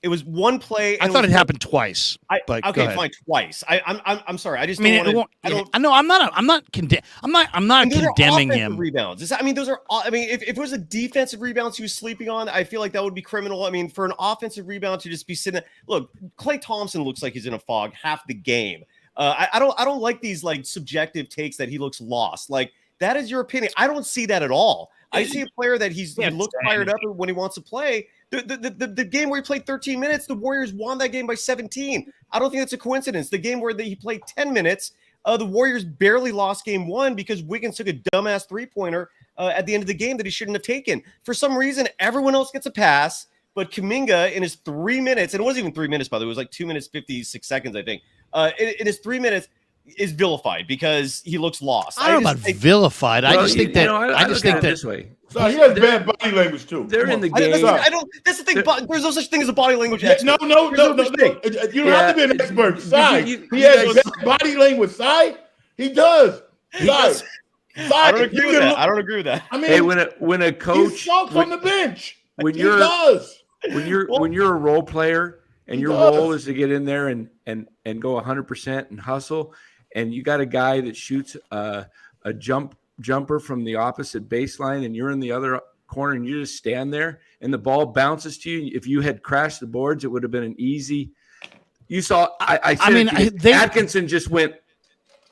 It was one play. I thought it happened twice. Okay, fine, twice. I'm sorry. I just don't want to. No, I'm not condemning him. Rebounds. Those are. I mean, if it was a defensive rebound he was sleeping on, I feel like that would be criminal. I mean, for an offensive rebound to just be sitting. Look, Klay Thompson looks like he's in a fog half the game. I don't like these like subjective takes that he looks lost. Like that is your opinion. I don't see that at all. I see a player that he looks fired up when he wants to play. The game where he played 13 minutes, the Warriors won that game by 17. I don't think that's a coincidence. The game where he played 10 minutes, the Warriors barely lost game one because Wiggins took a dumbass three-pointer at the end of the game that he shouldn't have taken. For some reason, everyone else gets a pass, but Kuminga in his 3 minutes, and it wasn't even 3 minutes, by the way, it was like 2 minutes, 56 seconds, I think. In his 3 minutes, is vilified because he looks lost. I don't know about vilified. I just think that I just think that this way. So he has bad body language too. They're in the game. That's the thing. There's no such thing as a body language expert. No. You don't have to be an expert. He has bad body language. He does. I don't agree with that. I mean, when a coach he sulks on the bench. When you're a role player and your role is to get in there and go 100% and hustle. And you got a guy that shoots a jumper from the opposite baseline, and you're in the other corner, and you just stand there, and the ball bounces to you. If you had crashed the boards, it would have been an easy. You saw. Atkinson just went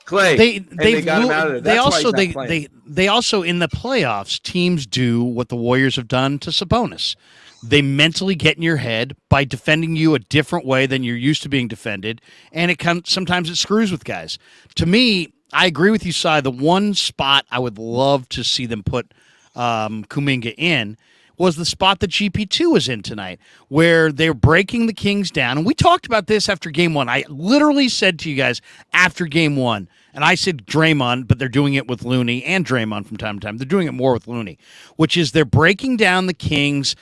Klay. They got him out of there. They also in the playoffs, teams do what the Warriors have done to Sabonis. They mentally get in your head by defending you a different way than you're used to being defended, and sometimes it screws with guys. To me, I agree with you, Cy. The one spot I would love to see them put Kuminga in was the spot that GP2 was in tonight, where they're breaking the Kings down. And we talked about this after game one. I literally said to you guys after game one, and I said Draymond, but they're doing it with Looney and Draymond from time to time. They're doing it more with Looney, which is they're breaking down the Kings,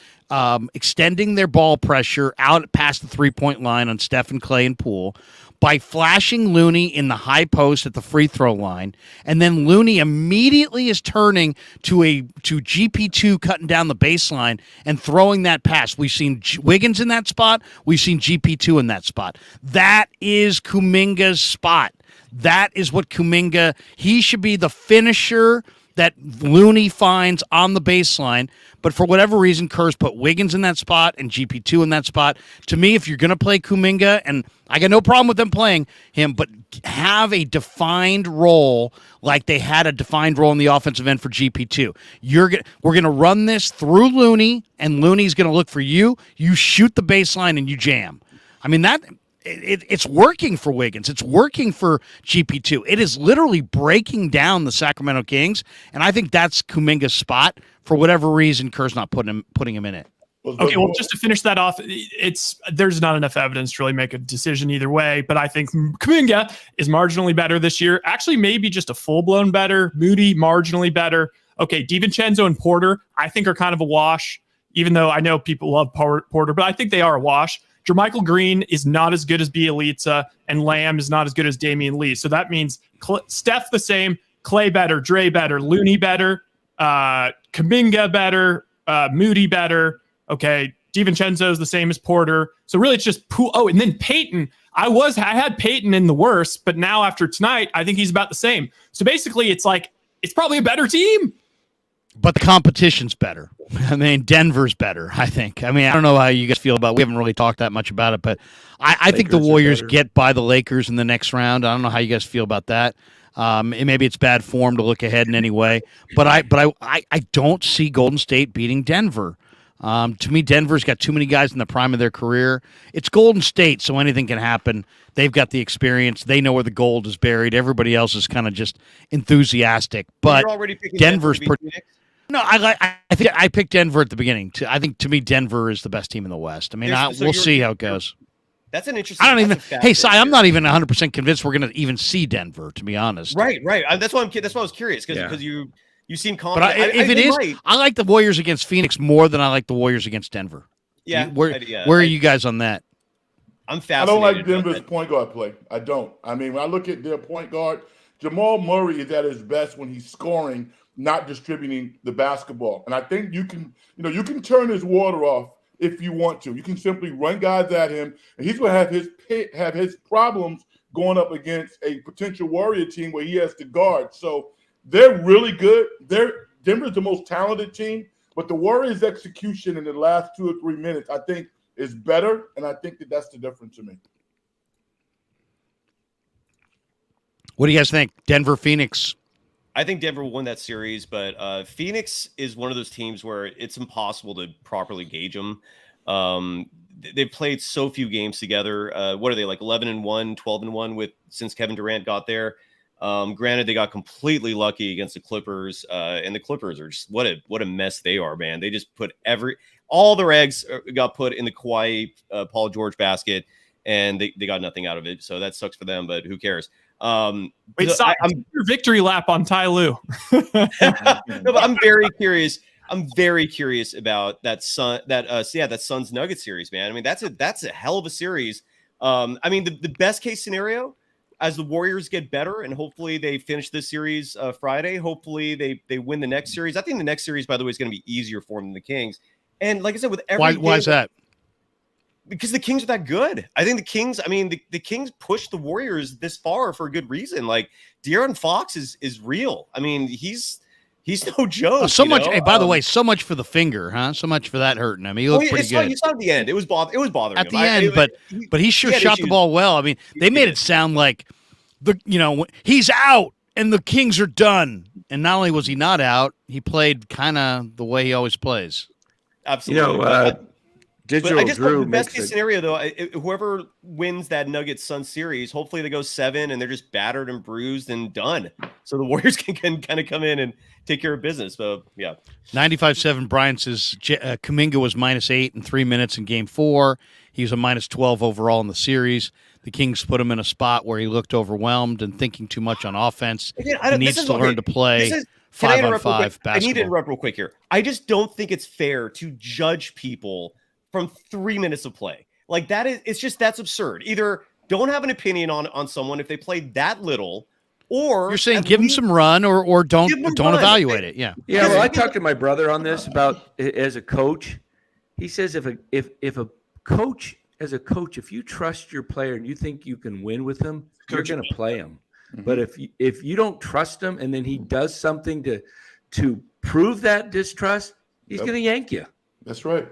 extending their ball pressure out past the three-point line on Stephen, Clay, and Poole by flashing Looney in the high post at the free throw line, and then Looney immediately is turning to GP2 cutting down the baseline and throwing that pass. We've seen Wiggins in that spot. We've seen GP2 in that spot. That is Kuminga's spot. That is what Kuminga, he should be the finisher that Looney finds on the baseline. But for whatever reason, Kerr's put Wiggins in that spot and GP2 in that spot. To me, if you're going to play Kuminga, and I got no problem with them playing him, but have a defined role like they had a defined role in the offensive end for GP2. We're going to run this through Looney, and Looney's going to look for you. You shoot the baseline and you jam. I mean, it's working for Wiggins. It's working for GP2. It is literally breaking down the Sacramento Kings, and I think that's Kuminga's spot. For whatever reason, Kerr's not putting him in it. Okay, well, just to finish that off, there's not enough evidence to really make a decision either way, but I think Kuminga is marginally better this year. Actually, maybe just a full-blown better. Moody, marginally better. Okay, DiVincenzo and Porter, I think, are kind of a wash, even though I know people love Porter, but I think they are a wash. Jermichael Green is not as good as Bjelica, and Lamb is not as good as Damian Lee. So that means Steph the same, Clay better, Dre better, Looney better, Kuminga better, Moody better. Okay, DiVincenzo is the same as Porter. So really, it's just and then Peyton. I had Peyton in the worst, but now after tonight, I think he's about the same. So basically, it's probably a better team. But the competition's better. I mean, Denver's better, I think. I mean, I don't know how you guys feel about it. We haven't really talked that much about it, but I think the Warriors get by the Lakers in the next round. I don't know how you guys feel about that. Maybe it's bad form to look ahead in any way, but I don't see Golden State beating Denver. To me, Denver's got too many guys in the prime of their career. It's Golden State, so anything can happen. They've got the experience. They know where the gold is buried. Everybody else is kind of just enthusiastic. But you're already picking Denver's Denver pretty. No, I think I picked Denver at the beginning. I think to me, Denver is the best team in the West. I mean, we'll see how it goes. That's an interesting. I don't even. Hey, Cy, I'm not even 100% convinced we're going to even see Denver. To be honest. Right. That's why I was curious because you seem confident. But if it is, I like the Warriors against Phoenix more than I like the Warriors against Denver. Yeah. Where are you guys on that? I'm fascinated. I don't like Denver's point guard play. I don't. I mean, when I look at their point guard, Jamal Murray is at his best when he's scoring, not distributing the basketball. And I think you can turn his water off if you want to. You can simply run guys at him, and he's going to have his problems going up against a potential Warrior team where he has to guard. So they're really good. Denver's the most talented team, but the Warriors' execution in the last 2 or 3 minutes, I think, is better, and I think that's the difference to me. What do you guys think? Denver, Phoenix? I think Denver will win that series, but Phoenix is one of those teams where it's impossible to properly gauge them. They've played so few games together. What are they, like 11-1, 12-1 since Kevin Durant got there? Granted, they got completely lucky against the Clippers, and the Clippers are just what a mess they are, man. They just put all their eggs got put in the Kawhi Paul George basket, and they got nothing out of it. So that sucks for them, but who cares? Wait, your victory lap on Ty Lue. No, but I'm very curious. I'm very curious about that Suns Nuggets series, man. I mean, that's a hell of a series. I mean, the best case scenario, as the Warriors get better and hopefully they finish this series Friday, hopefully they win the next series. I think the next series, by the way, is going to be easier for them than the Kings. And like I said, with every why is that? Because the Kings are that good. I think the Kings, the Kings pushed the Warriors this far for a good reason. Like De'Aaron Fox is real. I mean, he's no joke. So much. Hey, by the way, so much for the finger, huh? So much for that hurting him. He looked pretty good. You saw at the end. It was bothering him. At the end, but he sure shot the ball well. I mean, they made it sound like he's out and the Kings are done. And not only was he not out, he played kind of the way he always plays. Absolutely. Digital But I just Drew the best makes case it. scenario though, whoever wins that Nuggets Sun series, hopefully they go 7 and they're just battered and bruised and done. So the Warriors can kind of come in and take care of business. But yeah, 95.7 Brian says Kuminga was -8 in 3 minutes in Game 4. He was a -12 overall in the series. The Kings put him in a spot where he looked overwhelmed and thinking too much on offense. Again, He needs to learn to play Can I 5-on-5 interrupt real quick? I need to basketball. interrupt real quick here. I just don't think it's fair to judge people from 3 minutes of play. Like that's absurd. Either don't have an opinion on someone if they played that little, or You're saying at give him least some run or don't give him don't run. evaluate it. Yeah. Yeah, well, I talked to my brother on this about as a coach. He says if a coach, as a coach, if you trust your player and you think you can win with him, you're going to play him. Mhm. But if you don't trust him and then he does something to prove that distrust, he's Yep. going to yank you. That's right.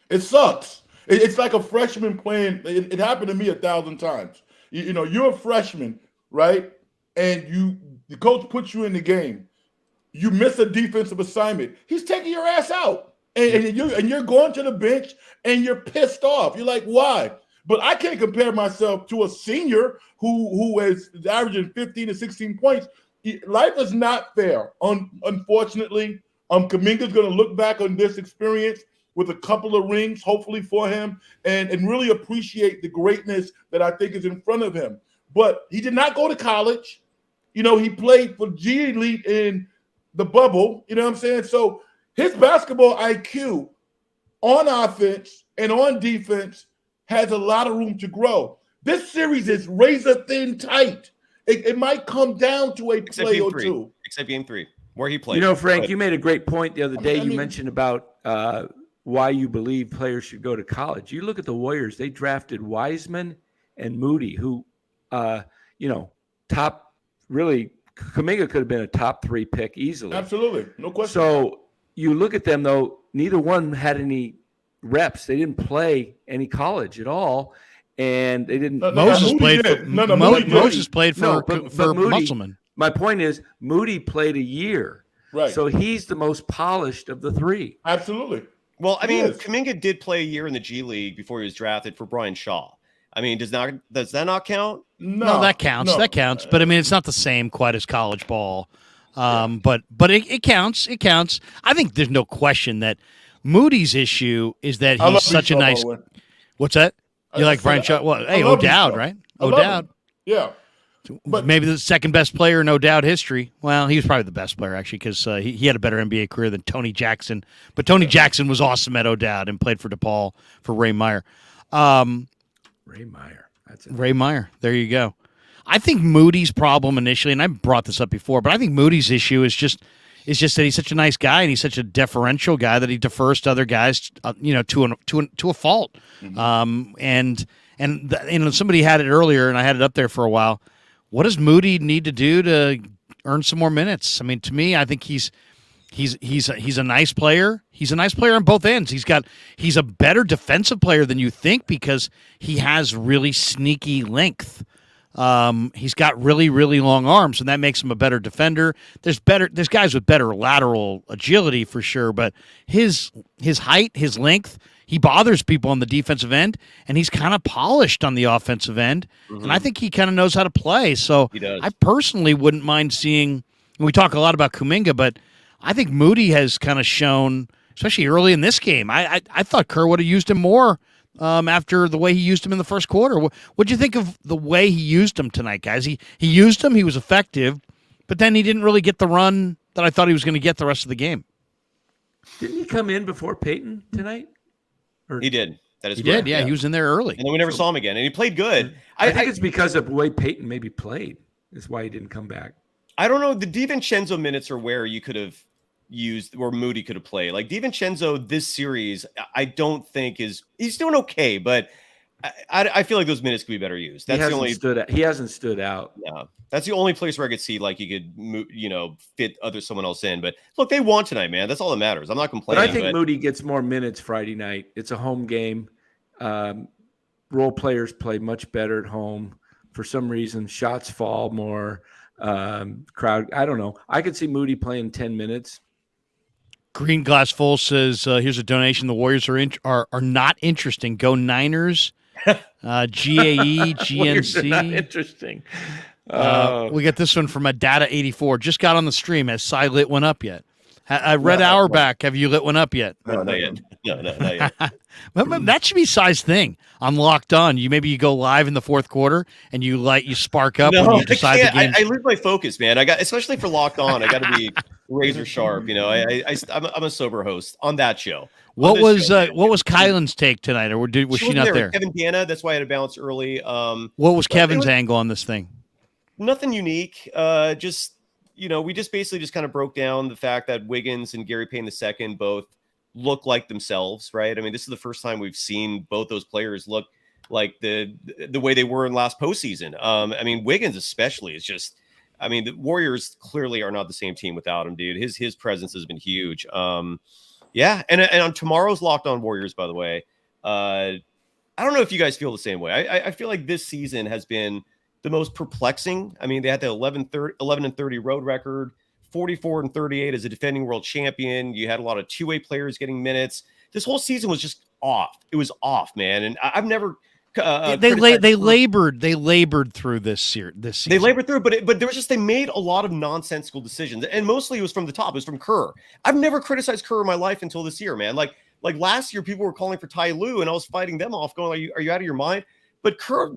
It sucks. It's like a freshman playing. It happened to me 1,000 times. You know, you're a freshman, right? And the coach puts you in the game. You miss a defensive assignment. He's taking your ass out, and you're going to the bench and you're pissed off. You're like, why? But I can't compare myself to a senior who is averaging 15 to 16 points. Life is not fair. Unfortunately, Kuminga's going to look back on this experience with a couple of rings, hopefully for him, and really appreciate the greatness that I think is in front of him. But he did not go to college. You know, he played for G League in the bubble. You know what I'm saying? So his basketball IQ on offense and on defense has a lot of room to grow. This series is razor thin tight. It might come down to a play or two. Except Game 3, where he played. You know, Frank, you made a great point the other day. I mean, you mentioned about why you believe players should go to college. You look at the Warriors; they drafted Wiseman and Moody, who, top. Really, Kuminga could have been a top 3 pick easily. Absolutely, no question. So you look at them though; neither one had any reps. They didn't play any college at all, and they didn't. Moses played for Moody, Musselman. My point is, Moody played a year, Right. so he's the most polished of the 3. Absolutely. Well, I mean, Yes. Kuminga did play a year in the G League before he was drafted for Brian Shaw. I mean, does that not count? No, that counts. no. That counts. But I mean, it's not the same quite as college ball. But it counts. It counts. I think there's no question that Moody's issue is that I love he's such a Shaw, by nice. the way. What's that? You I like said Brian I- Shaw? Well, I hey, love O'Dowd, Shaw. right? I love O'Dowd. him. Yeah. But Maybe the second best player in O'Dowd history. Well, he was probably the best player, actually, because he had a better NBA career than Tony Jackson. But Tony Jackson was awesome at O'Dowd and played for DePaul for Ray Meyer. Ray Meyer. That's it. Ray Meyer. There you go. I think Moody's problem initially, and I brought this up before, but I think Moody's issue is just that he's such a nice guy and he's such a deferential guy that he defers to other guys, to a fault. And somebody had it earlier, and I had it up there for a while. What does Moody need to do to earn some more minutes? I mean, to me, I think he's a nice player. He's a nice player on both ends. He's a better defensive player than you think because he has really sneaky length. He's got really, really long arms, and that makes him a better defender. There's guys with better lateral agility for sure, but his height, his length, he bothers people on the defensive end, and he's kind of polished on the offensive end. Mm-hmm. And I think he kind of knows how to play. So He does. I personally wouldn't mind seeing. We talk a lot about Kuminga, but I think Moody has kind of shown, especially early in this game. I thought Kerr would have used him more after the way he used him in the first quarter. What'd you think of the way he used him tonight, guys? He used him. He was effective, but then he didn't really get the run that I thought he was going to get the rest of the game. Didn't he come in before Peyton tonight? He did. That is He correct. did, yeah. He was in there early. And then we never saw him again, and he played good. I think it's because of the way Peyton maybe played is why he didn't come back. I don't know. The DiVincenzo minutes are where you could have used, where Moody could have played. Like DiVincenzo this series, I don't think he's doing okay, but I feel like those minutes could be better used. That's the only He hasn't stood out. Yeah, that's the only place where I could see like you could fit someone else in. But look, they won tonight, man. That's all that matters. I'm not But complaining. I think Moody gets more minutes Friday night. It's a home game. Role players play much better at home. For some reason, shots fall more. Crowd. I don't know. I could see Moody playing 10 minutes. Green Glass Full says, here's a donation. The Warriors are not interesting. Go Niners. GAE, Warriors are not GNC. interesting. We got this one from a Data84. Just got on the stream. Has Cy lit one up yet? I read Auerbach. Have you lit one up yet? No, not yet. No, not yet. But that should be Cy's thing. On Locked On, you go live in the fourth quarter and you spark up when you decide the game. I lose my focus, man. Especially for Locked On, I got to be razor sharp. You know, I'm a sober host on that show. What was Kylan's take tonight, or was she not there? Kevin Dana. That's why I had to bounce early. What was Kevin's angle on this thing? Nothing unique. Just we just basically just kind of broke down the fact that Wiggins and Gary Payne II both look like themselves, right? I mean, this is the first time we've seen both those players look like the way they were in last postseason. I mean, Wiggins especially is just. I mean, the Warriors clearly are not the same team without him, dude. His presence has been huge. Yeah, and on tomorrow's Locked On Warriors, by the way, I don't know if you guys feel the same way. I feel like this season has been the most perplexing. I mean, they had the 11-30 road record, 44-38 as a defending world champion. You had a lot of two-way players getting minutes. This whole season was just off. It was off, man. And I've never. They labored through this season. They labored through, but there was just they made a lot of nonsensical decisions, and mostly it was from the top. It was from Kerr. I've never criticized Kerr in my life until this year, man. Like last year, people were calling for Ty Lue, and I was fighting them off, going, "Are you out of your mind?" But Kerr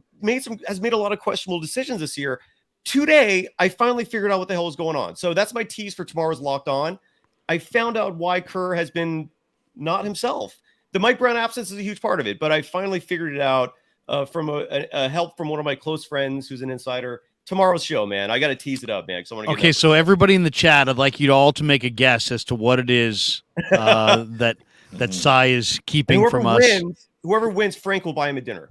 has made a lot of questionable decisions this year. Today, I finally figured out what the hell was going on. So that's my tease for tomorrow's Locked On. I found out why Kerr has been not himself. The Mike Brown absence is a huge part of it, but I finally figured it out. From a help from one of my close friends who's an insider. Tomorrow's show, man. I got to tease it up, man. Okay, so everybody in the chat, I'd like you all to make a guess as to what it is that Cy is keeping from us. Whoever wins, Frank will buy him a dinner.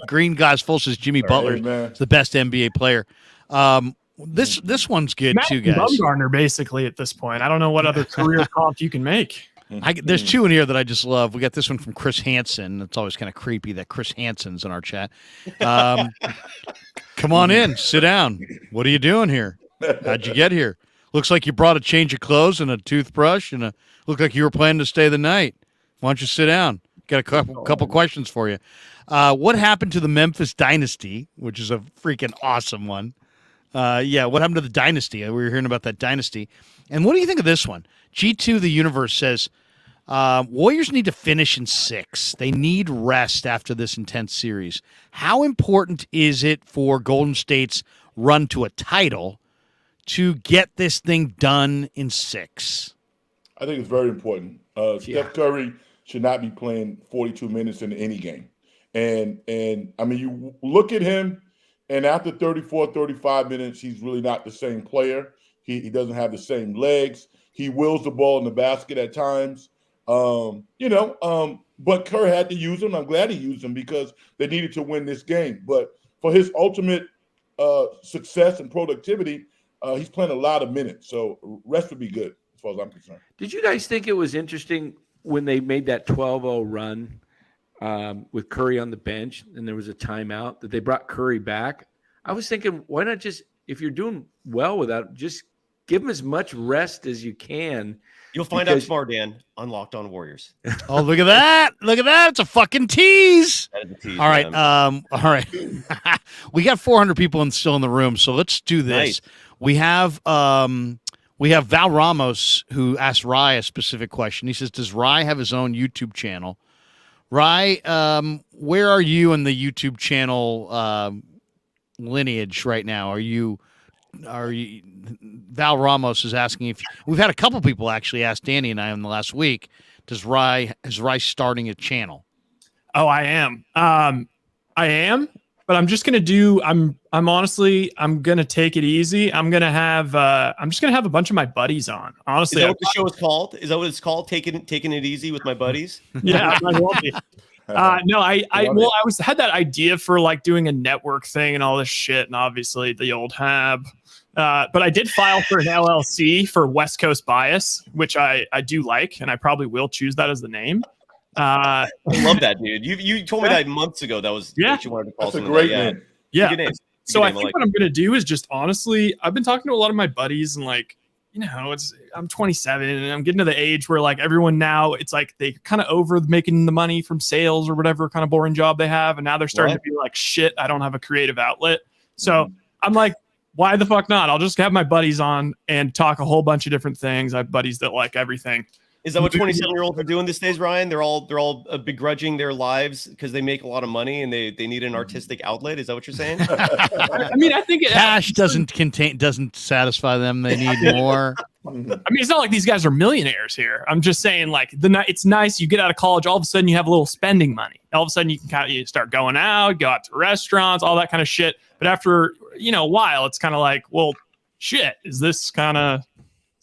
Green Glass Full says Jimmy Butler is the best NBA player. This one's good too, guys. Bumgarner, basically, at this point. I don't know what other career comp you can make. There's two in here that I just love. We got this one from Chris Hansen. It's always kind of creepy that Chris Hansen's in our chat. Come on in, sit down. What are you doing here? How'd you get here? Looks like you brought a change of clothes and a toothbrush, and looked like you were planning to stay the night. Why don't you sit down? Got a couple questions for you. What happened to the Memphis Dynasty, which is a freaking awesome one? What happened to the Dynasty? We were hearing about that Dynasty. And what do you think of this one? G2 The Universe says, Warriors need to finish in 6. They need rest after this intense series. How important is it for Golden State's run to a title to get this thing done in 6? I think it's very important. Steph Curry should not be playing 42 minutes in any game. And I mean, you look at him, and after 34, 35 minutes, he's really not the same player. He doesn't have the same legs. He wills the ball in the basket at times. But Kerr had to use him. I'm glad he used him because they needed to win this game. But for his ultimate success and productivity, he's playing a lot of minutes. So rest would be good as far as I'm concerned. Did you guys think it was interesting when they made that 12-0 run with Curry on the bench and there was a timeout that they brought Curry back? I was thinking, why not just, if you're doing well without, just give him as much rest as you can. You'll find out tomorrow, Dan, on Locked On Warriors. Oh, look at that. Look at that. It's a fucking tease. That is a tease, all right. All right. We got 400 people still in the room, so let's do this. Nice. We have Val Ramos who asked Rye a specific question. He says, does Rye have his own YouTube channel? Rye, where are you in the YouTube channel lineage right now? Are you Val Ramos is asking if we've had a couple people actually ask Danny and I in the last week, is Rye starting a channel? Oh, I am. But I'm just going to do, I'm going to take it easy. I'm just going to have a bunch of my buddies on. Honestly. Is that what the show is called? Is that what it's called? Taking it easy with my buddies? Yeah, I will be. No, I had that idea for like doing a network thing and all this shit, and obviously the old Hab. But I did file for an LLC for West Coast Bias, which I do like, and I probably will choose that as the name. I love that, dude. You told me that months ago. That was what you wanted to call. That's a great name. Yeah. So I think what I'm going to do is just honestly, I've been talking to a lot of my buddies and like, I'm 27 and I'm getting to the age where like everyone now, it's like they kind of over making the money from sales or whatever kind of boring job they have. And now they're starting to be like, shit, I don't have a creative outlet. So I'm like, why the fuck not? I'll just have my buddies on and talk a whole bunch of different things. I have buddies that like everything. Is that what 27-year-olds are doing these days, Ryan? They're all begrudging their lives because they make a lot of money and they need an artistic outlet. Is that what you're saying? I mean, I think cash doesn't satisfy them. They need more. I mean, it's not like these guys are millionaires here. I'm just saying, like, it's nice. You get out of college, all of a sudden you have a little spending money. All of a sudden you can you start going out, go out to restaurants, all that kind of shit. But after a while, it's kind of like, well, shit, is this kind of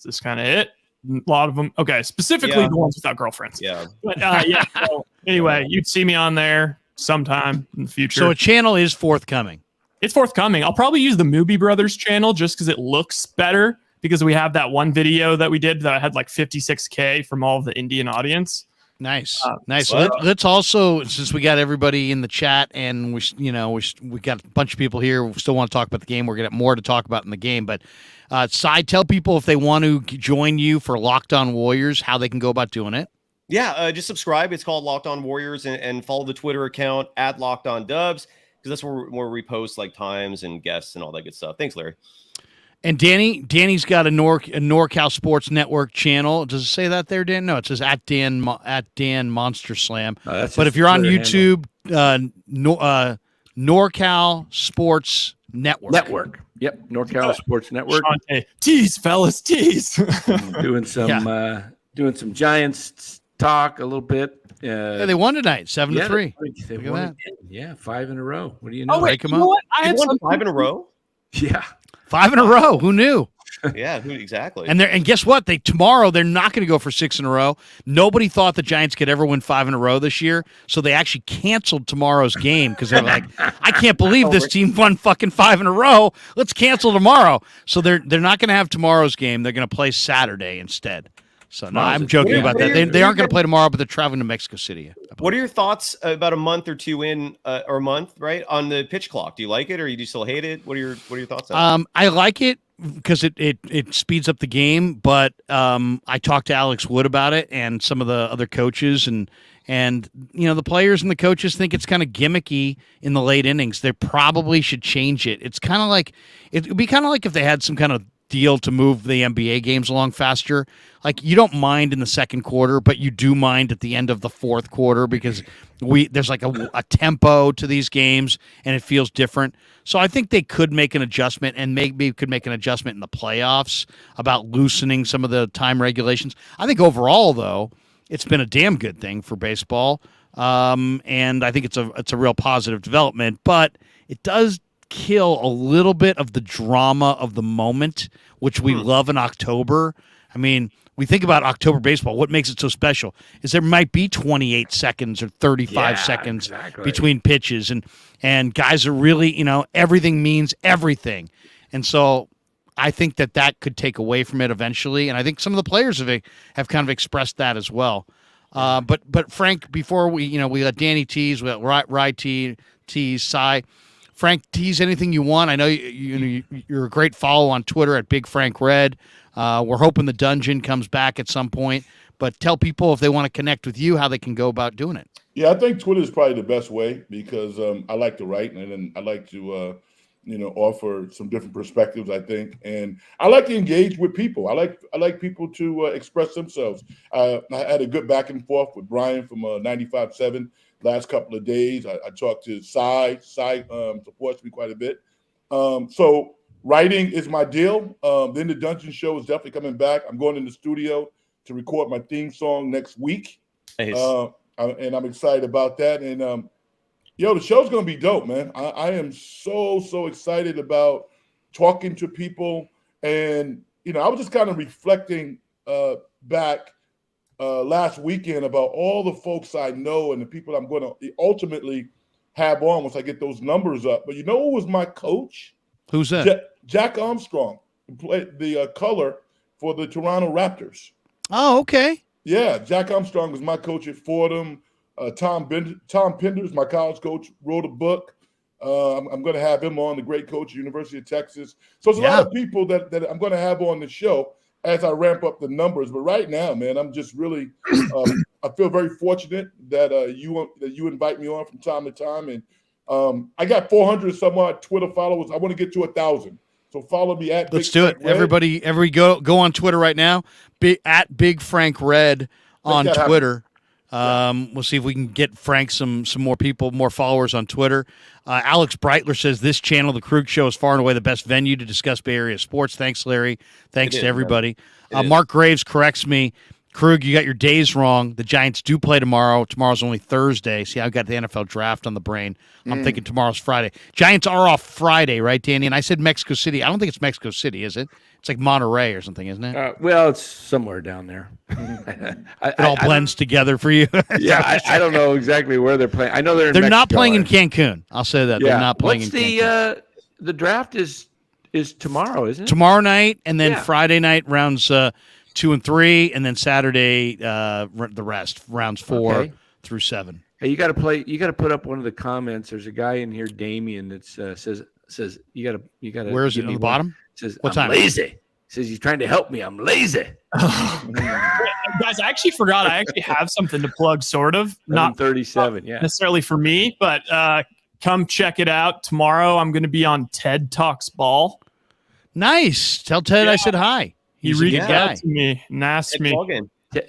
it? A lot of them. Okay, specifically the ones without girlfriends. Yeah. But yeah. So anyway, you'd see me on there sometime in the future. So a channel is forthcoming. It's forthcoming. I'll probably use the Movie Brothers channel just because it looks better, because we have that one video that we did that had like 56K from all of the Indian audience. Nice. Let's also, since we got everybody in the chat and we got a bunch of people here who still want to talk about the game. We're gonna have more to talk about in the game, but tell people if they want to join you for Locked On Warriors, how they can go about doing it. Yeah, just subscribe. It's called Locked On Warriors, and follow the Twitter account at Locked On Dubs, because that's where we post like times and guests and all that good stuff. Thanks, Larry. And Danny's got a NorCal Sports Network channel. Does it say that there, Dan? No, it says at Dan Monster Slam. But if you're on YouTube, NorCal Sports Network. Yep, NorCal Sports Network. Tease, fellas, tease. doing some Giants talk a little bit. They won tonight, 7-3. They won. Yeah, 5 in a row. What do you know? Oh wait, you know what? I had won 5 in a row. Yeah. 5 in a row. Who knew? Yeah, exactly. And guess what? Tomorrow they're not going to go for 6 in a row. Nobody thought the Giants could ever win 5 in a row this year, so they actually canceled tomorrow's game because they're like, I can't believe this team won fucking 5 in a row. Let's cancel tomorrow. So they're not going to have tomorrow's game. They're going to play Saturday instead. So no, I'm joking about that. They aren't going to play tomorrow, but they're traveling to Mexico City. What are your thoughts about a month or two in, or a month, right, on the pitch clock? Do you like it, or do you still hate it? What are your thoughts on it? I like it because it speeds up the game. But I talked to Alex Wood about it and some of the other coaches, and the players and the coaches think it's kind of gimmicky in the late innings. They probably should change it. It's kind of like it would be kind of like if they had some kind of deal to move the NBA games along faster. Like, you don't mind in the second quarter, but you do mind at the end of the fourth quarter because there's like a tempo to these games and it feels different. So I think they could make an adjustment, and maybe could make an adjustment in the playoffs about loosening some of the time regulations. I think overall, though, it's been a damn good thing for baseball. And I think it's a real positive development, but it does kill a little bit of the drama of the moment, which we love in October. I mean, we think about October baseball. What makes it so special is there might be 28 seconds or 35 seconds between pitches, and guys are really, everything means everything. And so I think that could take away from it eventually. And I think some of the players have kind of expressed that as well. But Frank, before we let Danny tease, we let Rye tease, Cy. Frank, tease anything you want. I know you're a great follow on Twitter at Big Frank Red. We're hoping the dungeon comes back at some point. But tell people if they want to connect with you, how they can go about doing it. Yeah, I think Twitter is probably the best way because I like to write, and then I like to offer some different perspectives, I think, and I like to engage with people. I like people to express themselves. I had a good back and forth with Brian from 95.7 last couple of days. I talked to Cy. Cy supports me quite a bit. So writing is my deal. Then the Dungeon Show is definitely coming back. I'm going in the studio to record my theme song next week. Nice. And I'm excited about that. And the show's gonna be dope, man. I am so excited about talking to people. And I was just kind of reflecting back last weekend about all the folks I know and the people I'm going to ultimately have on once I get those numbers up. But who was my coach? Who's that? Jack Armstrong, who played the color for the Toronto Raptors. Oh, okay. Yeah, Jack Armstrong was my coach at Fordham. Tom Penders, my college coach, wrote a book. I'm going to have him on, the great coach at University of Texas. So it's a lot of people that I'm going to have on the show. as I ramp up the numbers. But right now, man, I'm just really I feel very fortunate that you invite me on from time to time, and I got 400 some odd Twitter followers. I want to get to 1,000. So follow me at Let's Big do Frank it. Red. Everybody go on Twitter right now. At Big Frank Red on that happen. Twitter. We'll see if we can get Frank some more people, more followers on Twitter. Alex Breitler says this channel, the Krug Show, is far and away the best venue to discuss Bay Area sports. Thanks, Larry. Thanks to everybody. Mark Graves corrects me. Krug, you got your days wrong. The Giants do play tomorrow. Tomorrow's only Thursday. See, I've got the NFL draft on the brain. I'm thinking tomorrow's Friday. Giants are off Friday, right, Danny? And I said Mexico City. I don't think it's Mexico City, is it? It's like Monterey or something, isn't it? Well, it's somewhere down there. It all blends together for you. Yeah, I don't know exactly where they're playing. I know they're in They're not Mexico, playing in right? Cancun. I'll say that. They're not playing What's in Cancun. the draft is tomorrow, isn't it? Tomorrow night, and then Yeah. Friday night, rounds 2 and 3, and then Saturday, the rest, rounds 4 through 7. Hey, you got to put up one of the comments. There's a guy in here, Damien, that says you got to. Where is it, on the bottom? Says What I'm time? lazy. Says he's trying to help me. I'm lazy. Guys, I actually forgot. I actually have something to plug, sort of. Not 37. Yeah. necessarily for me, but come check it out tomorrow. I'm going to be on TED Talks Ball. Nice. Tell Ted I said hi. He He's a reached good guy. out to me and asked me.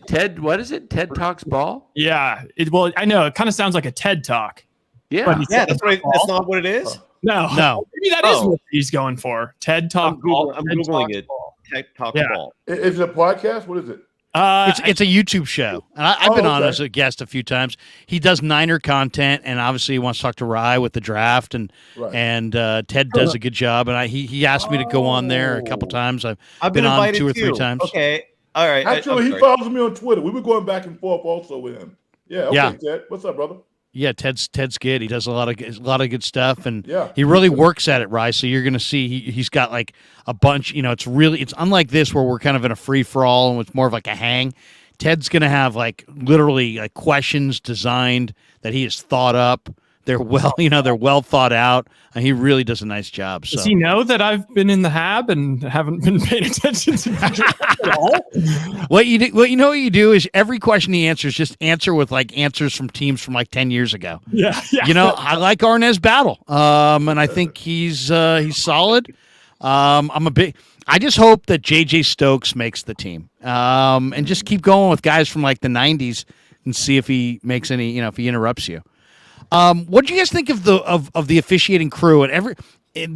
Ted, what is it? TED Talks Ball? Yeah. Well, I know it kind of sounds like a TED Talk. Yeah. But he said That's not what it is. No. Maybe that is what he's going for. TED Talk Ball. I'm TED Googling Talks it. Ball. Tech Talk Yeah. Ball. Is it a podcast? What is it? It's a YouTube show. And I've been on okay. as a guest a few times. He does Niner content, and obviously he wants to talk to Rye with the draft, and Ted does a good job. And he asked me to go on there a couple times. I've been on invited 2 or 3 too. times. Okay. All right. Actually, he follows me on Twitter. We were going back and forth also with him. Yeah. Okay, Yeah. Ted. What's up, brother? Yeah, Ted's good. He does a lot of good stuff, and Yeah. he really works at it, Rye. So you're going to see he's got like a bunch. It's unlike this where we're kind of in a free for all and it's more of like a hang. Ted's going to have like literally like questions designed that he has thought up. They're well thought out, and he really does a nice job. So Does he know that I've been in the Hab and haven't been paying attention to the draft at all? what you do is every question he answers, just answer with like answers from teams from like 10 years ago. Yeah. I like Arnaz Battle, and I think he's solid. I just hope that JJ Stokes makes the team, and just keep going with guys from like the 90s and see if he makes any, if he interrupts you. What do you guys think of the officiating crew? And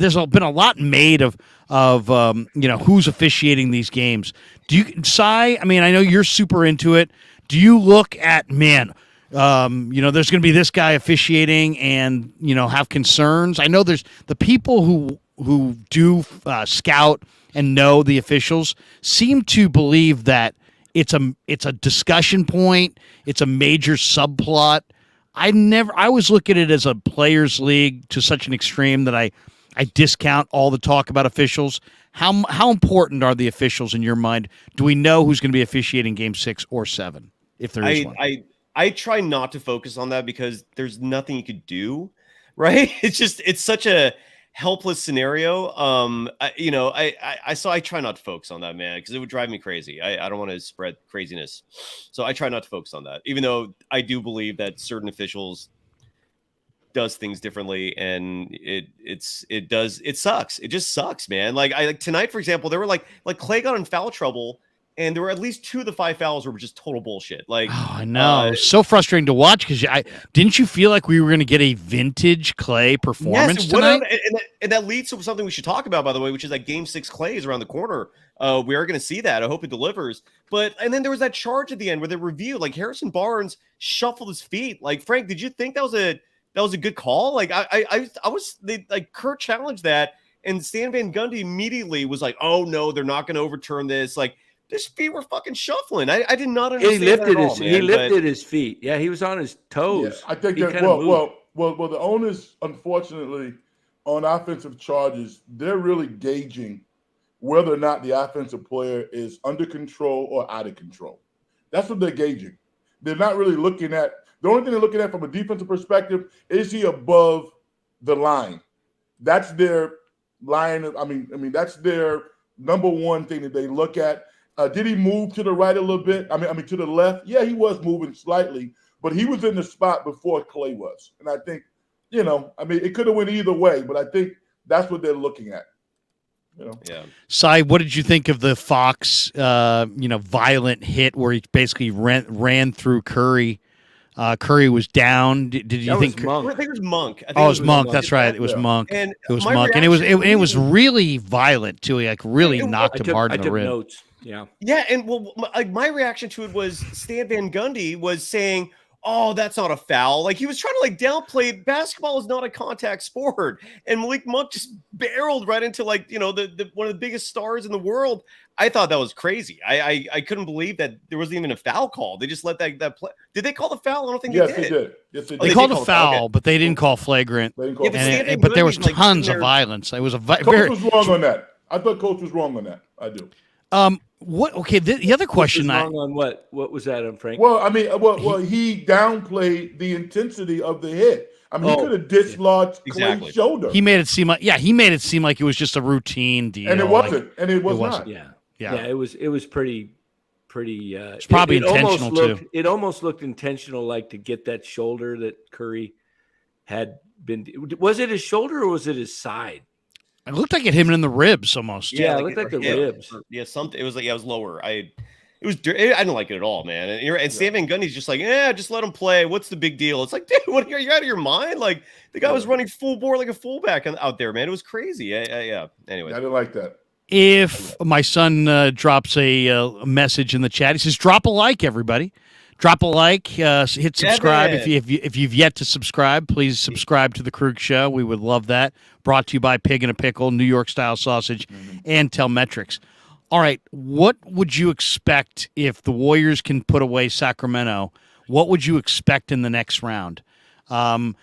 there's been a lot made of who's officiating these games. Do you, Cy? I mean, I know you're super into it. Do you look at there's going to be this guy officiating and have concerns? I know there's the people who do scout and know the officials seem to believe that it's a discussion point. It's a major subplot. I always look at it as a players' league to such an extreme that I discount all the talk about officials. How important are the officials in your mind? Do we know who's going to be officiating game 6 or 7 if there is one? I try not to focus on that because there's nothing you could do, right? It's such a helpless scenario. I try not to focus on that, man, because it would drive me crazy. I don't want to spread craziness, so I try not to focus on that. Even though I do believe that certain officials does things differently, and it sucks. It just sucks, man. Like tonight, for example, there were like Clay got in foul trouble. And there were at least 2 of the 5 fouls were just total bullshit. Like, I know, so frustrating to watch because didn't you feel like we were going to get a vintage Clay performance tonight? And that leads to something we should talk about, by the way, which is that Game 6 Clay is around the corner. We are going to see that. I hope it delivers. And then there was that charge at the end where they reviewed, like Harrison Barnes shuffled his feet. Like, Frank, did you think that was a good call? Like, Kerr challenged that, and Stan Van Gundy immediately was like, "Oh no, they're not going to overturn this." Like, his feet were fucking shuffling. I did not understand. He lifted his feet. Yeah, he was on his toes. Yeah, I think that the onus, unfortunately, on offensive charges, they're really gauging whether or not the offensive player is under control or out of control. That's what they're gauging. They're not really looking at the only thing they're looking at from a defensive perspective is he above the line. That's their line. I mean, that's their number one thing that they look at. Did he move to the right a little bit? I mean to the left. Yeah, he was moving slightly, but he was in the spot before Clay was. And I think, it could have went either way, but I think that's what they're looking at. Yeah. Cy, what did you think of the Fox, violent hit where he basically ran through Curry? Curry was down. Did you think? I think it was Monk. It was Monk. That's right. It was Monk. And it was Monk, and it was really violent too. He really knocked him hard in the rib. Notes. Yeah. Yeah, and my reaction to it was Stan Van Gundy was saying, "Oh, that's not a foul." Like he was trying to downplay. Basketball is not a contact sport, and Malik Monk just barreled right into the one of the biggest stars in the world. I thought that was crazy. I couldn't believe that there wasn't even a foul call. They just let that play. Did they call the foul? I don't think they did. did. Yes, they called a foul, but they didn't call flagrant. But there was tons of violence. It was Coach was wrong on that. I thought Coach was wrong on that. I do. What? Okay. The other question. Wrong on what? What was that, Frank? Well, he downplayed the intensity of the hit. He could have dislodged Clay's shoulder. He made it seem like it was just a routine deal, and it wasn't. It was not. Yeah. It was pretty. It's probably intentional too. It almost looked intentional, like to get that shoulder that Curry had been. Was it his shoulder or was it his side? It looked like it hit him in the ribs almost. Yeah, it looked like the ribs. Yeah, something. It was it was lower. I didn't like it at all, man. And Stan Van Gundy's just just let him play. What's the big deal? It's like, dude, you're out of your mind? Like the guy was running full bore like a fullback out there, man. It was crazy. Yeah. Anyway, I didn't like that. If my son drops a message in the chat, he says, "Drop a like, everybody. Drop a like. Hit subscribe if you've yet to subscribe. Please subscribe to the Krueger Show. We would love that. Brought to you by Pig in a Pickle, New York style sausage, and Telmetrics. All right, what would you expect if the Warriors can put away Sacramento? What would you expect in the next round? The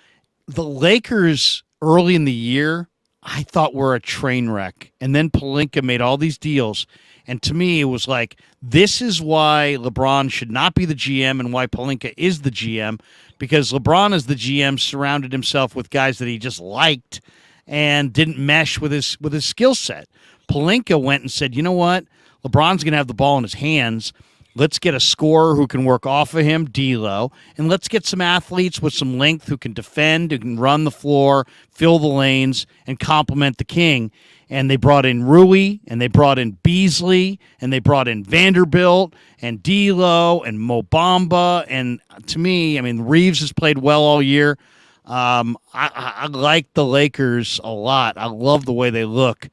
Lakers early in the year, I thought were a train wreck, and then Pelinka made all these deals. And to me, it was like, this is why LeBron should not be the GM and why Pelinka is the GM, because LeBron as the GM surrounded himself with guys that he just liked and didn't mesh with his skill set. Pelinka went and said, you know what? LeBron's going to have the ball in his hands. Let's get a scorer who can work off of him, D'Lo, and let's get some athletes with some length who can defend, who can run the floor, fill the lanes, and complement the king. And they brought in Rui, and they brought in Beasley, and they brought in Vanderbilt, and D'Lo, and Mo Bamba. And to me, Reeves has played well all year. I like the Lakers a lot. I love the way they look.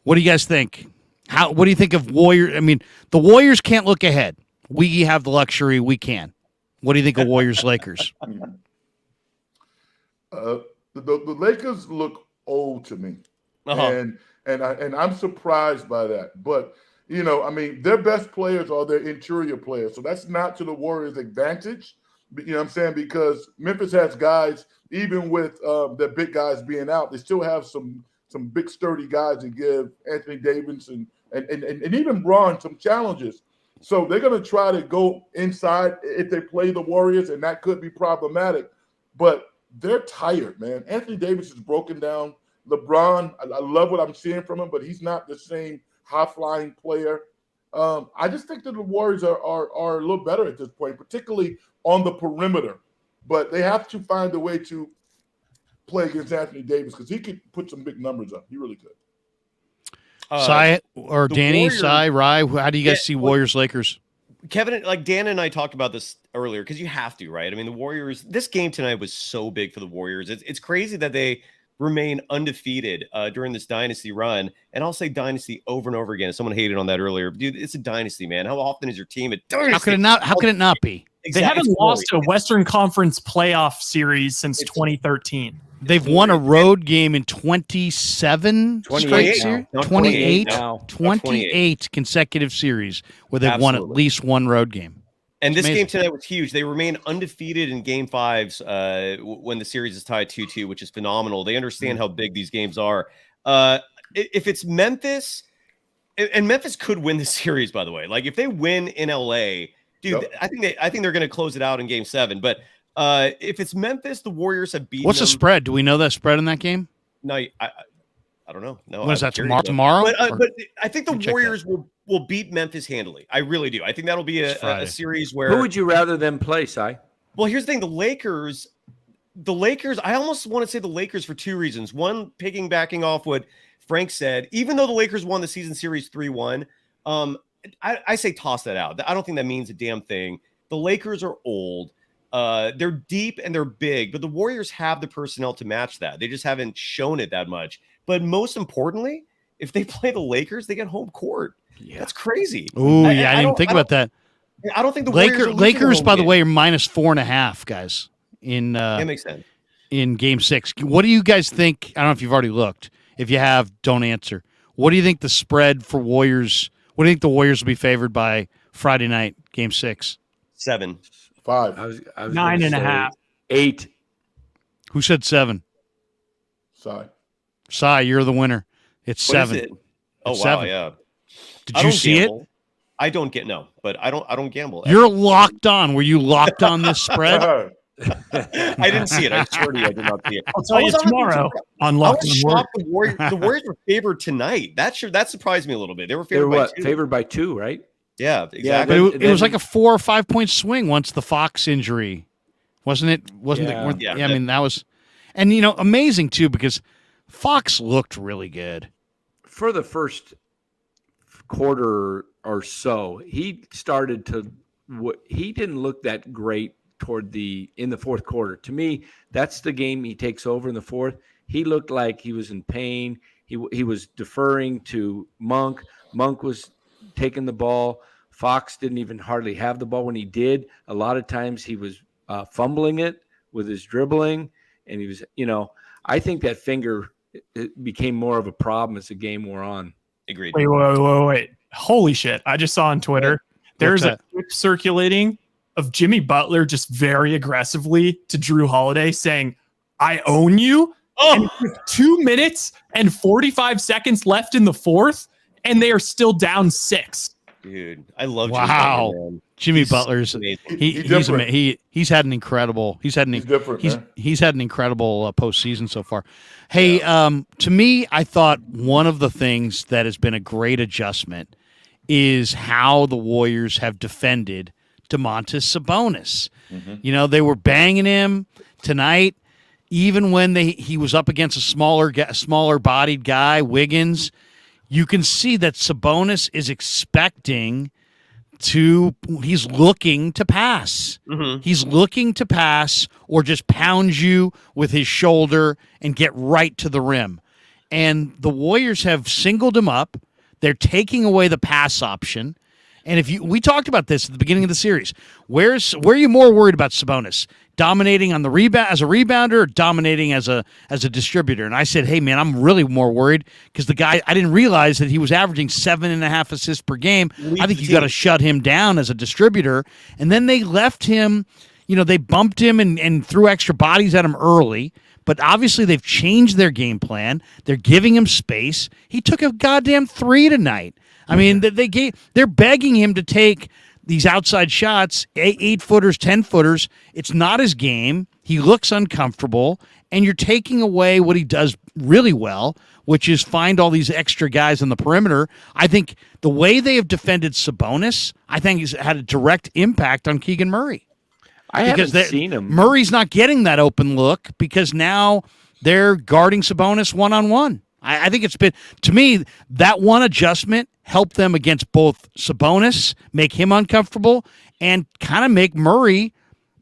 What do you guys think? What do you think of Warriors? The Warriors can't look ahead. We have the luxury. We can. What do you think of Warriors Lakers? The Lakers look old to me, and I'm surprised by that. But their best players are their interior players, so that's not to the Warriors' advantage. You know what I'm saying? Because Memphis has guys, even with their big guys being out, they still have some big sturdy guys that give Anthony Davis and even Braun some challenges. So they're going to try to go inside if they play the Warriors, and that could be problematic. But they're tired, man. Anthony Davis is broken down. LeBron, I love what I'm seeing from him, but he's not the same high-flying player. I just think that the Warriors are a little better at this point, particularly on the perimeter. But they have to find a way to play against Anthony Davis because he could put some big numbers up. He really could. Cy or Danny, Cy, Rye, how do you guys see Warriors Lakers? Kevin, Dan and I talked about this earlier because you have to, right? The Warriors, this game tonight was so big for the Warriors. It's crazy that they remain undefeated during this dynasty run. And I'll say dynasty over and over again. Someone hated on that earlier. Dude, it's a dynasty, man. How often is your team a dynasty? How can it not be? Exactly. They haven't lost a Western Conference playoff series since 2013. They've won a road game in 27 straight series. 28 consecutive series where they've won at least one road game. And this game tonight was huge. They remain undefeated in game fives when the series is tied 2-2, which is phenomenal. They understand how big these games are. If it's Memphis, and Memphis could win the series, by the way. Like if they win in LA, dude, yep. I think they're going to close it out in game 7. But if it's Memphis, the Warriors have beaten What's them. the spread? Do we know that spread in that game? No, I don't know. No, When is I'm that, curious, tomorrow? But I think the Let me check Warriors will beat Memphis handily. I really do. I think that'll be It's a Friday. series where. Who would you rather them play, Si? Well, here's the thing: the Lakers. I almost want to say the Lakers for two reasons. One, piggybacking off what Frank said, even though the Lakers won the season series 3-1, I say toss that out. I don't think that means a damn thing. The Lakers are old. They're deep and they're big, but the Warriors have the personnel to match that. They just haven't shown it that much. But most importantly, if they play the Lakers, they get home court. Yeah. That's crazy. Oh, yeah. I didn't even think about that. I don't think the Lakers, by the way, are minus 4.5, guys. That makes sense. In Game 6. What do you guys think? I don't know if you've already looked. If you have, don't answer. What do you think the spread for Warriors? What do you think the Warriors will be favored by Friday night, Game 6? 7. 5. I was 9.5. 8. Who said 7? Cy, you're the winner. It's 7. Is it? Oh, it's wow, 7. yeah. Did you see gamble. I don't get but I don't gamble. You're locked on. Were you locked on this spread? I didn't see it. I swear to you, I did not see it. I'll tell you tomorrow on Locked On shocked the Warriors were favored tonight. That surprised me a little bit. They were favored They were by 2. Favored by 2, right? Yeah, exactly. Yeah, but it was like a 4 or 5 point swing once the Fox injury, wasn't it? Wasn't Yeah. it? Yeah, I mean, that was, and amazing too, because Fox looked really good For the first quarter or so. He started to. He didn't look that great in the fourth quarter. To me, that's the game he takes over in the fourth. He looked like he was in pain. He was deferring to Monk. Monk was taking the ball. Fox didn't even hardly have the ball. When he did, a lot of times he was fumbling it with his dribbling, and he was, I think that finger it became more of a problem as the game wore on. Agreed. Wait. Holy shit. I just saw on Twitter, there's a clip circulating of Jimmy Butler just very aggressively to Drew Holiday saying, I own you. And with 2 minutes and 45 seconds left in the fourth, and they are still down 6. Dude, I love Wow. Jimmy Butler, man. Jimmy Butler's he's had an incredible he's had an incredible postseason so far. Hey, to me, I thought one of the things that has been a great adjustment is how the Warriors have defended Domantas Sabonis. Mm-hmm. They were banging him tonight, even when he was up against a smaller bodied guy, Wiggins. You can see that Sabonis is expecting he's looking to pass. Mm-hmm. He's looking to pass or just pound you with his shoulder and get right to the rim. And the Warriors have singled him up. They're taking away the pass option. And we talked about this at the beginning of the series. Where are you more worried about Sabonis? Dominating on the rebound as a rebounder or dominating as a distributor? And I said, hey man, I'm really more worried because the guy, I didn't realize that he was averaging 7.5 assists per game. I think you got to shut him down as a distributor. And then they left him, they bumped him and threw extra bodies at him early. But obviously they've changed their game plan. They're giving him space. He took a goddamn 3 tonight. I mean, they're begging him to take these outside shots, 8-footers, 10-footers. It's not his game. He looks uncomfortable, and you're taking away what he does really well, which is find all these extra guys on the perimeter. I think the way they have defended Sabonis, I think has had a direct impact on Keegan Murray. I haven't seen him. Murray's not getting that open look because now they're guarding Sabonis one-on-one. I think it's been, to me, that one adjustment helped them against both Sabonis, make him uncomfortable, and kind of make Murray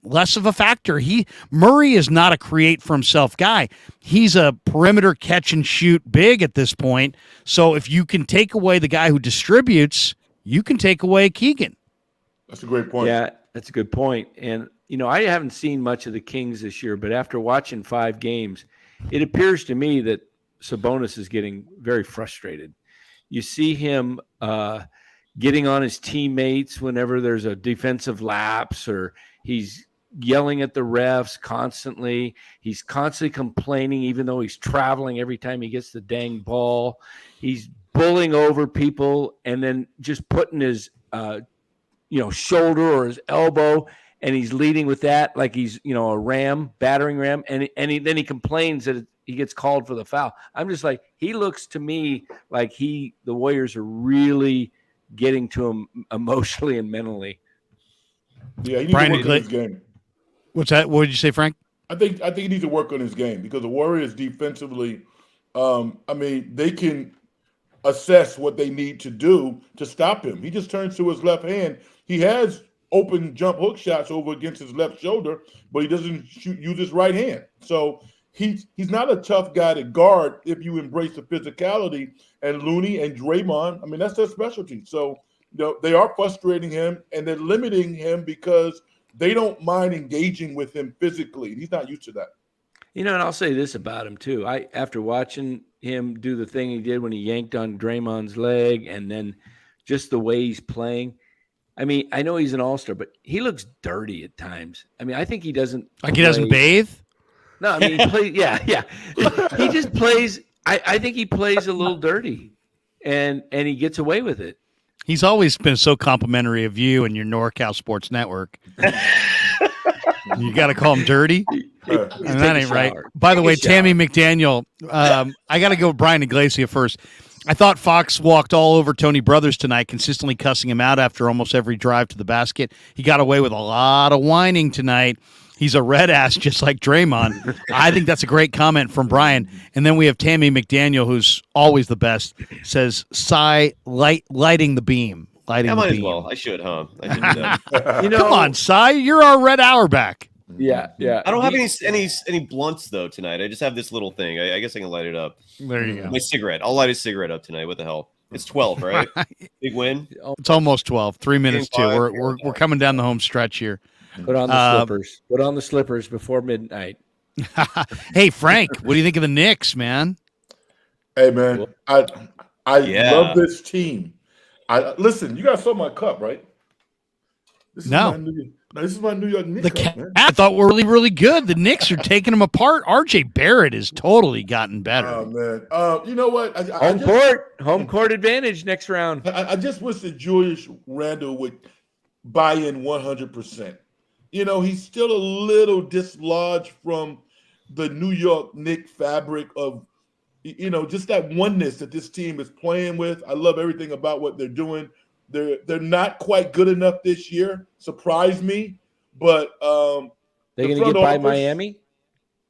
less of a factor. Murray is not a create for himself guy. He's a perimeter catch and shoot big at this point. So if you can take away the guy who distributes, you can take away Keegan. That's a great point. Yeah, that's a good point. And, I haven't seen much of the Kings this year, but after watching 5 games, it appears to me that Sabonis is getting very frustrated. You see him getting on his teammates whenever there's a defensive lapse, or he's yelling at the refs constantly. He's constantly complaining, even though he's traveling every time he gets the dang ball. He's bullying over people and then just putting his shoulder or his elbow, and he's leading with that like he's a battering ram, and then he complains that he gets called for the foul. I'm just like, he looks to me like the Warriors are really getting to him emotionally and mentally. Yeah, he needs Brian, to work on his game. What's that? What did you say, Frank? I think he needs to work on his game because the Warriors defensively, they can assess what they need to do to stop him. He just turns to his left hand. He has open jump hook shots over against his left shoulder, but he doesn't use his right hand. So he's not a tough guy to guard if you embrace the physicality. And Looney and Draymond, that's their specialty. So they are frustrating him and they're limiting him because they don't mind engaging with him physically. He's not used to that. And I'll say this about him too. After watching him do the thing he did when he yanked on Draymond's leg and then just the way he's playing, I know he's an all-star, but he looks dirty at times. I think he doesn't he doesn't bathe? No, he plays. Yeah. He just plays. I think he plays a little dirty, and he gets away with it. He's always been so complimentary of you and your NorCal Sports Network. You got to call him dirty? That ain't right. By the way, Tammy McDaniel, I got to go with Brian Iglesias first. I thought Fox walked all over Tony Brothers tonight, consistently cussing him out after almost every drive to the basket. He got away with a lot of whining tonight. He's a red ass just like Draymond. I think that's a great comment from Brian. And then we have Tammy McDaniel, who's always the best, says, lighting the beam. Lighting I the might beam. as well. I should, huh? I should do that. Come on, Cy. You're our red hour back. Yeah. I don't have any blunts though tonight. I just have this little thing. I guess I can light it up. There you go. My cigarette. I'll light a cigarette up tonight. What the hell? It's 12, right? Big win. It's almost 12. 3 minutes too. Game 5. We're coming down the home stretch here. Put on the slippers. Put on the slippers before midnight. Hey Frank, what do you think of the Knicks, man? Hey man, I love this team. Listen, you guys saw my cup, right? This is my New York Knicks cup, man. I thought were really, really good. The Knicks are taking them apart. RJ Barrett has totally gotten better. Oh man, you know what? Home court advantage next round. I just wish that Julius Randle would buy in 100%. He's still a little dislodged from the New York Knicks fabric of, just that oneness that this team is playing with. I love everything about what they're doing. They're not quite good enough this year. Surprised me, but they're going to get by Miami.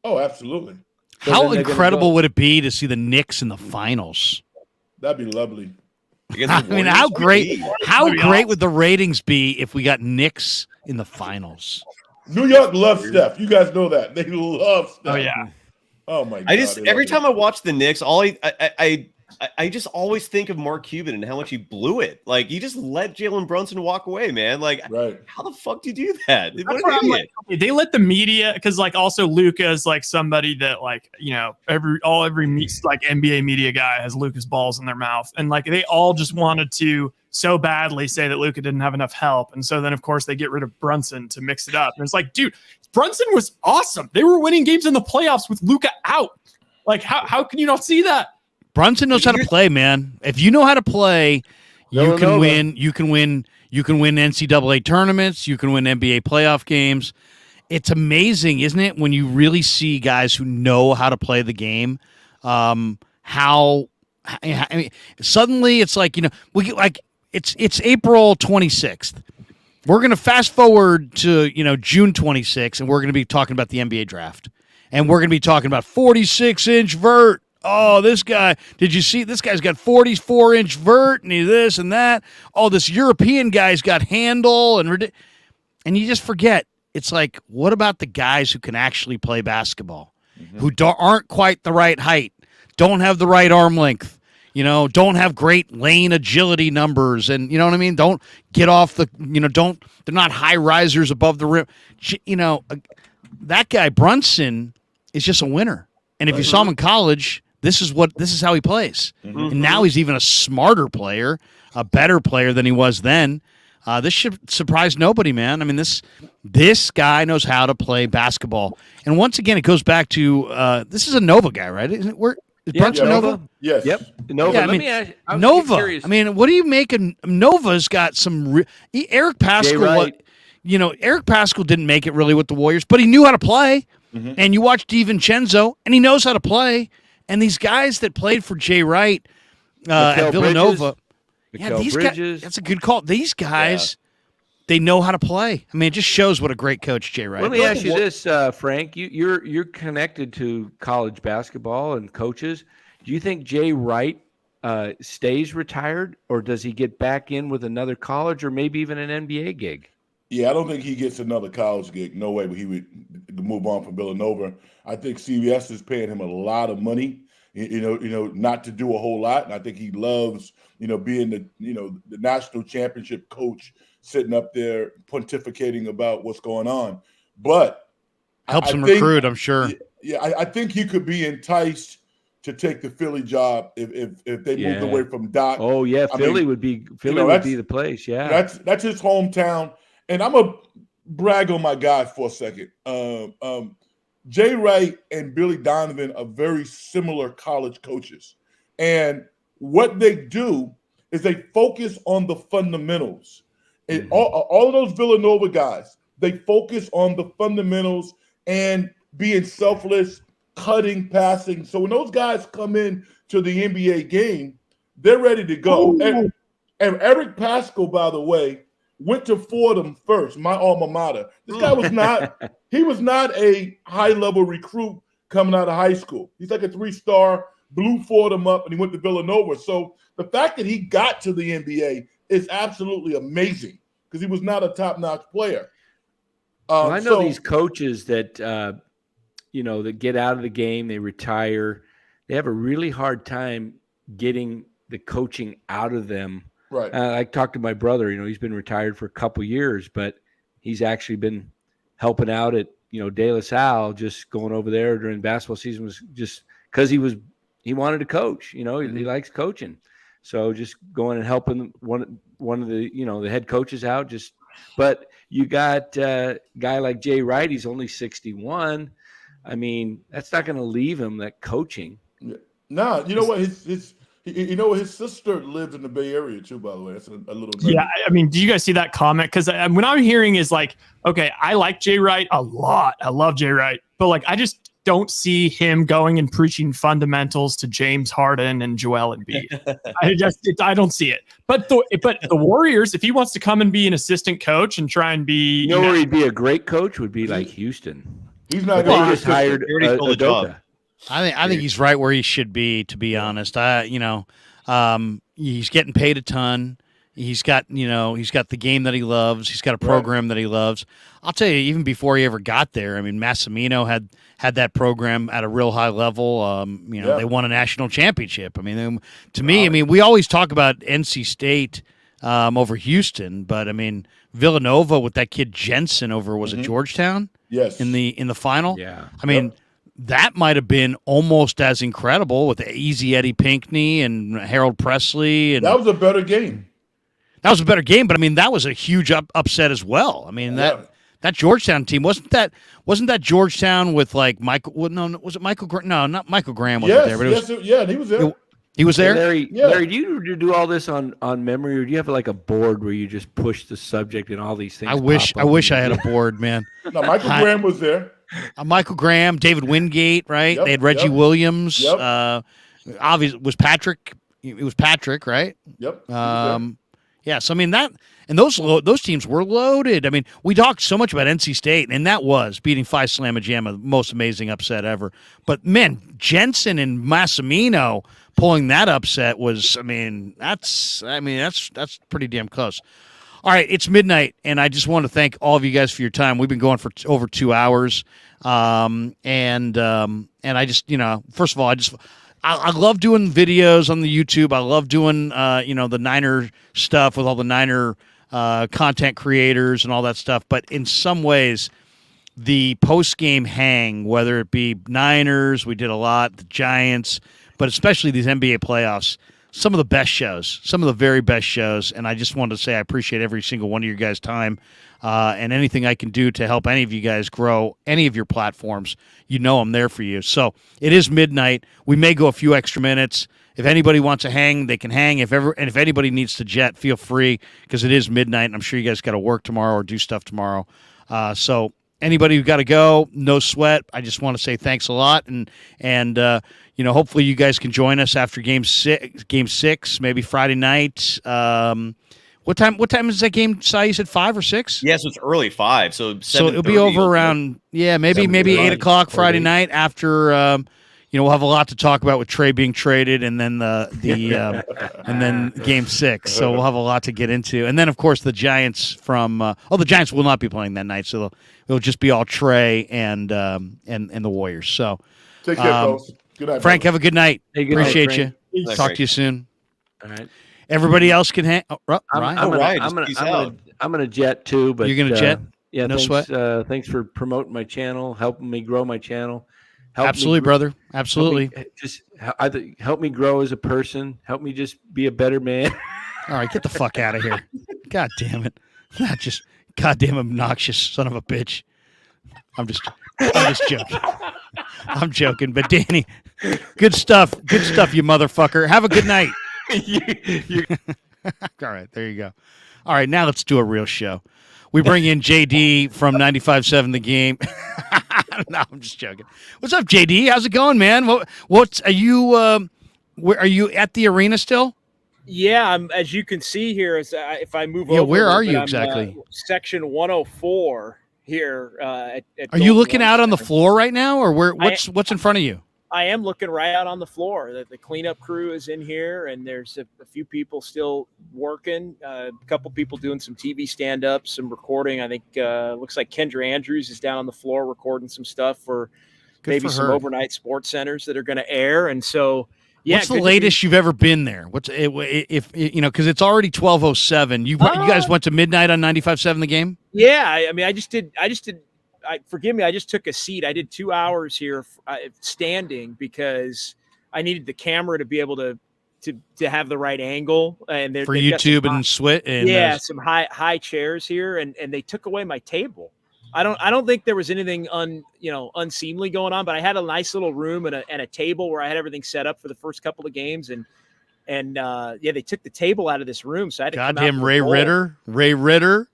Oh, absolutely. How incredible would it be to see the Knicks in the finals? That'd be lovely. How great would the ratings be if we got Knicks in the finals? New York loves Steph. You guys know that. They love Steph. Oh, yeah. Oh, my God. Every time I watch the Knicks, I just always think of Mark Cuban and how much he blew it. Like, you just let Jalen Brunson walk away, man. Like, How the fuck do you do that? What an idiot. They let the media, because also Luka is somebody that every NBA media guy has Luka's balls in their mouth, and they all just wanted to so badly say that Luka didn't have enough help, and so then of course they get rid of Brunson to mix it up, and it's dude, Brunson was awesome. They were winning games in the playoffs with Luka out. How can you not see that? Brunson knows how to play, man. If you know how to play, you can win. You can win NCAA tournaments. You can win NBA playoff games. It's amazing, isn't it, when you really see guys who know how to play the game? Suddenly it's it's April 26th. We're going to fast forward to June 26th, and we're going to be talking about the NBA draft, and we're going to be talking about 46-inch vert. Oh, this guy, did you see? This guy's got 44-inch vert and he's this and that. Oh, this European guy's got handle. And you just forget. It's what about the guys who can actually play basketball, who aren't quite the right height, don't have the right arm length, don't have great lane agility numbers. And you know what I mean? Don't get off the, they're not high risers above the rim. That guy, Brunson, is just a winner. And if you saw him in college, this is how he plays. And now he's even a smarter player, a better player than he was then. This should surprise nobody, man. This guy knows how to play basketball. And once again, it goes back to this is a Nova guy, right? Isn't it? Is Brunson Nova? Yes. Yep. Nova. Yeah, Let me ask. Nova. What do you make of Nova's got some Eric Pascal? Eric Pascal didn't make it really with the Warriors, but he knew how to play. and you watch DiVincenzo, and he knows how to play. And these guys that played for Jay Wright at Villanova, these guys, that's a good call. These guys, they know how to play. I mean, it just shows what a great coach Jay Wright is. Let me ask you this, Frank. You're connected to college basketball and coaches. Do you think Jay Wright stays retired, or does he get back in with another college or maybe even an NBA gig? Yeah, I don't think he gets another college gig. No way, but he would move on from Villanova. I think CBS is paying him a lot of money, not to do a whole lot. And I think he loves, being the national championship coach, sitting up there pontificating about what's going on. But helps him recruit, I'm sure. Yeah, I think he could be enticed to take the Philly job if they moved away from Doc. Oh yeah, Philly would be the place. Yeah, that's his hometown. And I'm gonna brag on my guy for a second. Jay Wright and Billy Donovan are very similar college coaches, and what they do is they focus on the fundamentals. And all of those Villanova guys, they focus on the fundamentals and being selfless, cutting, passing. So when those guys come in to the NBA game, they're ready to go. And Eric Pascal, by the way, went to Fordham first, my alma mater. This guy was not a high-level recruit coming out of high school. He's like a 3-star, blew Fordham up, and he went to Villanova. So the fact that he got to the NBA is absolutely amazing because he was not a top-notch player. I know these coaches that that get out of the game, they retire. They have a really hard time getting the coaching out of them. Right. I talked to my brother. He's been retired for a couple years, but he's actually been helping out at De La Salle, just going over there during basketball season was just because he wanted to coach. He likes coaching, so just going and helping one of the the head coaches out. But you got a guy like Jay Wright. He's only 61. I mean, that's not going to leave him that coaching. No, you know what? His sister lived in the Bay Area too, by the way. That's a little nugget. Yeah, I mean, do you guys see that comment? Because what I'm hearing is like, okay, I like Jay Wright a lot. I love Jay Wright. But like, I just don't see him going and preaching fundamentals to James Harden and Joel Embiid. I don't see it. But the Warriors, if he wants to come and be an assistant coach and try and be, where he'd be a great coach would be like Houston. He's not going to just hired the job. I think he's right where he should be, to be honest. He's getting paid a ton. He's got the game that he loves. He's got a program that he loves. I'll tell you, even before he ever got there, I mean, Massimino had that program at a real high level. They won a national championship. I mean, we always talk about NC State over Houston, but I mean, Villanova with that kid Jensen over it Georgetown? Yes. In the final? Yeah. I mean, that might have been almost as incredible with Easy Eddie Pinckney and Harold Presley. And that was a better game. That was a better game, but I mean, that was a huge upset as well. I mean, that Georgetown team wasn't that Georgetown with like Michael? Well, no, was it Michael? No, not Michael Graham wasn't there. But he was there. He was there. Larry, do you do all this on memory, or do you have like a board where you just push the subject and all these things? I wish I had a board, man. No, Michael Graham was there. Michael Graham, David Wingate, right? They had Reggie Williams. Yep. Obviously, was Patrick. It was Patrick, right? Yep. Yeah. So I mean and those teams were loaded. I mean, we talked so much about NC State, and that was beating Phi Slamma Jamma, the most amazing upset ever. But man, Jensen and Massimino pulling that upset was. That's pretty damn close. All right, it's midnight, and I just want to thank all of you guys for your time. We've been going for over 2 hours, and I just, first of all, I love doing videos on the YouTube. I love doing, the Niner stuff with all the Niner content creators and all that stuff. But in some ways, the post-game hang, whether it be Niners, we did a lot, the Giants, but especially these NBA playoffs, some of the best shows, some of the very best shows, and I just wanted to say I appreciate every single one of your guys' time and anything I can do to help any of you guys grow any of your platforms. I'm there for you. So it is midnight. We may go a few extra minutes. If anybody wants to hang, they can hang. If anybody needs to jet, feel free because it is midnight, and I'm sure you guys got to work tomorrow or do stuff tomorrow. So anybody who got to go, no sweat. I just want to say thanks a lot, and hopefully you guys can join us after game six, maybe Friday night. What time is that game, Si? You said 5 or 6? Yes, it's early 5. So it'll be over around maybe 8:00 Friday night after. We'll have a lot to talk about with Trey being traded, and then and then game 6. So we'll have a lot to get into, and then of course the Giants the Giants will not be playing that night, so it'll just be all Trey and the Warriors. So take care, folks. Good night, Frank. Have a good night. Hey, good Appreciate night, you. Night, Talk Frank. to you soon. All right. Everybody else can hang. Ryan, I'm gonna jet too, but you're gonna jet. Yeah, No thanks, sweat. Thanks for promoting my channel, helping me grow my channel. Help Absolutely, me, brother. Absolutely. Just either help me grow as a person, help me just be a better man. All right, get the fuck out of here. God damn it. Not just goddamn obnoxious son of a bitch. I'm just joking. I'm joking. But Danny, good stuff. Good stuff, you motherfucker. Have a good night. All right, there you go. All right, now let's do a real show. We bring in JD from 95.7 The Game. No, I'm just joking. What's up, JD? How's it going, man? What's are you? Where are you at the arena still? Yeah, I'm. As you can see here, if I move over. Yeah, where are you I'm, exactly? Section 104 here. At are you looking out on the floor right now, or where? What's in front of you? I am looking right out on the floor. The cleanup crew is in here, and there's a few people still working. A couple people doing some TV stand-ups, some recording. I think looks like Kendra Andrews is down on the floor recording some stuff for maybe some overnight sports centers that are going to air. And so, yeah. What's the latest you've ever been there? What's if because it's already 12:07. You guys went to midnight on 95.7 The Game? Yeah, I mean, I just did. Forgive me. I just took a seat. I did 2 hours here standing because I needed the camera to be able to have the right angle and for YouTube and Swit and some high chairs here, and they took away my table. I don't think there was anything unseemly going on, but I had a nice little room and a table where I had everything set up for the first couple of games, and they took the table out of this room, so I had to goddamn Ray Ritter.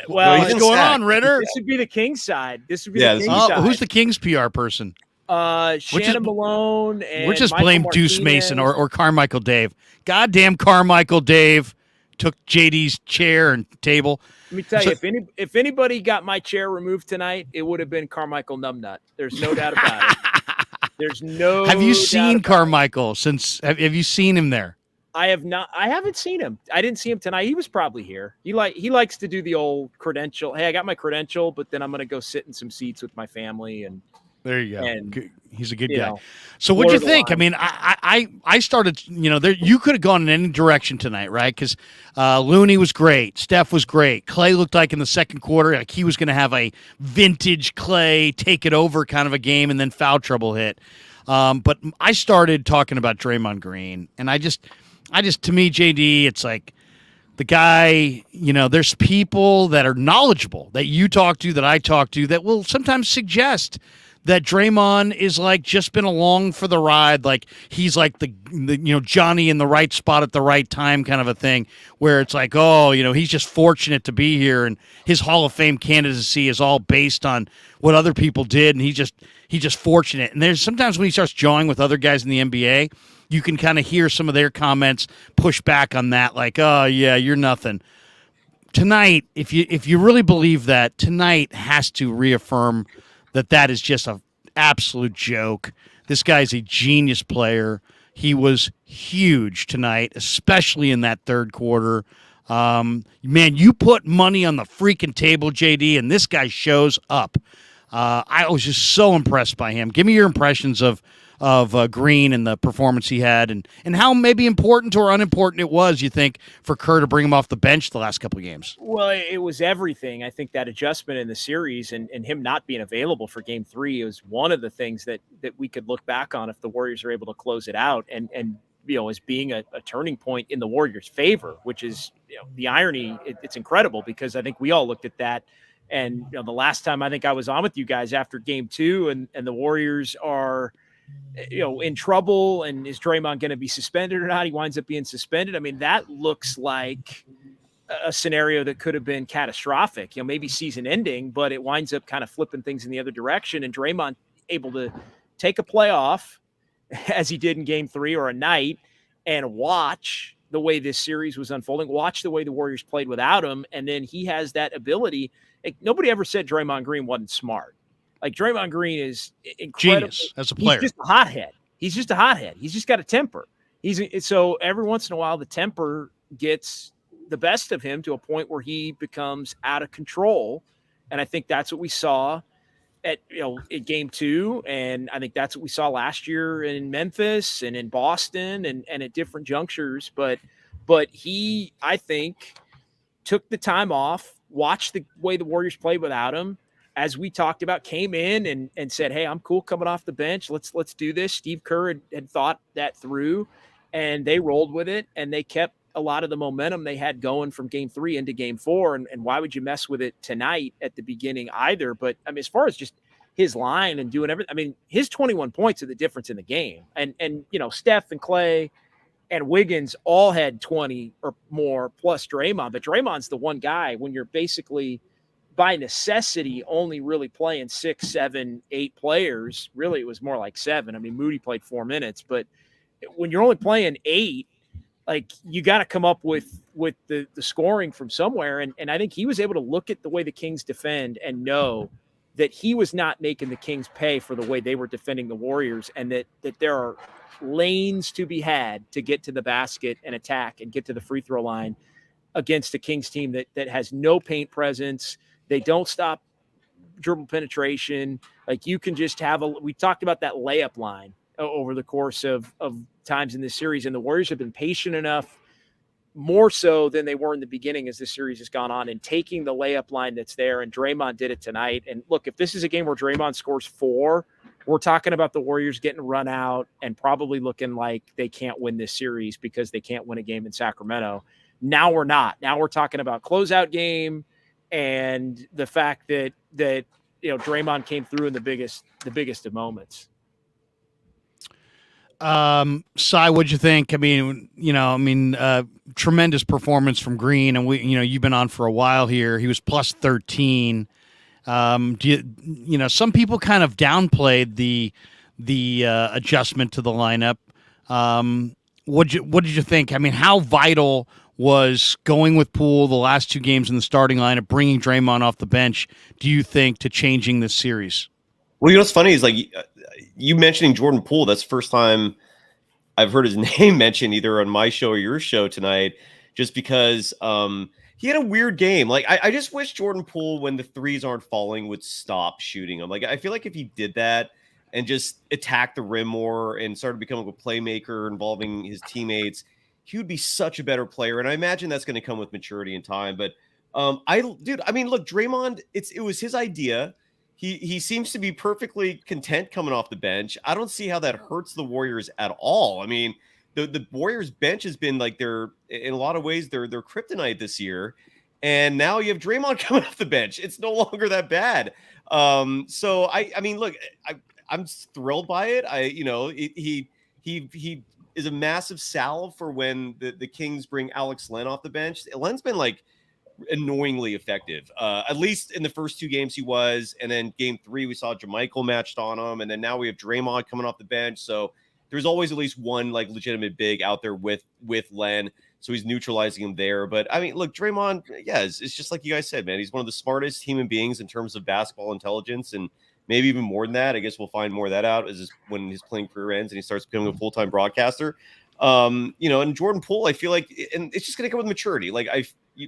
Well, what's going on, Ritter? This would be the King's side. This would be the King's side. Who's the King's PR person? Shannon Malone and we'll just Michael blame Martinez. Deuce Mason or Carmichael Dave. Goddamn Carmichael Dave took JD's chair and table. Let me tell you, if anybody got my chair removed tonight, it would have been Carmichael Numbnut. There's no doubt about it. There's no. Have you seen Carmichael since? Have you seen him there? I have not. I haven't seen him. I didn't see him tonight. He was probably here. He likes to do the old credential. Hey, I got my credential, but then I'm going to go sit in some seats with my family. And there you go. And, he's a good guy. Know, so what'd you think? I mean, I started. You could have gone in any direction tonight, right? Because Looney was great. Steph was great. Clay looked like in the second quarter, like he was going to have a vintage Clay take it over kind of a game, and then foul trouble hit. But I started talking about Draymond Green, and I just to me, JD, it's like the guy, there's people that are knowledgeable that you talk to, that I talk to, that will sometimes suggest that Draymond is like just been along for the ride. Like he's like the Johnny in the right spot at the right time kind of a thing, where it's like, he's just fortunate to be here. And his Hall of Fame candidacy is all based on what other people did. And he's just fortunate. And there's sometimes when he starts jawing with other guys in the NBA, you can kind of hear some of their comments push back on that, like, oh, yeah, you're nothing. Tonight, if you really believe that, tonight has to reaffirm that is just an absolute joke. This guy's a genius player. He was huge tonight, especially in that third quarter. Man, you put money on the freaking table, JD, and this guy shows up. I was just so impressed by him. Give me your impressions of Green and the performance he had, and how maybe important or unimportant it was, you think, for Kerr to bring him off the bench the last couple of games. Well, it was everything. I think that adjustment in the series and him not being available for game 3 is one of the things that we could look back on if the Warriors are able to close it out and as being a turning point in the Warriors' favor, which is the irony. It's incredible because I think we all looked at that. And the last time I think I was on with you guys after game 2 and the Warriors are in trouble, and is Draymond going to be suspended or not? He winds up being suspended. I mean, that looks like a scenario that could have been catastrophic, maybe season ending, but it winds up kind of flipping things in the other direction. And Draymond able to take a play off as he did in game 3 or a night and watch the way this series was unfolding, watch the way the Warriors played without him. And then he has that ability. Nobody ever said Draymond Green wasn't smart. Like Draymond Green is incredible. Genius as a player. He's just a hothead. He's just got a temper. So every once in a while, the temper gets the best of him to a point where he becomes out of control. And I think that's what we saw at game 2. And I think that's what we saw last year in Memphis and in Boston and at different junctures. But he, I think, took the time off, watched the way the Warriors played without him. As we talked about, came in and said, hey, I'm cool coming off the bench. Let's do this. Steve Kerr had thought that through, and they rolled with it, and they kept a lot of the momentum they had going from game 3 into game 4. And why would you mess with it tonight at the beginning either? But I mean, as far as just his line and doing everything, I mean, his 21 points are the difference in the game. And Steph and Clay and Wiggins all had 20 or more plus Draymond, but Draymond's the one guy when you're basically by necessity only really playing 6, 7, 8 players. Really, it was more like 7. I mean, Moody played 4 minutes, but when you're only playing 8, like you got to come up with the scoring from somewhere. And I think he was able to look at the way the Kings defend and know that he was not making the Kings pay for the way they were defending the Warriors, and that there are lanes to be had to get to the basket and attack and get to the free throw line against a Kings team that has no paint presence. They don't stop dribble penetration. Like you can just we talked about that layup line over the course of times in this series, and the Warriors have been patient enough, more so than they were in the beginning as this series has gone on, and taking the layup line that's there. And Draymond did it tonight. And look, if this is a game where Draymond scores 4, we're talking about the Warriors getting run out and probably looking like they can't win this series because they can't win a game in Sacramento. Now we're not. Now we're talking about closeout game and the fact that Draymond came through in the biggest of moments. Cy, what'd you think? I mean, tremendous performance from Green, and you've been on for a while here. He was plus 13. Some people kind of downplayed the adjustment to the lineup. What did you think? I mean, how vital was going with Poole the last 2 games in the starting lineup, bringing Draymond off the bench, do you think, to changing this series? Well, what's funny is like you mentioning Jordan Poole. That's the first time I've heard his name mentioned either on my show or your show tonight, just because he had a weird game. Like I just wish Jordan Poole, when the threes aren't falling, would stop shooting them. Like I feel like if he did that and just attacked the rim more and started becoming a playmaker involving his teammates, he would be such a better player. And I imagine that's going to come with maturity and time. But look, Draymond, it was his idea. He seems to be perfectly content coming off the bench. I don't see how that hurts the Warriors at all. I mean, the Warriors bench has been like in a lot of ways, their kryptonite this year. And now you have Draymond coming off the bench. It's no longer that bad. So I mean, look, I'm thrilled by it. He is a massive salve for when the Kings bring Alex Len off the bench. Len's been like annoyingly effective. At least in the first 2 games he was, and then game 3 we saw JaMychal matched on him, and then now we have Draymond coming off the bench. So there's always at least one like legitimate big out there with Len, so he's neutralizing him there. But I mean, look, Draymond, it's just like you guys said, man. He's one of the smartest human beings in terms of basketball intelligence, and maybe even more than that. I guess we'll find more of that out when his playing career ends and he starts becoming a full-time broadcaster. And Jordan Poole, I feel like, and it's just going to come with maturity. Like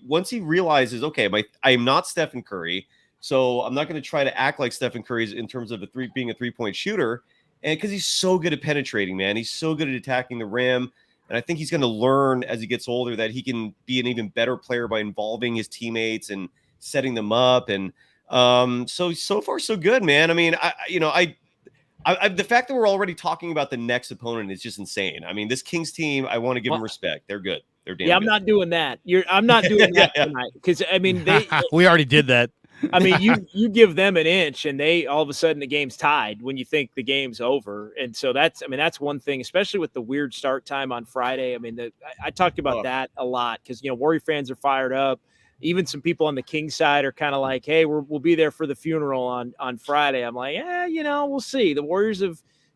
once he realizes, okay, I am not Stephen Curry, so I'm not going to try to act like Stephen Curry in terms of being a 3-point shooter. And because he's so good at penetrating, man, he's so good at attacking the rim. And I think he's going to learn as he gets older that he can be an even better player by involving his teammates and setting them up. And so far so good, man. I mean, the fact that we're already talking about the next opponent is just insane. I mean, this Kings team, I want to give them respect. They're good. They're damn good. I'm not doing that. I'm not doing that tonight because I mean, we already did that. I mean, you give them an inch and they all of a sudden the game's tied when you think the game's over. And so that's one thing, especially with the weird start time on Friday. I mean, I talked about that a lot because, Warrior fans are fired up. Even some people on the King side are kind of like, hey, we'll be there for the funeral on Friday. I'm like, we'll see. The Warriors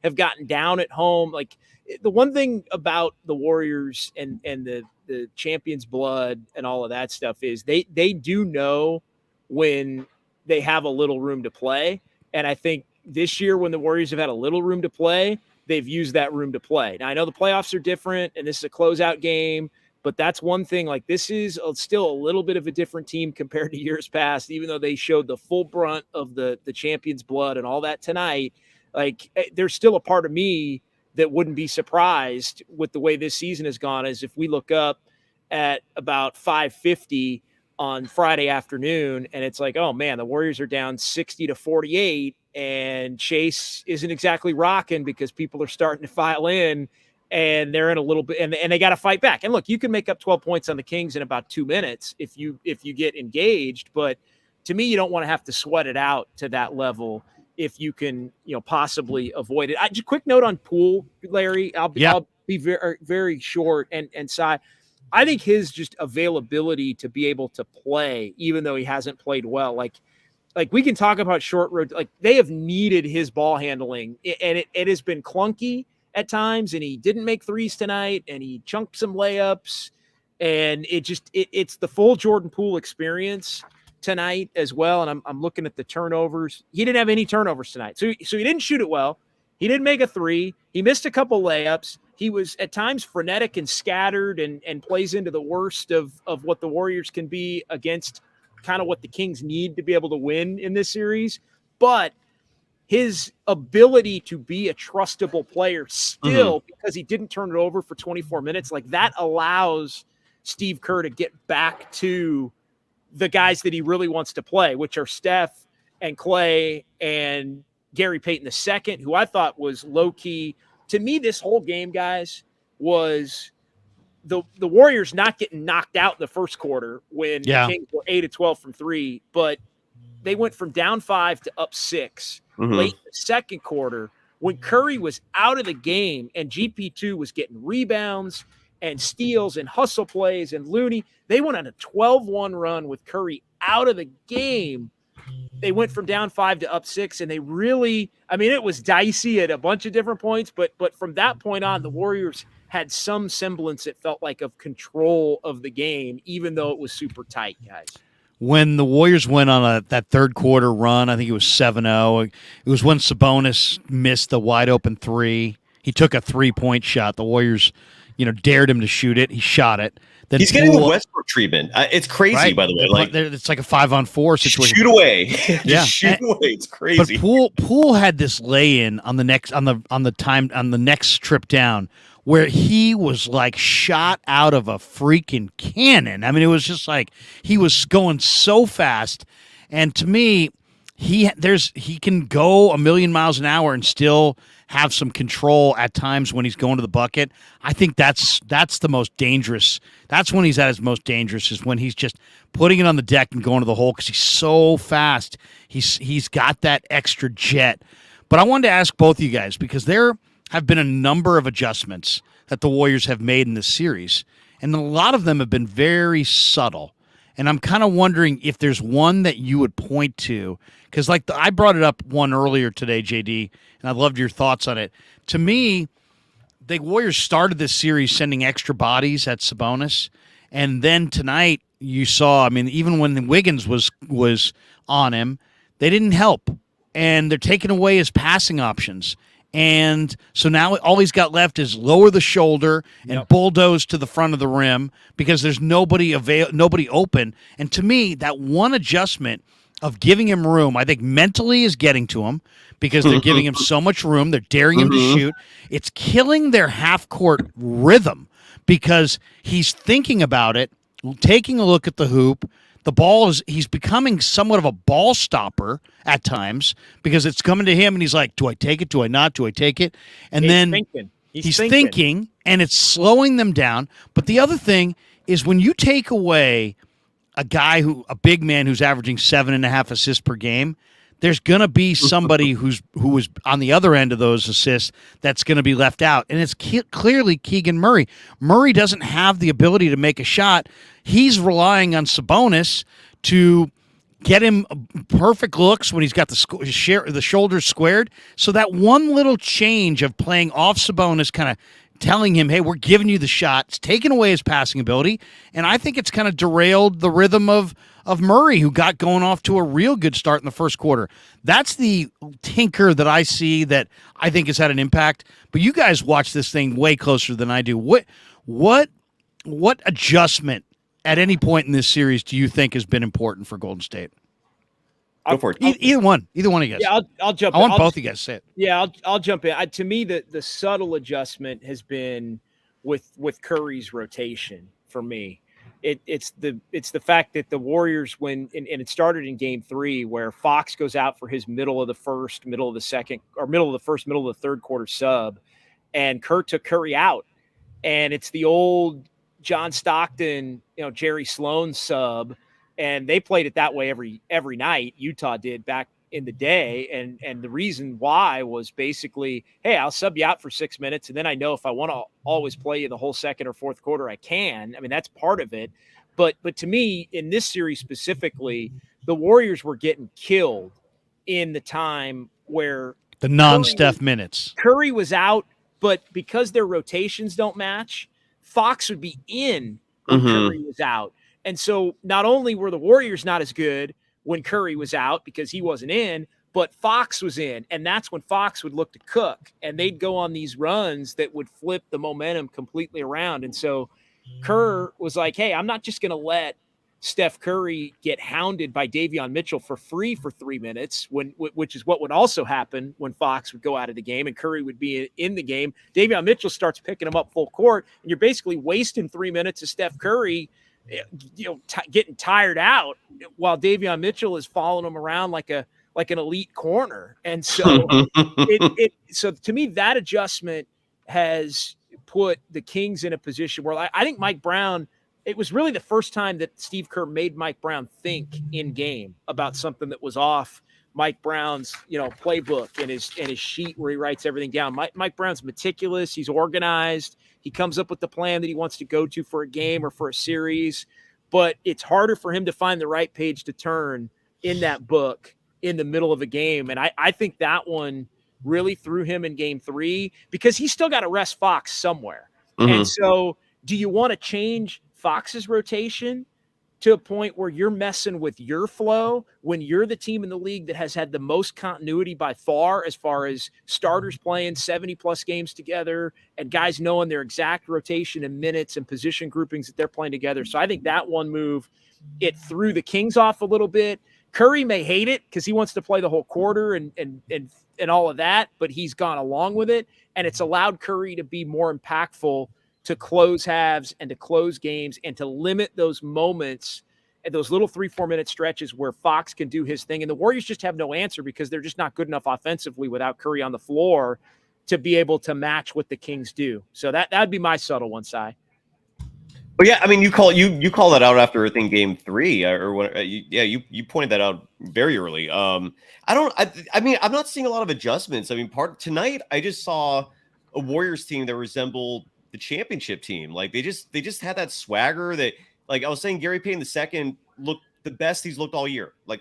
have gotten down at home. Like, the one thing about the Warriors and the champion's blood and all of that stuff is they do know when they have a little room to play. And I think this year when the Warriors have had a little room to play, they've used that room to play. Now, I know the playoffs are different and this is a closeout game, but that's one thing. Like, this is still a little bit of a different team compared to years past, even though they showed the full brunt of the champion's blood and all that tonight. Like, there's still a part of me that wouldn't be surprised with the way this season has gone, as if we look up at about 5:50 on Friday afternoon and it's like, oh man, the Warriors are down 60-48 and Chase isn't exactly rocking because people are starting to file in and they're in a little bit and they got to fight back. And look, you can make up 12 points on the Kings in about 2 minutes if you get engaged, but to me, you don't want to have to sweat it out to that level if you can, possibly avoid it. Just quick note on Poole, Larry. I'll be very, very short and side. I think his just availability to be able to play, even though he hasn't played well, like we can talk about short road, like they have needed his ball handling and it has been clunky at times. And he didn't make threes tonight and he chunked some layups and it's the full Jordan Poole experience tonight as well. And I'm looking at the turnovers. He didn't have any turnovers tonight. So he didn't shoot it well. He didn't make a three. He missed a couple layups. He was at times frenetic and scattered and plays into the worst of what the Warriors can be against kind of what the Kings need to be able to win in this series. But his ability to be a trustable player still, because he didn't turn it over for 24 minutes, like that allows Steve Kerr to get back to the guys that he really wants to play, which are Steph and Clay and Gary Payton II, who I thought was low-key. To me, this whole game, guys, was the Warriors not getting knocked out in the first quarter when the Kings were 8-12 from three, but they went from down 5 to up 6 late in the second quarter when Curry was out of the game and GP2 was getting rebounds and steals and hustle plays and Looney. They went on a 12-1 run with Curry out of the game. They went from down 5 to up 6, and they really, it was dicey at a bunch of different points, but from that point on, the Warriors had some semblance, it felt like, of control of the game, even though it was super tight, guys. When the Warriors went on that third quarter run, I think it was 7-0. It was when Sabonis missed the wide open three. He took a 3-point shot. The Warriors, dared him to shoot it. He shot it. Then he's getting the Westbrook treatment. It's crazy, right? By the way. Like it's like a 5-on-4 situation. Shoot away, shoot away. It's crazy. But Poole had this lay-in on the next trip down where he was like shot out of a freaking cannon. It was just like he was going so fast, and to me, he can go a million miles an hour and still have some control at times when he's going to the bucket. I think that's the most dangerous. That's when he's at his most dangerous, is when he's just putting it on the deck and going to the hole because he's so fast. He's got that extra jet. But I wanted to ask both of you guys, because there have been a number of adjustments that the Warriors have made in this series, and a lot of them have been very subtle. And I'm kind of wondering if there's one that you would point to, because I brought it up one earlier today, JD, and I loved your thoughts on it. To me, the Warriors started this series sending extra bodies at Sabonis, and then tonight you saw, even when Wiggins was on him, they didn't help, and they're taking away his passing options. And so now all he's got left is lower the shoulder and bulldoze to the front of the rim because there's nobody open. And to me, that one adjustment of giving him room, I think mentally is getting to him because they're giving him so much room. They're daring him to shoot. It's killing their half-court rhythm because he's thinking about it, taking a look at the hoop. He's becoming somewhat of a ball stopper at times because it's coming to him and he's like, do I take it? Do I not? Do I take it? And he's thinking and it's slowing them down. But the other thing is when you take away a big man who's averaging 7.5 assists per game, there's going to be somebody who was on the other end of those assists that's going to be left out. And it's clearly Keegan Murray. Murray doesn't have the ability to make a shot. He's relying on Sabonis to get him perfect looks when he's got the shoulders squared. So that one little change of playing off Sabonis, kind of telling him, hey, we're giving you the shot, it's taken away his passing ability. And I think it's kind of derailed the rhythm of Murray, who got going off to a real good start in the first quarter. That's the tinker that I see that I think has had an impact. But you guys watch this thing way closer than I do. What adjustment at any point in this series do you think has been important for Golden State? Go for it. Either one of you guys. Yeah, I'll jump. I want both of you guys to say it. Yeah, I'll jump in. To me, the subtle adjustment has been with Curry's rotation for me. It's the fact that the Warriors, and it started in Game 3, where Fox goes out for his middle of the first, middle of the second, or middle of the first, middle of the third quarter sub, and Kerr took Curry out, and it's the old John Stockton, Jerry Sloan sub, and they played it that way every night. Utah did back in the day, and the reason why was basically, hey, I'll sub you out for 6 minutes, and then I know if I want to always play you the whole second or fourth quarter, I can. I mean, that's part of it. But to me, in this series specifically, the Warriors were getting killed in the time where the non-Steph minutes. Curry was out, but because their rotations don't match, Fox would be in when Curry was out. And so not only were the Warriors not as good when Curry was out because he wasn't in, but Fox was in. And that's when Fox would look to cook, and they'd go on these runs that would flip the momentum completely around. And so Kerr was like, hey, I'm not just going to let Steph Curry get hounded by Davion Mitchell for free for 3 minutes, which is what would also happen when Fox would go out of the game and Curry would be in the game. Davion Mitchell starts picking him up full court, and you're basically wasting 3 minutes of Steph Curry getting tired out while Davion Mitchell is following him around like an elite corner. And so so to me, that adjustment has put the Kings in a position where I think Mike Brown, it was really the first time that Steve Kerr made Mike Brown think in game about something that was off Mike Brown's, playbook and his sheet where he writes everything down. Mike Brown's meticulous. He's organized. He comes up with the plan that he wants to go to for a game or for a series, but it's harder for him to find the right page to turn in that book in the middle of a game. And I think that one really threw him in Game 3 because he's still got to rest Fox somewhere. And so do you want to change Fox's rotation to a point where you're messing with your flow when you're the team in the league that has had the most continuity by far as starters playing 70-plus games together and guys knowing their exact rotation and minutes and position groupings that they're playing together? So I think that one move, it threw the Kings off a little bit. Curry may hate it because he wants to play the whole quarter and all of that, but he's gone along with it, and it's allowed Curry to be more impactful to close halves and to close games and to limit those moments and those little 3-4 minute stretches where Fox can do his thing. And the Warriors just have no answer because they're just not good enough offensively without Curry on the floor to be able to match what the Kings do. So that'd be my subtle one, Si. But yeah, I mean, you call that out after I think Game 3 or when, you pointed that out very early. I mean, I'm not seeing a lot of adjustments. I mean, tonight I just saw a Warriors team that resembled the championship team. Like they just had that swagger that, like I was saying, Gary Payton II looked the best he's looked all year. Like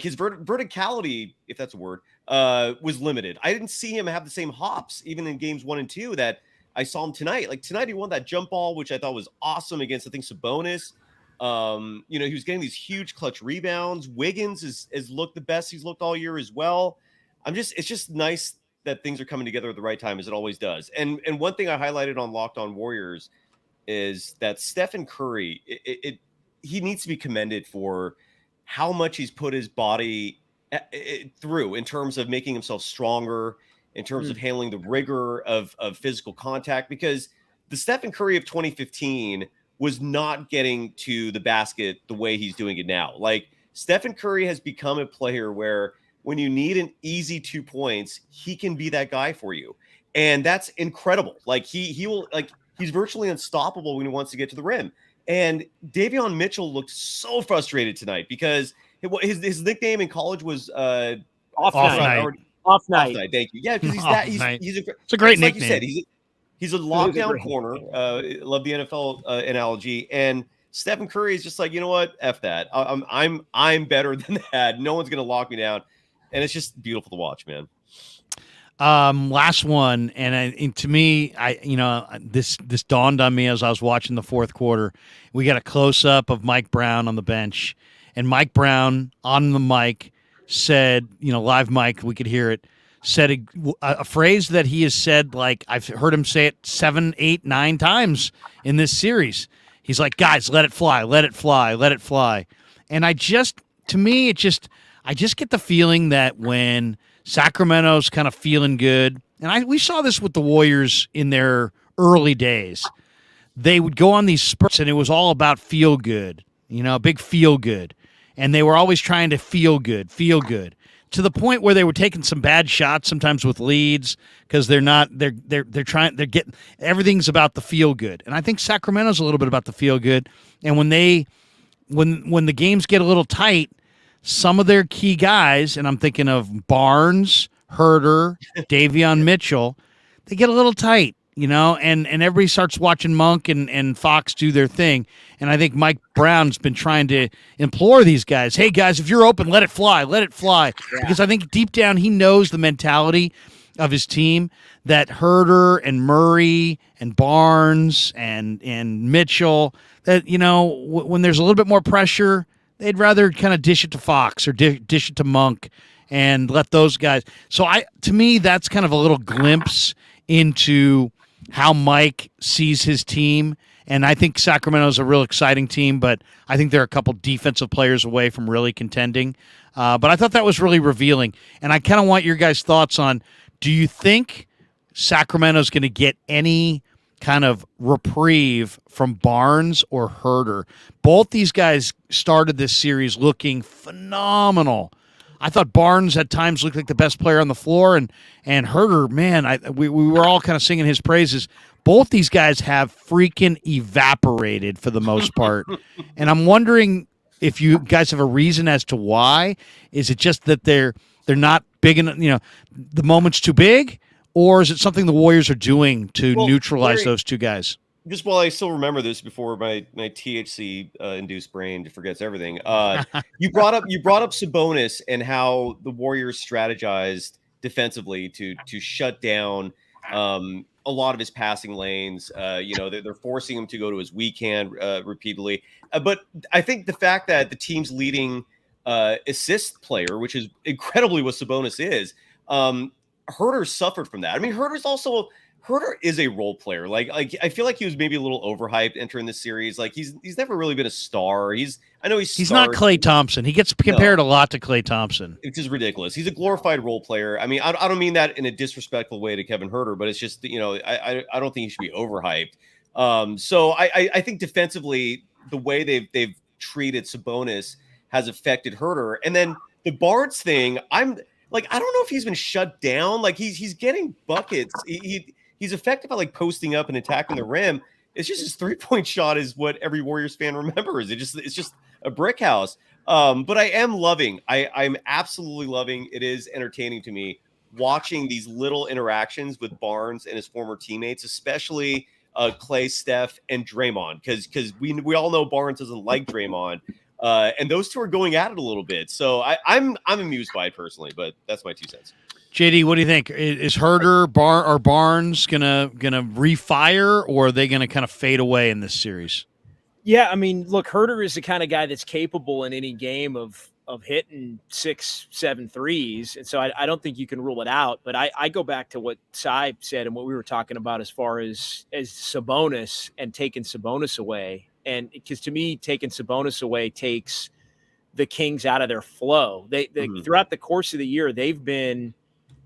his verticality, if that's a word, was limited. I didn't see him have the same hops even in games 1 and 2 that I saw him tonight. Like tonight, he won that jump ball, which I thought was awesome against, I think, Sabonis. He was getting these huge clutch rebounds. Wiggins has looked the best he's looked all year as well. It's just nice that things are coming together at the right time, as it always does. And one thing I highlighted on Locked On Warriors is that Stephen Curry, he needs to be commended for how much he's put his body through in terms of making himself stronger, in terms of handling the rigor of physical contact, because the Stephen Curry of 2015 was not getting to the basket the way he's doing it now. Like Stephen Curry has become a player where when you need an easy 2 points, he can be that guy for you. And that's incredible. Like he will, like, he's virtually unstoppable when he wants to get to the rim. And Davion Mitchell looked so frustrated tonight because his nickname in college was Off night. Off Off night. night. Thank you. Yeah, because Off he's night. he's It's a great like nickname. you said, he's a lockdown corner. Love the NFL analogy. And Stephen Curry is just like, you know what? F that. I'm better than that. No one's gonna lock me down. And it's just beautiful to watch, man. Last one, and to me, this dawned on me as I was watching the fourth quarter. We got a close up of Mike Brown on the bench, and Mike Brown on the mic said, live mic, we could hear it, said a phrase that he has said, like I've heard him say it 7, 8, 9 times in this series. He's like, guys, let it fly, let it fly, let it fly. And I just get the feeling that when Sacramento's kind of feeling good, and we saw this with the Warriors in their early days. They would go on these spurts, and it was all about feel good, big feel good, and they were always trying to feel good, to the point where they were taking some bad shots sometimes with leads because they're getting everything's about the feel good, and I think Sacramento's a little bit about the feel good, and when the games get a little tight. Some of their key guys, and I'm thinking of Barnes, Herter, Davion Mitchell, they get a little tight, and everybody starts watching Monk and Fox do their thing. And I think Mike Brown's been trying to implore these guys, hey, guys, if you're open, let it fly. Yeah. Because I think deep down he knows the mentality of his team that Herter and Murray and Barnes and Mitchell, that, when there's a little bit more pressure, they'd rather kind of dish it to Fox or dish it to Monk and let those guys. So to me, that's kind of a little glimpse into how Mike sees his team. And I think Sacramento's a real exciting team, but I think they're a couple defensive players away from really contending. But I thought that was really revealing. And I kind of want your guys' thoughts on, do you think Sacramento's going to get any kind of reprieve from Barnes or Herter? Both these guys started this series looking phenomenal. I thought Barnes at times looked like the best player on the floor, and Herter, man, we were all kind of singing his praises. Both these guys have freaking evaporated for the most part, and I'm wondering if you guys have a reason as to why. Is it just that they're not big enough? The moment's too big. Or is it something the Warriors are doing to neutralize those two guys? Just while I still remember this before my THC induced brain forgets everything. You brought up Sabonis and how the Warriors strategized defensively to shut down a lot of his passing lanes. They're forcing him to go to his weak hand repeatedly. But I think the fact that the team's leading assist player, which is incredibly what Sabonis is, Herter suffered from that. I mean, Herter is a role player. Like I feel like he was maybe a little overhyped entering this series. Like he's never really been a star. He's not Klay Thompson. He gets compared a lot to Klay Thompson. It's just ridiculous. He's a glorified role player. I mean, I don't mean that in a disrespectful way to Kevin Herter, but it's just I don't think he should be overhyped. So I think defensively the way they've treated Sabonis has affected Herter, and then the Barnes thing. I don't know if he's been shut down. Like he's getting buckets. He's effective at like posting up and attacking the rim. It's just his 3-point shot is what every Warriors fan remembers. It's just a brick house. But I am loving. I'm absolutely loving. It is entertaining to me watching these little interactions with Barnes and his former teammates, especially Klay, Steph, and Draymond, because we all know Barnes doesn't like Draymond. And those two are going at it a little bit. So I'm amused by it personally, but that's my 2 cents. JD, what do you think? Is Herter or Barnes gonna refire, or are they gonna kind of fade away in this series? Yeah, I mean, look, Herter is the kind of guy that's capable in any game of hitting 6, 7 threes. And so I don't think you can rule it out. But I go back to what Cy said and what we were talking about as far as Sabonis and taking Sabonis away. And because to me, taking Sabonis away takes the Kings out of their flow. They throughout the course of the year, they've been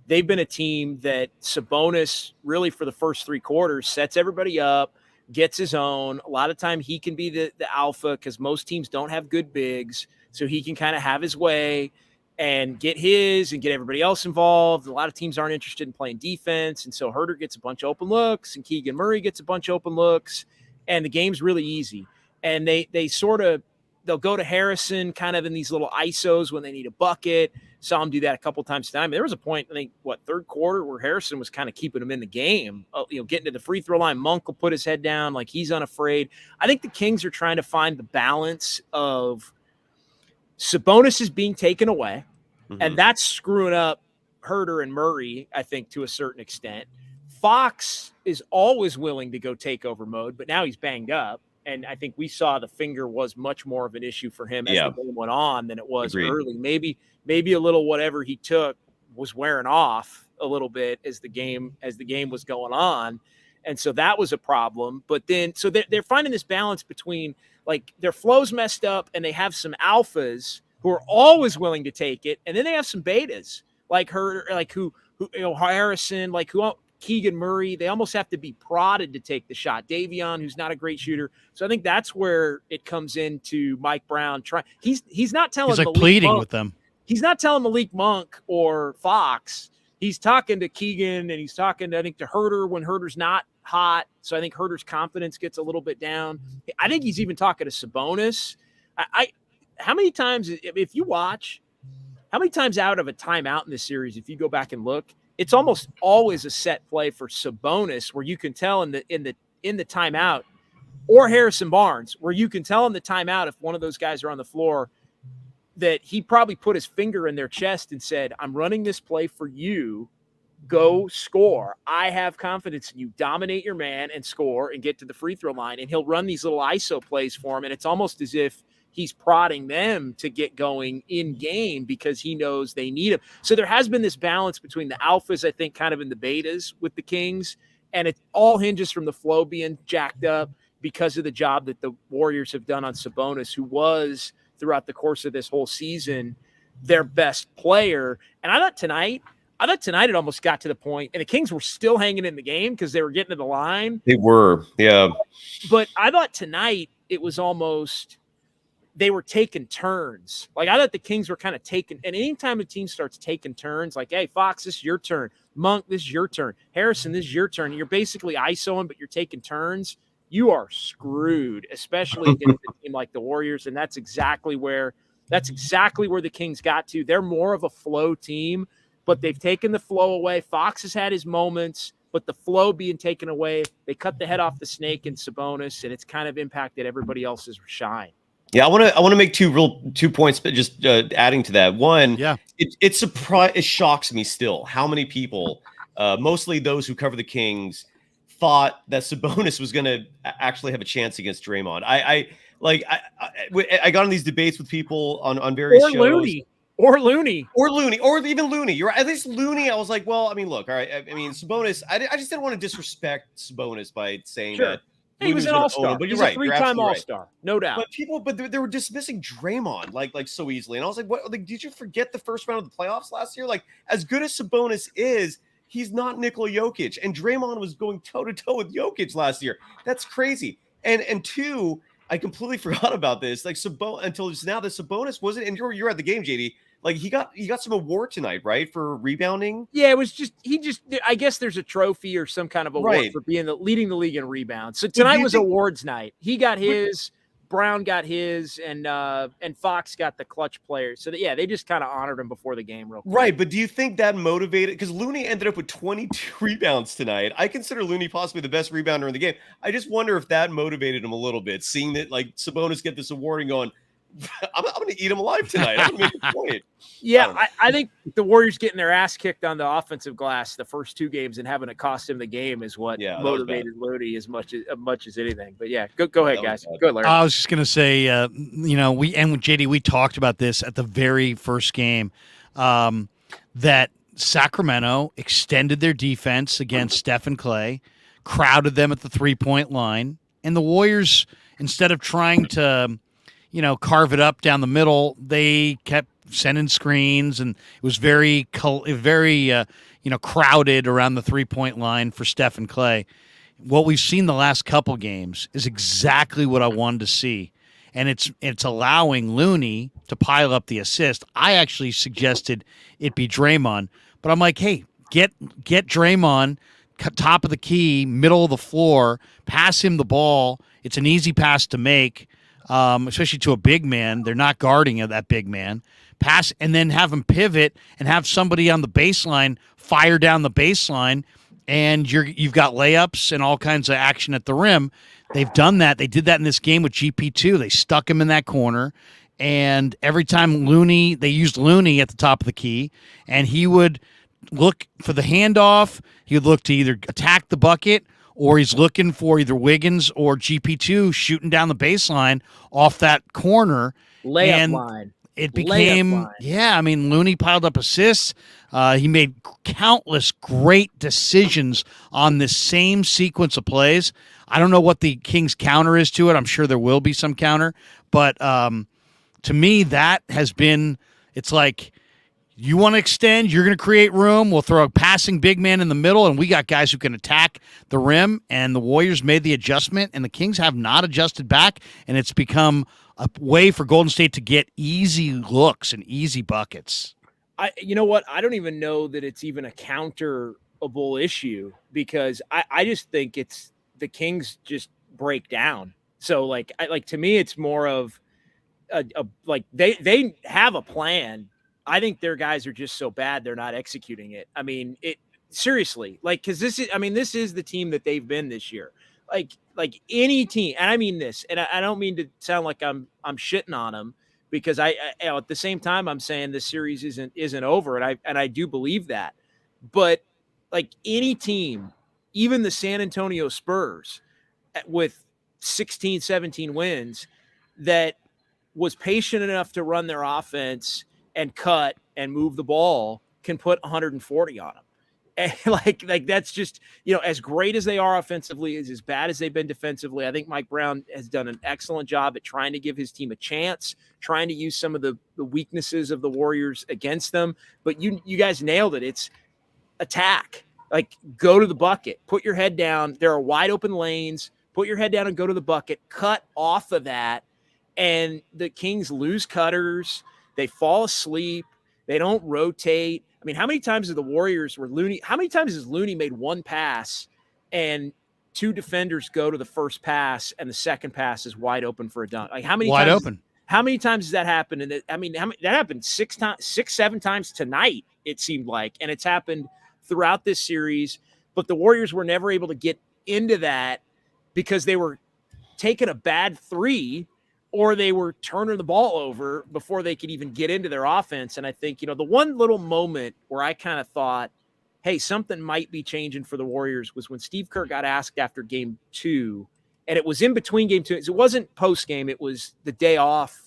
a team that Sabonis really for the first 3 quarters sets everybody up, gets his own. A lot of time he can be the alpha because most teams don't have good bigs. So he can kind of have his way and get his and get everybody else involved. A lot of teams aren't interested in playing defense. And so Herter gets a bunch of open looks and Keegan Murray gets a bunch of open looks. And the game's really easy. and they'll go to Harrison kind of in these little ISOs when they need a bucket. Saw him do that a couple times time. There was a point, I think, third quarter, where Harrison was kind of keeping him in the game. Getting to the free throw line, Monk will put his head down like he's unafraid. I think the Kings are trying to find the balance of Sabonis is being taken away, and that's screwing up Herter and Murray, I think, to a certain extent. Fox is always willing to go takeover mode, but now he's banged up. And I think we saw the finger was much more of an issue for him as the game went on than it was early. Maybe a little whatever he took was wearing off a little bit as the game was going on. And so that was a problem. But then so they're finding this balance between, like, their flow's messed up and they have some alphas who are always willing to take it, and then they have some betas like her, like who Harrison, like Keegan Murray. They almost have to be prodded to take the shot. Davion, who's not a great shooter. So I think that's where it comes into Mike Brown trying. He's not telling. He's like Malik pleading Monk, with them. He's not telling Malik Monk or Fox. He's talking to Keegan, and he's talking, I think, to Herter when Herter's not hot. So I think Herter's confidence gets a little bit down. I think he's even talking to Sabonis. How many times, if you watch, how many times out of a timeout in this series, if you go back and look, it's almost always a set play for Sabonis where you can tell in the timeout, or Harrison Barnes, where you can tell in the timeout if one of those guys are on the floor that he probably put his finger in their chest and said, I'm running this play for you. Go score. I have confidence in you. Dominate your man and score and get to the free throw line. And he'll run these little ISO plays for him. And it's almost as if he's prodding them to get going in game because he knows they need him. So there has been this balance between the alphas, I think, kind of in the betas with the Kings. And it all hinges from the flow being jacked up because of the job that the Warriors have done on Sabonis, who was, throughout the course of this whole season, their best player. And I thought tonight it almost got to the point, and the Kings were still hanging in the game because they were getting to the line. They were, yeah. But I thought tonight it was almost they were taking turns. Like, I thought the Kings were kind of taking, and anytime a team starts taking turns, like, hey, Fox, this is your turn. Monk, this is your turn. Harrison, this is your turn. And you're basically ISOing, but you're taking turns. You are screwed, especially against a team like the Warriors. And that's exactly where the Kings got to. They're more of a flow team, but they've taken the flow away. Fox has had his moments, but the flow being taken away, they cut the head off the snake in Sabonis, and it's kind of impacted everybody else's shine. Yeah, I want to make two points, but just adding to that. One, it shocks me still how many people, mostly those who cover the Kings, thought that Sabonis was going to actually have a chance against Draymond. I got in these debates with people on various shows. Or Looney. Or even Looney. You're at least Looney. I was like, well, I mean, look, all right. I mean, Sabonis. I just didn't want to disrespect Sabonis by saying that. He was an all-star. But he's a three-time all-star, right. No doubt. But they were dismissing Draymond like so easily, and I was like, what? Like, did you forget the first round of the playoffs last year? Like, as good as Sabonis is, he's not Nikola Jokic, and Draymond was going toe-to-toe with Jokic last year. That's crazy. And two, I completely forgot about this. Like, until just now, the Sabonis wasn't. And you're at the game, JD. Like, he got some award tonight, right, for rebounding. Yeah, it was just I guess there's a trophy or some kind of award for being leading the league in rebounds. So tonight was awards night. He got his, Brown got his, and Fox got the clutch player. So they just kind of honored him before the game, real quick. Right, but do you think that motivated? Because Looney ended up with 22 rebounds tonight. I consider Looney possibly the best rebounder in the game. I just wonder if that motivated him a little bit, seeing that like Sabonis get this award and going, I'm going to eat him alive tonight. I'm going to make a point. Yeah, I think the Warriors getting their ass kicked on the offensive glass the first two games and having it cost him the game is what motivated Looney as much as anything. But yeah, go ahead, guys. Go ahead, Larry. I was just going to say, we and with JD, we talked about this at the very first game, that Sacramento extended their defense against Steph and Clay, crowded them at the 3-point line, and the Warriors, instead of trying to carve it up down the middle, they kept sending screens, and it was very crowded around the 3-point line for Steph and Clay. What we've seen the last couple games is exactly what I wanted to see, and it's allowing Looney to pile up the assist. I actually suggested it be Draymond, but I'm like, hey, get Draymond top of the key, middle of the floor, pass him the ball. It's an easy pass to make. especially to a big man. They're not guarding that big man. Pass and then have him pivot and have somebody on the baseline fire down the baseline, and you've got layups and all kinds of action at the rim. They've done that. They did that in this game with GP2. They stuck him in that corner, and every time they used Looney at the top of the key, and he would look for the handoff. He would look to either attack the bucket, or he's looking for either Wiggins or GP2 shooting down the baseline off that corner. Layup line. It became, Looney piled up assists. He made countless great decisions on this same sequence of plays. I don't know what the Kings' counter is to it. I'm sure there will be some counter. But to me, that has been, it's like, you want to extend, you're going to create room. We'll throw a passing big man in the middle, and we got guys who can attack the rim. And the Warriors made the adjustment, and the Kings have not adjusted back, and it's become a way for Golden State to get easy looks and easy buckets. You know what? I don't even know that it's even a counterable issue, because I just think it's the Kings just break down. So to me, it's more of they have a plan. I think their guys are just so bad they're not executing it. I mean, seriously, because this is the team that they've been this year. Like any team, and I mean this, and I don't mean to sound like I'm shitting on them, because I at the same time I'm saying this series isn't over, and I do believe that. But like any team, even the San Antonio Spurs with 16, 17 wins, that was patient enough to run their offense and cut and move the ball, can put 140 on them. And like that's just, as great as they are offensively, as bad as they've been defensively. I think Mike Brown has done an excellent job at trying to give his team a chance, trying to use some of the weaknesses of the Warriors against them. But you guys nailed it. It's attack. Like, go to the bucket, put your head down. There are wide open lanes. Put your head down and go to the bucket. Cut off of that, and the Kings lose cutters. They fall asleep. They don't rotate. I mean, how many times has Looney made one pass and two defenders go to the first pass and the second pass is wide open for a dunk? Like, how many times has that happened? And that happened 7 times tonight, it seemed like, and it's happened throughout this series. But the Warriors were never able to get into that because they were taking a bad three, or they were turning the ball over before they could even get into their offense. And I think, the one little moment where I kind of thought, hey, something might be changing for the Warriors was when Steve Kerr got asked after game 2, and it was in between game 2. It wasn't post game. It was the day off,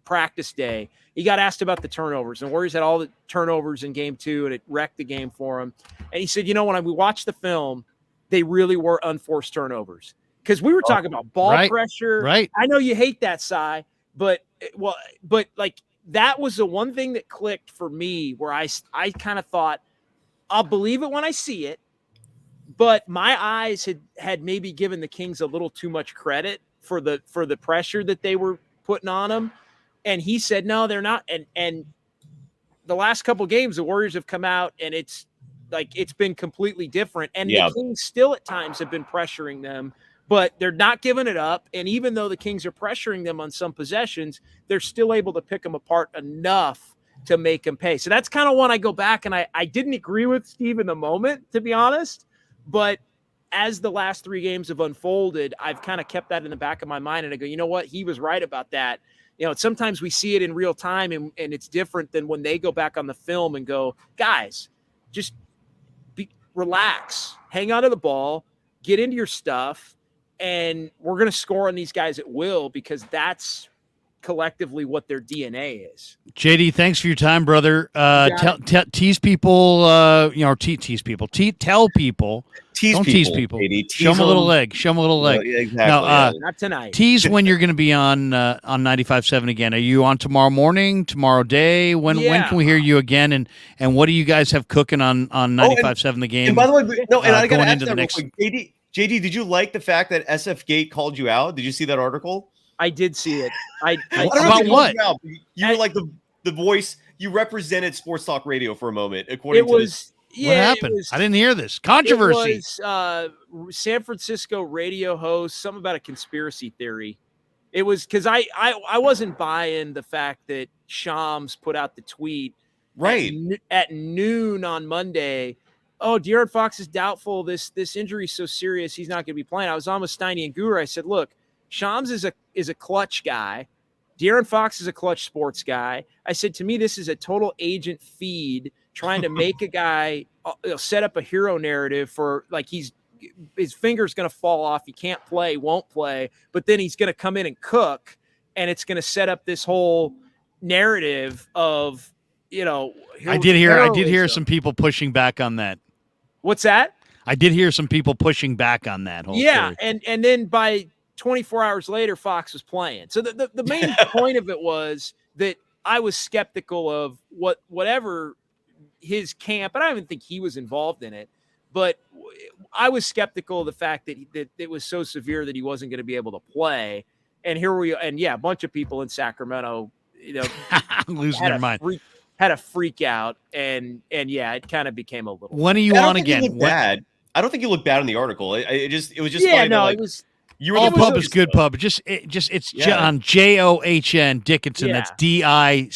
practice day. He got asked about the turnovers, and the Warriors had all the turnovers in game 2, and it wrecked the game for him. And he said, when we watched the film, they really were unforced turnovers. Because we were talking about ball pressure. Right. I know you hate that, Cy, but like, that was the one thing that clicked for me, where I kind of thought, I'll believe it when I see it. But my eyes had maybe given the Kings a little too much credit for the pressure that they were putting on them. And he said, no, they're not. And the last couple of games, the Warriors have come out, and it's been completely different. And the Kings still at times have been pressuring them, but they're not giving it up. And even though the Kings are pressuring them on some possessions, they're still able to pick them apart enough to make them pay. So that's kind of when I go back, and I didn't agree with Steve in the moment, to be honest. But as the last 3 games have unfolded, I've kind of kept that in the back of my mind, and I go, you know what? He was right about that. Sometimes we see it in real time, and it's different than when they go back on the film and go, guys, just relax, hang on to the ball, get into your stuff, and we're going to score on these guys at will, because that's collectively what their DNA is. JD, thanks for your time, brother. Tease people, tease people. Tell people. Don't tease people. Show them a little leg. Show them a little leg. Yeah, exactly. Now, not tonight. Tease when you're going to be on 95.7 again. Are you on tomorrow morning, tomorrow day? When can we hear you again? And what do you guys have cooking on 95.7 the game? And by the way, I got to ask into that the next. JD, did you like the fact that SF Gate called you out? Did you see that article? I did see it. About what? You were like the voice. You represented Sports Talk Radio for a moment, according to this. What happened? I didn't hear this. Controversy. It was San Francisco radio host, something about a conspiracy theory. It was because I wasn't buying the fact that Shams put out the tweet Right. at noon on Monday. Oh, De'Aaron Fox is doubtful. This injury is so serious, he's not going to be playing. I was on with Steiny and Guru. I said, look, Shams is a clutch guy. De'Aaron Fox is a clutch sports guy. I said, to me, this is a total agent feed trying to make a guy set up a hero narrative for like his finger's going to fall off. He can't play, won't play, but then he's going to come in and cook, and it's going to set up this whole narrative of, I did hear some people pushing back on that. What's that? I did hear some people pushing back on that whole theory. and then by 24 hours later, Fox was playing. So the main point of it was that I was skeptical of whatever his camp, and I don't even think he was involved in it, but I was skeptical of the fact that it was so severe that he wasn't going to be able to play. And here we are, and a bunch of people in Sacramento, losing their mind. Had a freak out, and it kind of became a little. When are you on again? Bad. I don't think you look bad in the article. It was just yeah, funny no, like, it was. You were all the pub focus, is good though. pub. It's John John Dickinson. Yeah. That's Dickinson.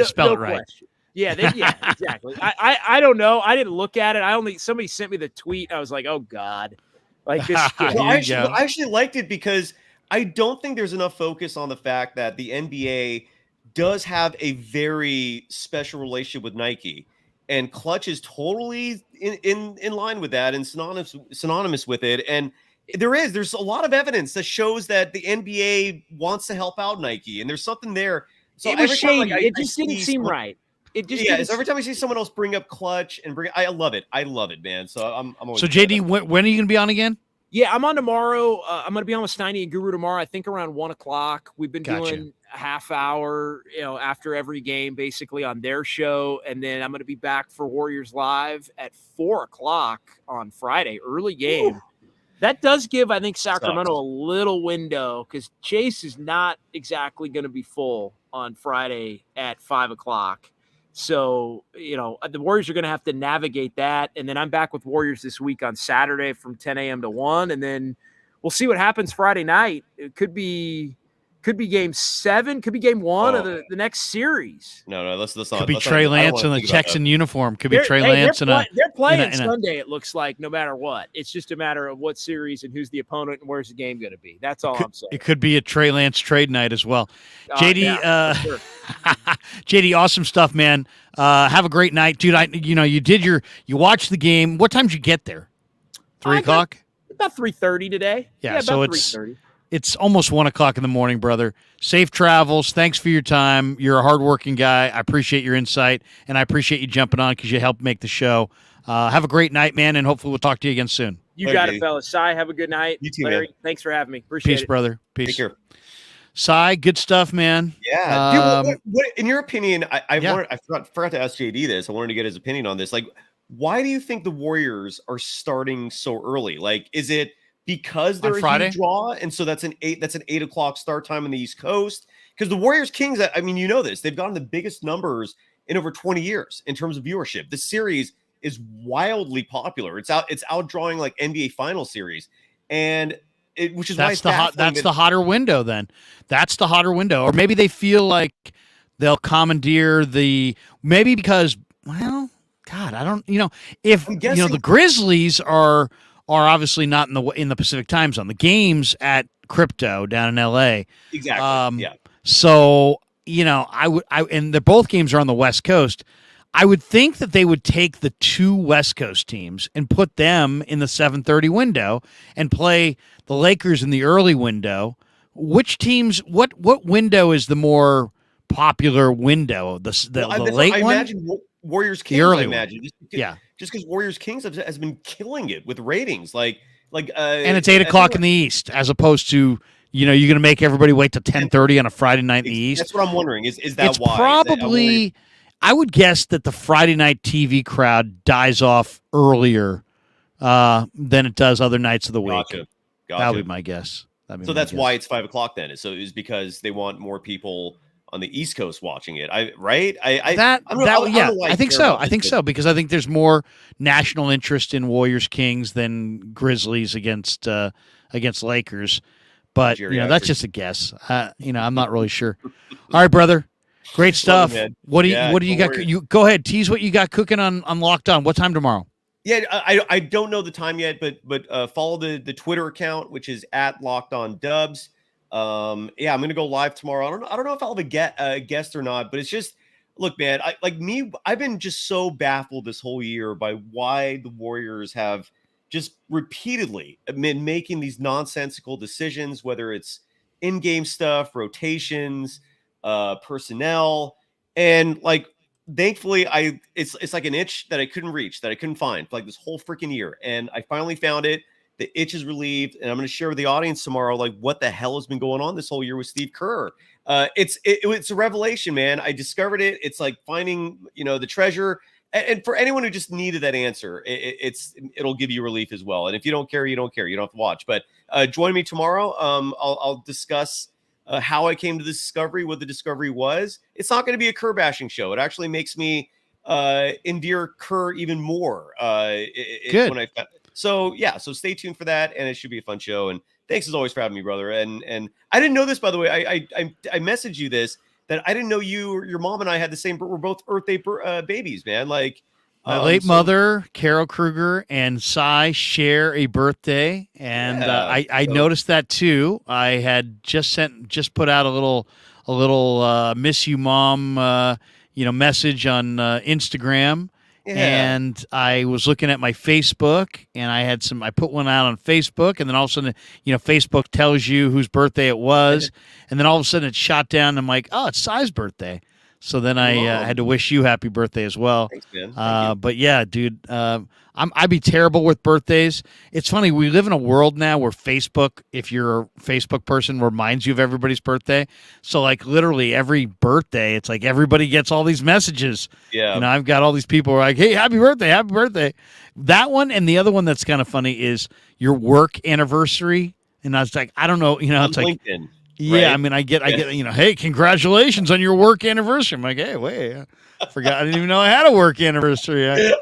Spell it right. Question. Yeah, exactly. I don't know. I didn't look at it. Somebody sent me the tweet. I was like, oh God, like this. Well, I actually liked it because I don't think there's enough focus on the fact that the NBA does have a very special relationship with Nike, and Clutch is totally in line with that and synonymous with it. And there's a lot of evidence that shows that the NBA wants to help out Nike, and there's something there. So it was every time, shady. It just didn't seem right. It just so every time I see someone else bring up Clutch and I love it. I love it, man. So I'm always so JD, when are you going to be on again? Yeah, I'm on tomorrow. I'm going to be on with Steiny and Guru tomorrow. I think around 1:00. We've been doing a half hour, after every game, basically on their show, and then I'm going to be back for Warriors Live at 4:00 on Friday, early game. Ooh. That does give, I think, Sacramento a little window because Chase is not exactly going to be full on Friday at 5:00. So, the Warriors are going to have to navigate that. And then I'm back with Warriors this week on Saturday from 10 a.m. to 1. And then we'll see what happens Friday night. It could be game 7, could be game 1 of the next series. No, let's not. Could be Trey Lance in the Texan uniform. Could be Trey Lance they're playing Sunday, it looks like, no matter what. It's just a matter of what series and who's the opponent and where's the game going to be. That's all I'm saying. It could be a Trey Lance trade night as well. JD, sure. JD, awesome stuff, man. Have a great night, dude. You watched the game. What time did you get there? 3 o'clock? About 3:30 today. Yeah, so about 3:30. It's almost 1 o'clock in the morning, brother. Safe travels. Thanks for your time. You're a hardworking guy. I appreciate your insight, and I appreciate you jumping on because you helped make the show. Have a great night, man, and hopefully we'll talk to you again soon. You got it, fellas. Cy, have a good night. You too, Larry, man. thanks for having me. Appreciate it. Peace, brother. Peace. Take care. Cy, good stuff, man. Yeah. Dude, what in your opinion, I forgot to ask JD this. I wanted to get his opinion on this. Like, why do you think the Warriors are starting so early? Like, is it because they're a huge draw, and so that's an 8 o'clock start time on the East Coast? Because the Warriors Kings, I mean, this, they've gotten the biggest numbers in over 20 years in terms of viewership. This series is wildly popular. It's outdrawing like NBA Final series, and which is that's the hotter window. Then that's the hotter window, or maybe they feel like they'll commandeer maybe because God, I don't if the Grizzlies are obviously not in the Pacific time zone. The game's at Crypto down in LA. Exactly. Yeah. So, and both games are on the West Coast. I would think that they would take the 2 West Coast teams and put them in the 7:30 window and play the Lakers in the early window. Which teams? What window is the more popular window? The late one. I imagine Warriors Kings. The early I imagine. Just because Warriors Kings has been killing it with ratings, and it's 8 o'clock in the East, as opposed to you're going to make everybody wait till 10:30 on a Friday night in the East. That's what I'm wondering. Is that it's why? Probably. I would guess that the Friday night TV crowd dies off earlier than it does other nights of the week. Gotcha. That would be my guess. So that's why it's 5 o'clock then. So it's because they want more people on the East Coast watching it. I think so. I think so because I think there's more national interest in Warriors Kings than Grizzlies against Lakers. But that's just a guess. I'm not really sure. All right, brother. Great stuff. What do you got? You go ahead, tease what you got cooking on Locked On. What time tomorrow? Yeah, I don't know the time yet, but follow the Twitter account, which is at Locked On Dubs. I'm gonna go live tomorrow. I don't know if I'll have a guest or not, but it's just, look, man, I've been just so baffled this whole year by why the Warriors have just repeatedly been making these nonsensical decisions, whether it's in-game stuff, rotations, personnel, and thankfully it's like an itch that I couldn't reach, that I couldn't find for this whole freaking year, and I finally found it. The itch is relieved, and I'm going to share with the audience tomorrow what the hell has been going on this whole year with Steve Kerr. It's a revelation, man. I discovered it. It's like finding the treasure. And for anyone who just needed that answer, it'll give you relief as well. And if you don't care, you don't care. You don't have to watch. But join me tomorrow. I'll discuss how I came to this discovery, what the discovery was. It's not going to be a Kerr bashing show. It actually makes me endear Kerr even more. Good. So stay tuned for that, and it should be a fun show. And thanks as always for having me, brother. And I didn't know this, by the way. I messaged you this, that I didn't know your mom and I had the same. We're both Earth Day babies, man. My late mother, Carol Krueger, and Cy share a birthday, and I noticed that too. I had just put out a little miss you, mom, message on Instagram. Yeah. And I was looking at my Facebook, and I put one out on Facebook, and then all of a sudden, Facebook tells you whose birthday it was, and then all of a sudden it shot down, and I'm like, oh, it's Cy's birthday. So then I had to wish you happy birthday as well. Thanks, man. But yeah, dude, I'd be terrible with birthdays. It's funny. We live in a world now where Facebook, if you're a Facebook person, reminds you of everybody's birthday. So literally every birthday, it's like everybody gets all these messages. Yeah. I've got all these people who are like, hey, happy birthday, happy birthday. That one. And the other one that's kind of funny is your work anniversary. And I was like, I don't know, it's like, LinkedIn. Yeah, right? I mean, I get, hey, congratulations on your work anniversary. I'm like, hey, wait, I forgot. I didn't even know I had a work anniversary. You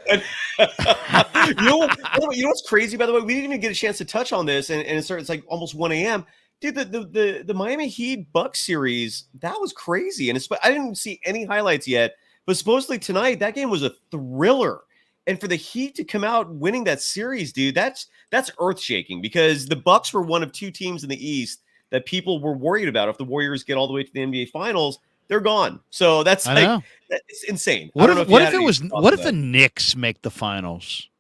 know what's crazy, by the way? We didn't even get a chance to touch on this, and it's like almost 1 a.m. Dude, the Miami Heat Bucks series, that was crazy. And I didn't see any highlights yet, but supposedly tonight, that game was a thriller. And for the Heat to come out winning that series, dude, that's earth-shaking, because the Bucks were one of two teams in the East that people were worried about. If the Warriors get all the way to the NBA Finals, they're gone. So that's it's insane. What if the Knicks make the finals?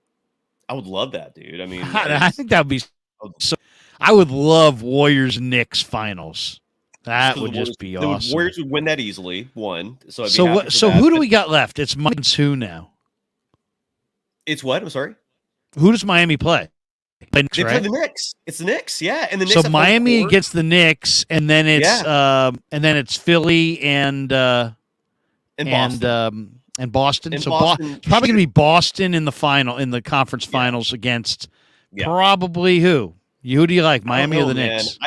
I would love that, dude. I mean, I think that would be so. I would love Warriors Knicks finals. That would just be awesome. The Warriors would win that easily. One. So who do we got left? It's Miami's who now? It's what? I'm sorry. Who does Miami play? They play the Knicks. It's the Knicks, yeah. And the Knicks. So Miami against the Knicks, and then it's Philly and Boston. And Boston. So Boston, it's probably going to be Boston in the conference finals against probably who? Who do you like, Miami or the Knicks?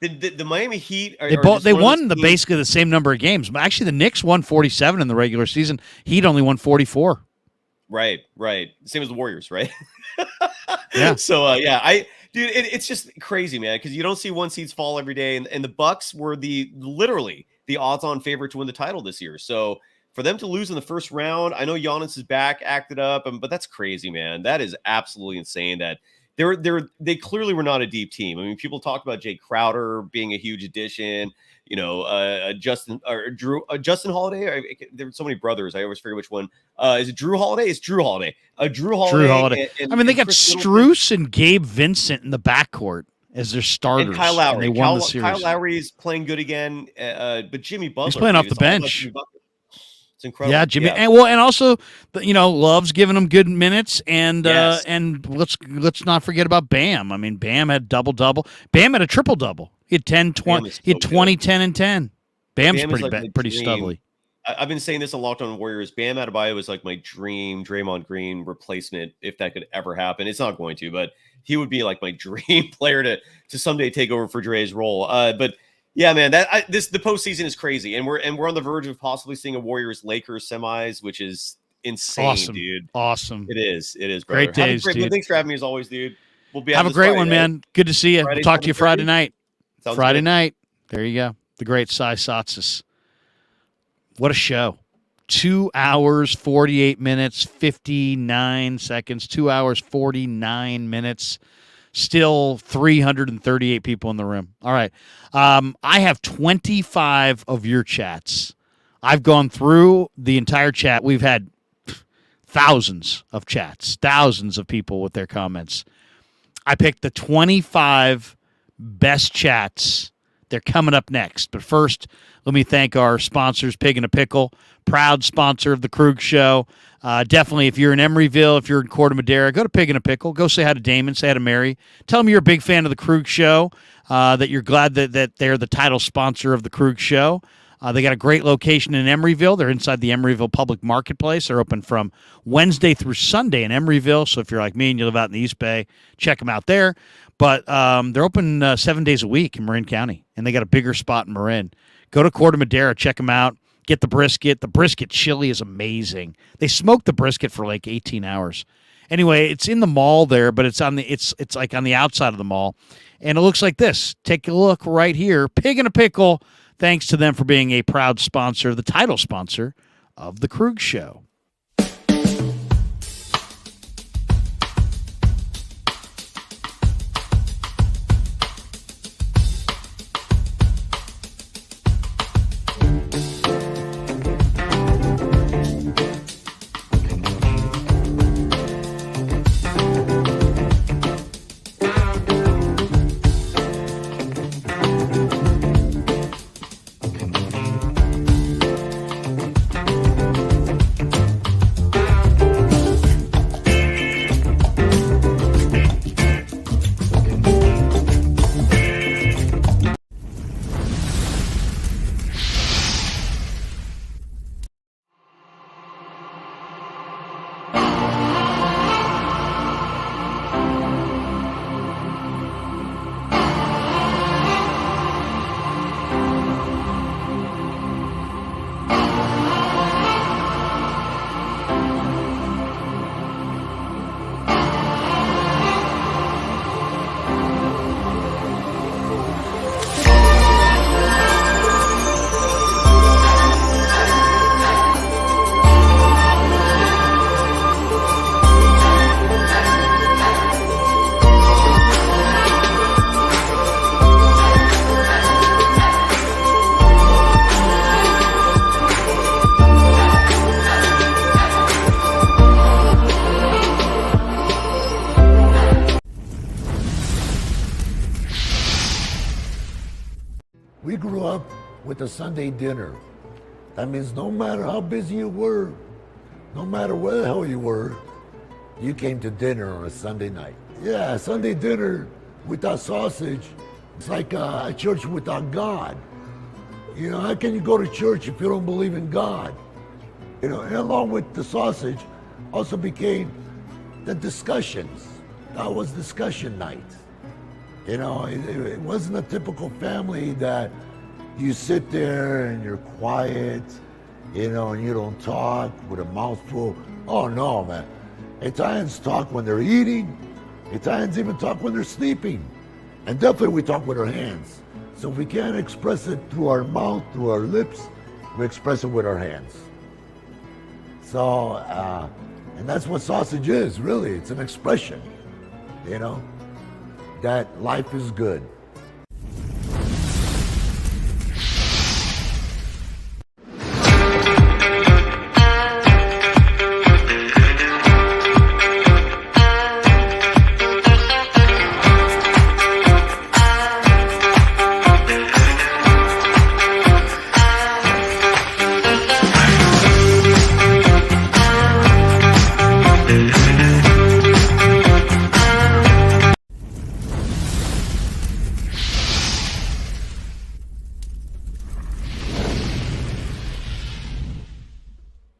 The Miami Heat. They won basically the same number of games. Actually, the Knicks won 47 in the regular season. Heat only won 44. Right. Same as the Warriors, right? Yeah. So it's just crazy, man, because you don't see one seeds fall every day, and the Bucks were literally the odds-on favorite to win the title this year. So for them to lose in the first round, I know Giannis is back, acted up, but that's crazy, man. That is absolutely insane. That they clearly were not a deep team. I mean, people talk about Jay Crowder being a huge addition. Justin Holiday. There were so many brothers. I always forget which one. Is it Drew Holiday? It's Drew Holiday. Drew Holiday. They got Strus and Gabe Vincent in the backcourt as their starters. And Kyle Lowry. And they won the series. Kyle Lowry is playing good again. But Jimmy Butler. He's playing off the bench. It's incredible. Yeah, Jimmy. Yeah. And also, Love's giving them good minutes, and let's not forget about Bam. I mean, Bam had double-double. Bam had a triple-double. He had 10, 20. He had 20, 10, and 10. Bam's pretty stubbly. I've been saying this a lot on Warriors. Bam Adebayo was like my dream Draymond Green replacement, if that could ever happen. It's not going to, but he would be like my dream player to someday take over for Dre's role. But yeah, man, the postseason is crazy, and we're on the verge of possibly seeing a Warriors-Lakers semis, which is insane, awesome, dude. Awesome. It is, brother. Great days, dude. Thanks for having me as always, dude. We'll be have a great one, man. Good to see you. We'll talk to you Friday night. Sounds Friday good. night. There you go. The great Cy Sotsis. What a show. 2 hours, 48 minutes, 59 seconds. 2 hours, 49 minutes. Still 338 people in the room. All right. I have 25 of your chats. I've gone through the entire chat. We've had thousands of chats, thousands of people with their comments. I picked the 25 best chats. They're coming up next. But first, let me thank our sponsors, Pig and a Pickle, proud sponsor of the Krug Show. Definitely, if you're in Emeryville, if you're in Corte Madera, go to Pig and a Pickle. Go say hi to Damon, say hi to Mary. Tell them you're a big fan of the Krug Show, that you're glad that they're the title sponsor of the Krug Show. They got a great location in Emeryville. They're inside the Emeryville Public Marketplace. They're open from Wednesday through Sunday in Emeryville. So if you're like me and you live out in the East Bay, check them out there. But they're open 7 days a week in Marin County, and they got a bigger spot in Marin. Go to Corte Madera, check them out. Get the brisket. The brisket chili is amazing. They smoked the brisket for like 18 hours. Anyway, it's in the mall there, but it's like on the outside of the mall. And it looks like this. Take a look right here. Pig and a Pickle. Thanks to them for being a proud sponsor, the title sponsor of the Krug Show. We grew up with a Sunday dinner. That means no matter how busy you were, no matter where the hell you were, you came to dinner on a Sunday night. Yeah, Sunday dinner without sausage, it's like a church without God. You know, how can you go to church if you don't believe in God? You know, and along with the sausage also became the discussions. That was discussion night. You know, it wasn't a typical family that you sit there and you're quiet, you know, and you don't talk with a mouthful. Oh no, man. Italians talk when they're eating. Italians even talk when they're sleeping. And definitely we talk with our hands. So if we can't express it through our mouth, through our lips, we express it with our hands. So, and that's what sausage is, really. It's an expression, you know, that life is good.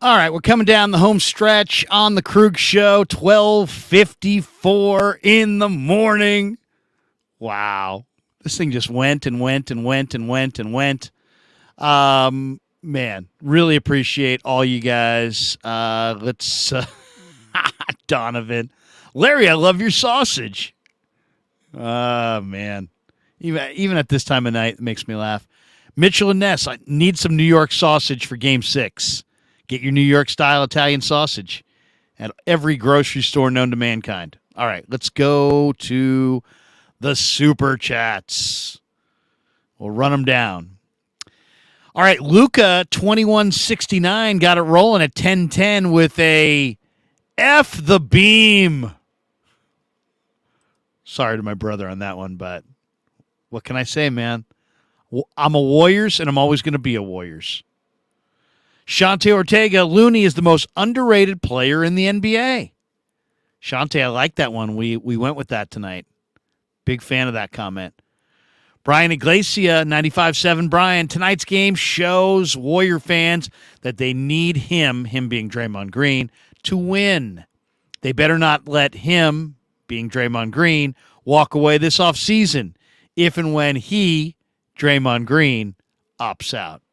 All right, we're coming down the home stretch on the Krug Show, 12:54 in the morning. Wow. This thing just went and went and went and went and went. Man, really appreciate all you guys. Let's Donovan. Larry, I love your sausage. Man. Even at this time of night, it makes me laugh. Mitchell and Ness, I need some New York sausage for Game 6. Get your New York-style Italian sausage at every grocery store known to mankind. All right, let's go to the Super Chats. We'll run them down. All right, Luca 2169 got it rolling at 10:10 with a F the beam. Sorry to my brother on that one, but what can I say, man? I'm a Warriors, and I'm always going to be a Warriors. Shante Ortega, Looney is the most underrated player in the NBA. Shante, I like that one. We went with that tonight. Big fan of that comment. Brian Iglesia, 95.7. Brian, tonight's game shows Warrior fans that they need him being Draymond Green, to win. They better not let him, being Draymond Green, walk away this offseason if and when he, Draymond Green, opts out.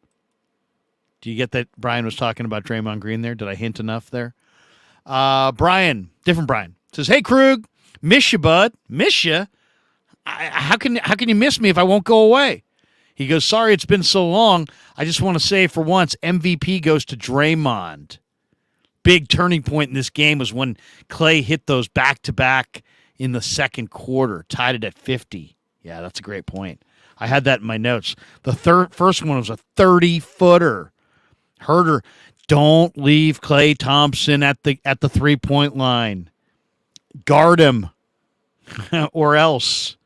Do you get that Brian was talking about Draymond Green there? Did I hint enough there? Brian, different Brian, says, hey, Krug, miss you, bud. Miss you? How can you miss me if I won't go away? He goes, sorry it's been so long. I just want to say for once, MVP goes to Draymond. Big turning point in this game was when Clay hit those back-to-back in the second quarter, tied it at 50. Yeah, that's a great point. I had that in my notes. The first one was a 30-footer. Herder, don't leave Klay Thompson at the 3-point line. Guard him or else.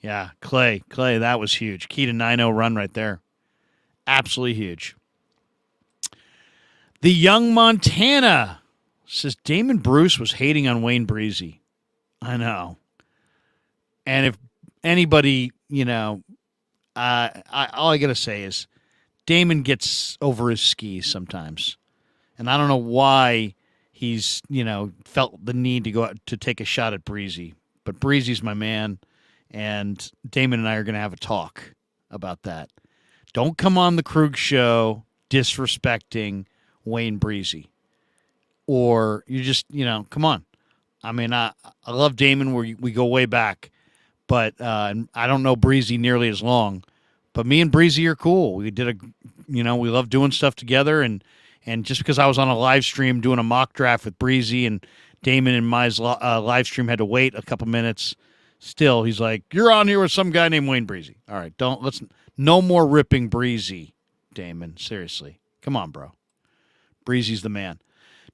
Yeah, Clay, that was huge. Key to 9-0 run right there. Absolutely huge. The Young Montana says Damon Bruce was hating on Wayne Breezy. I know. And if anybody, all I got to say is Damon gets over his skis sometimes. And I don't know why he's, felt the need to go out to take a shot at Breezy. But Breezy's my man. And Damon and I are going to have a talk about that. Don't come on the Krug show disrespecting Wayne Breezy. Or you just, come on. I mean, I love Damon. We go way back. But I don't know Breezy nearly as long. But me and Breezy are cool. We did we love doing stuff together. And just because I was on a live stream doing a mock draft with Breezy and Damon and my live stream had to wait a couple minutes, still, he's like, you're on here with some guy named Wayne Breezy. All right, no more ripping Breezy, Damon. Seriously. Come on, bro. Breezy's the man.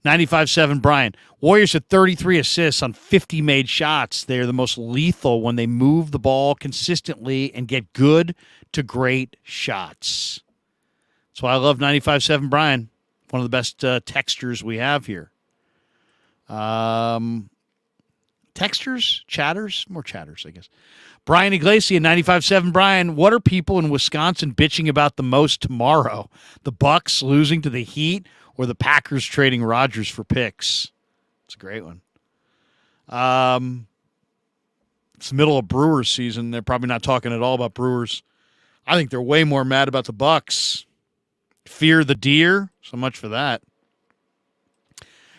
95.7 Brian. Warriors had 33 assists on 50 made shots. They're the most lethal when they move the ball consistently and get good to great shots. That's why I love 95.7 Brian. One of the best textures we have here. Texters? Chatters? More chatters, I guess. Brian Iglesia, 95.7 Brian. What are people in Wisconsin bitching about the most tomorrow? The Bucks losing to the Heat or the Packers trading Rodgers for picks? It's a great one. It's the middle of Brewers season. They're probably not talking at all about Brewers. I think they're way more mad about the Bucks. Fear the deer. So much for that.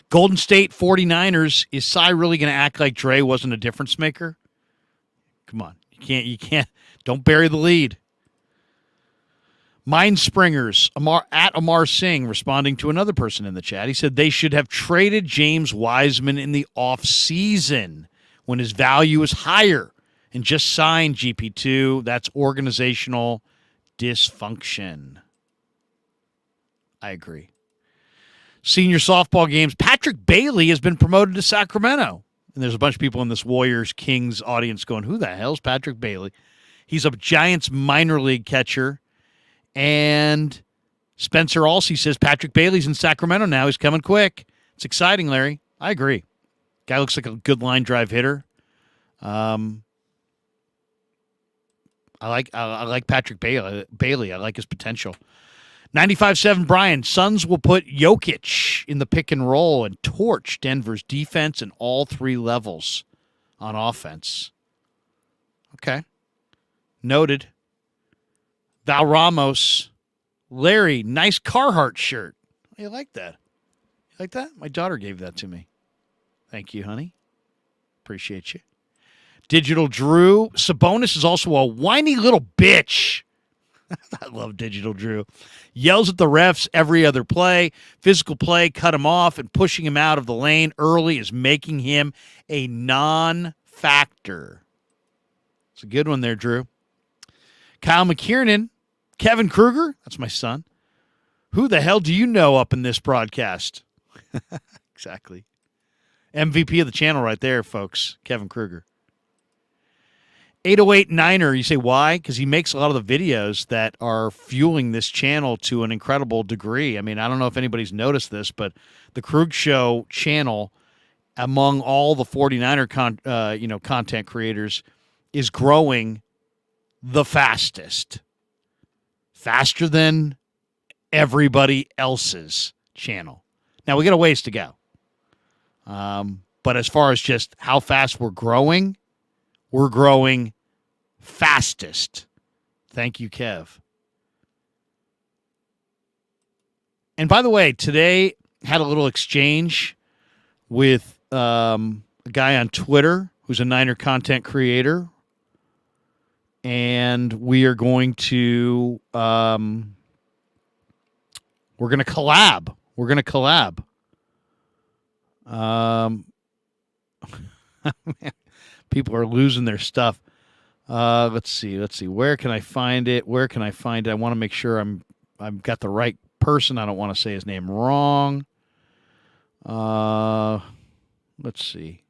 Golden State 49ers. Is Cy really going to act like Dre wasn't a difference maker? Come on. You can't. Don't bury the lead. Mind Springers. Amar Singh responding to another person in the chat. He said they should have traded James Wiseman in the offseason when his value is higher and just signed GP2. That's organizational dysfunction. I agree. Senior softball games. Patrick Bailey has been promoted to Sacramento. And there's a bunch of people in this Warriors-Kings audience going, who the hell's Patrick Bailey? He's a Giants minor league catcher. And Spencer Alsey says Patrick Bailey's in Sacramento now. He's coming quick. It's exciting, Larry. I agree. Guy looks like a good line drive hitter. I like Patrick Bailey. I like his potential. 95.7 Brian. Suns will put Jokic in the pick and roll and torch Denver's defense in all three levels on offense. Okay. Noted. Val Ramos. Larry, nice Carhartt shirt. You like that? You like that? My daughter gave that to me. Thank you, honey. Appreciate you. Digital Drew. Sabonis is also a whiny little bitch. I love Digital Drew. Yells at the refs every other play. Physical play, cut him off, and pushing him out of the lane early is making him a non-factor. It's a good one there, Drew. Kyle McKiernan. Kevin Krueger. That's my son. Who the hell do you know up in this broadcast? Exactly. MVP of the channel right there, folks. Kevin Krueger. 808 Niner, you say why? Because he makes a lot of the videos that are fueling this channel to an incredible degree. I mean, I don't know if anybody's noticed this, but the Krug Show channel, among all the 49er content creators, is growing the fastest. Faster than everybody else's channel. Now, we got a ways to go. But as far as just how fast we're growing fastest. Thank you, Kev. And by the way, today had a little exchange with a guy on Twitter who's a Niner content creator. And we are going to we're going to collab. People are losing their stuff. Let's see. Where can I find it? I want to make sure I've got the right person. I don't want to say his name wrong. Let's see.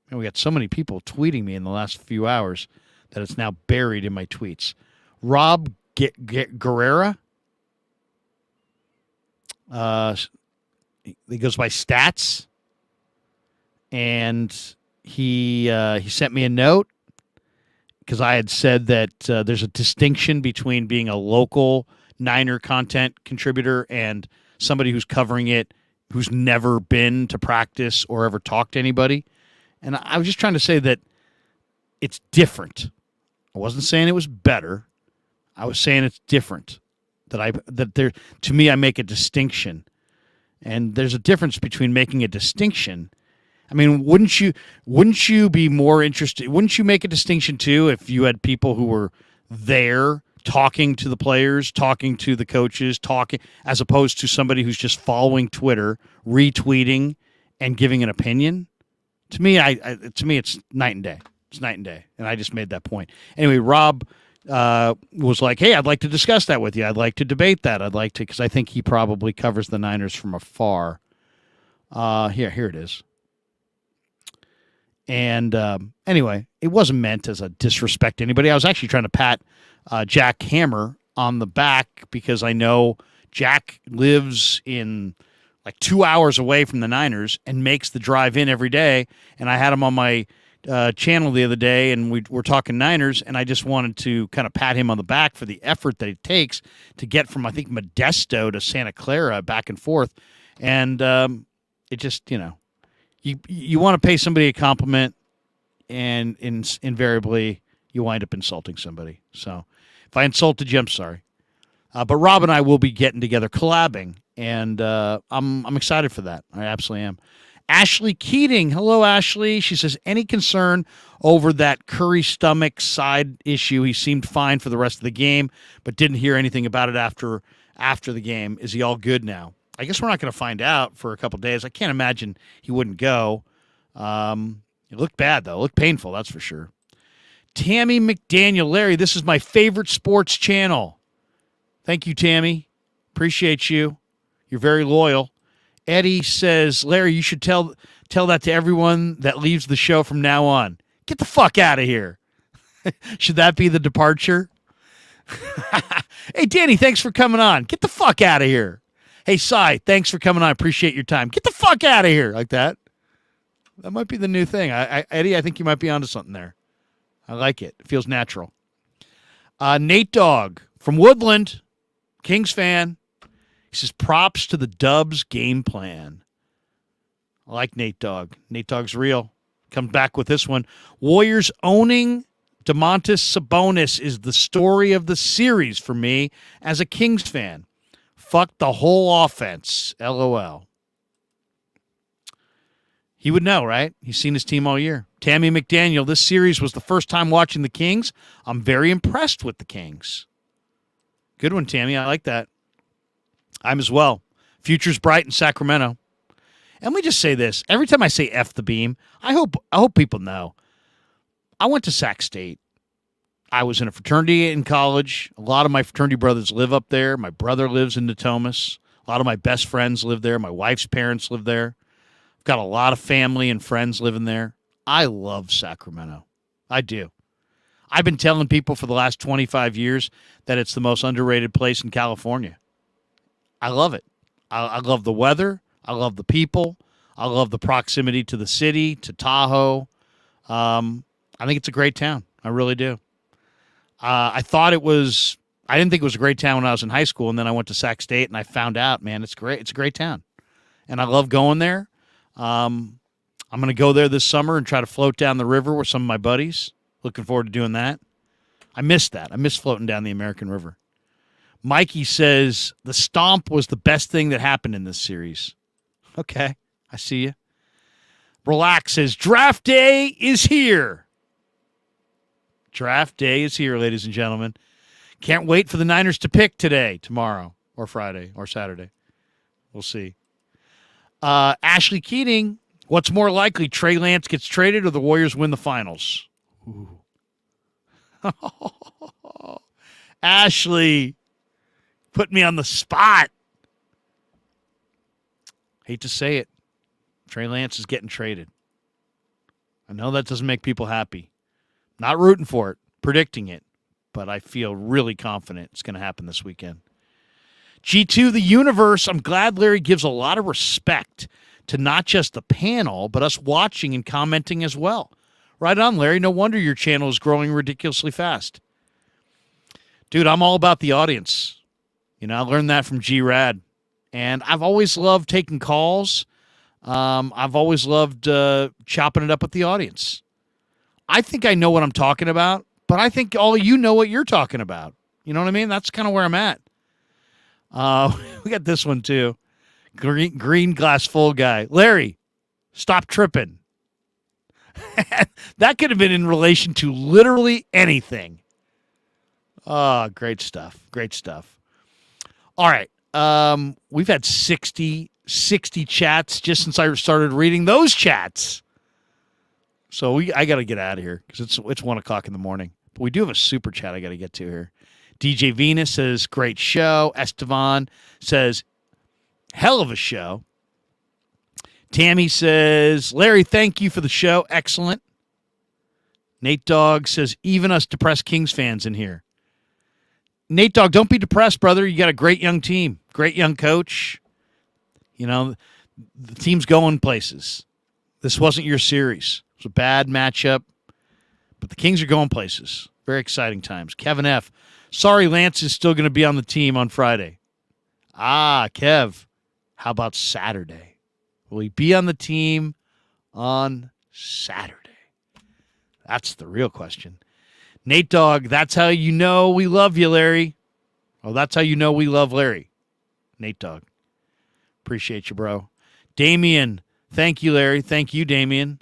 Man, we got so many people tweeting me in the last few hours that it's now buried in my tweets. Rob Guerrera. He goes by Stats. And he sent me a note because I had said that there's a distinction between being a local Niner content contributor and somebody who's covering it who's never been to practice or ever talked to anybody. And I was just trying to say that it's different. I wasn't saying it was better. I was saying it's different. To me, I make a distinction. And there's a difference between making a distinction. I mean, wouldn't you be more interested? Wouldn't you make a distinction too if you had people who were there talking to the players, talking to the coaches, as opposed to somebody who's just following Twitter, retweeting, and giving an opinion? To me, it's night and day. It's night and day, and I just made that point. Anyway, Rob was like, "Hey, I'd like to discuss that with you. I'd like to debate that. Because I think he probably covers the Niners from afar." Here it is. And anyway, it wasn't meant as a disrespect to anybody. I was actually trying to pat Jack Hammer on the back because I know Jack lives in like 2 hours away from the Niners and makes the drive in every day. And I had him on my channel the other day, and we were talking Niners, and I just wanted to kind of pat him on the back for the effort that it takes to get from, I think, Modesto to Santa Clara back and forth. And it just, you want to pay somebody a compliment, and invariably you wind up insulting somebody. So if I insulted you, I'm sorry. But Rob and I will be getting together, collabing, and I'm excited for that. I absolutely am. Ashley Keating. Hello, Ashley. She says, any concern over that Curry stomach side issue? He seemed fine for the rest of the game, but didn't hear anything about it after the game. Is he all good now? I guess we're not going to find out for a couple days. I can't imagine he wouldn't go. It looked bad, though. It looked painful, that's for sure. Tammy McDaniel. Larry, this is my favorite sports channel. Thank you, Tammy. Appreciate you. You're very loyal. Eddie says, Larry, you should tell that to everyone that leaves the show from now on. Get the fuck out of here. Should that be the departure? Hey, Danny, thanks for coming on. Get the fuck out of here. Hey, Cy, thanks for coming on. I appreciate your time. Get the fuck out of here. Like that. That might be the new thing. Eddie, I think you might be onto something there. I like it. It feels natural. Nate Dogg from Woodland, Kings fan. He says, props to the Dubs game plan. I like Nate Dogg. Nate Dogg's real. Comes back with this one. Warriors owning Domantas Sabonis is the story of the series for me as a Kings fan. Fuck the whole offense. LOL. He would know, right? He's seen his team all year. Tammy McDaniel, this series was the first time watching the Kings. I'm very impressed with the Kings. Good one, Tammy. I like that. I'm as well. Future's bright in Sacramento. And we just say this. Every time I say F the beam, I hope people know. I went to Sac State. I was in a fraternity in college. A lot of my fraternity brothers live up there. My brother lives in Natomas. A lot of my best friends live there. My wife's parents live there. I've got a lot of family and friends living there. I love Sacramento. I do. I've been telling people for the last 25 years that it's the most underrated place in California. I love it. I love the weather. I love the people. I love the proximity to the city, to Tahoe. I think it's a great town. I really do. I didn't think it was a great town when I was in high school, and then I went to Sac State, and I found out, man, it's great. It's a great town. And I love going there. I'm going to go there this summer and try to float down the river with some of my buddies. Looking forward to doing that. I miss that. I miss floating down the American River. Mikey says the stomp was the best thing that happened in this series. Okay, I see you. Relax says draft day is here. Draft day is here, ladies and gentlemen. Can't wait for the Niners to pick today, tomorrow, or Friday, or Saturday. We'll see. Ashley Keating, what's more likely, Trey Lance gets traded or the Warriors win the finals? Ooh. Ashley, put me on the spot. Hate to say it. Trey Lance is getting traded. I know that doesn't make people happy. Not rooting for it, predicting it, but I feel really confident it's going to happen this weekend. G2, the universe, I'm glad Larry gives a lot of respect to not just the panel, but us watching and commenting as well. Right on, Larry. No wonder your channel is growing ridiculously fast. Dude, I'm all about the audience. You know, I learned that from G-Rad. And I've always loved taking calls. I've always loved chopping it up with the audience. I think I know what I'm talking about, but I think all you know what you're talking about. You know what I mean? That's kind of where I'm at. We got this one, too. Green glass full guy. Larry, stop tripping. That could have been in relation to literally anything. Oh, great stuff. Great stuff. All right. We've had 60 chats just since I started reading those chats. So I got to get out of here because it's 1 o'clock in the morning. But we do have a super chat I got to get to here. DJ Venus says, great show. Estevan says, hell of a show. Tammy says, Larry, thank you for the show. Excellent. Nate Dogg says, even us depressed Kings fans in here. Nate Dogg, don't be depressed, brother. You got a great young team, great young coach. You know, the team's going places. This wasn't your series. It was a bad matchup, but the Kings are going places. Very exciting times. Kevin F., sorry Lance is still going to be on the team on Friday. Kev, how about Saturday? Will he be on the team on Saturday? That's the real question. Nate Dogg, that's how you know we love you, Larry. Oh, that's how you know we love Larry. Nate Dogg. Appreciate you, bro. Damian, thank you, Larry. Thank you, Damian.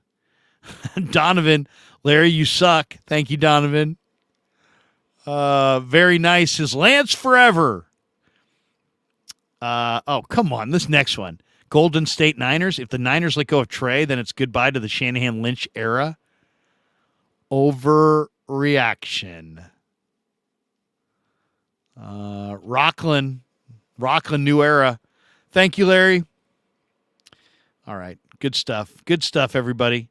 Donovan, Larry, you suck. Thank you, Donovan. Very nice. Is Lance forever? Oh, come on. This next one. Golden State Niners. If the Niners let go of Trey, then it's goodbye to the Shanahan-Lynch era. Overreaction. Rockland, new era. Thank you, Larry. All right. Good stuff. Good stuff, everybody.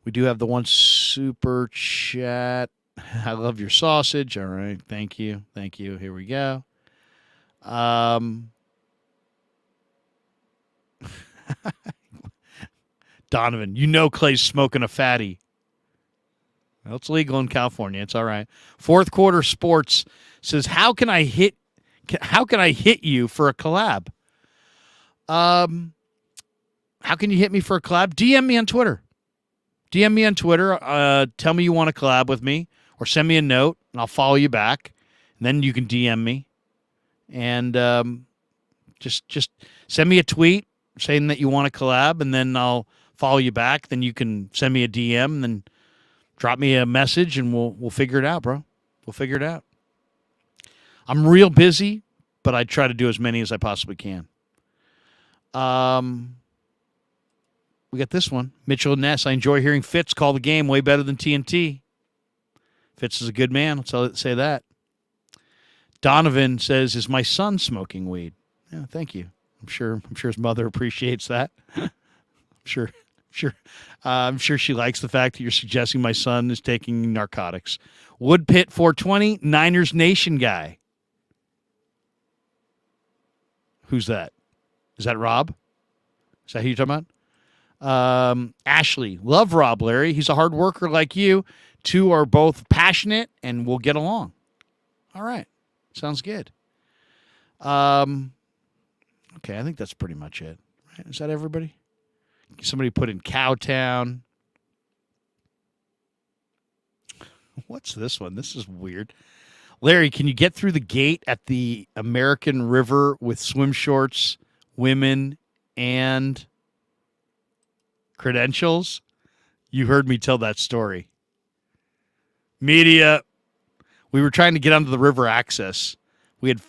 We do have the one super chat. I love your sausage. All right. Thank you. Thank you. Here we go. Donovan, you know Clay's smoking a fatty. Well, it's legal in California. It's all right. Fourth Quarter Sports says, how can I hit you for a collab? How can you hit me for a collab? DM me on Twitter. DM me on Twitter. Tell me you want to collab with me, or send me a note, and I'll follow you back. And then you can DM me, and just send me a tweet. saying that you want to collab, and then I'll follow you back. Then you can send me a DM, and then drop me a message, and we'll figure it out, bro. We'll figure it out. I'm real busy, but I try to do as many as I possibly can. We got this one. Mitchell and Ness. I enjoy hearing Fitz call the game way better than TNT. Fitz is a good man. Let's say that. Donovan says, "Is my son smoking weed?" Yeah, thank you. I'm sure his mother appreciates that. I'm sure she likes the fact that you're suggesting my son is taking narcotics. Woodpit 420, Niners Nation guy. Who's that? Is that Rob? Is that who you're talking about? Ashley, love Rob, Larry. He's a hard worker like you. Two are both passionate and will get along. All right. Sounds good. Okay, I think that's pretty much it. Right? Is that everybody? Somebody put in Cowtown. What's this one? This is weird. Larry, can you get through the gate at the American River with swim shorts, women, and credentials? You heard me tell that story. Media. We were trying to get onto the river access. We had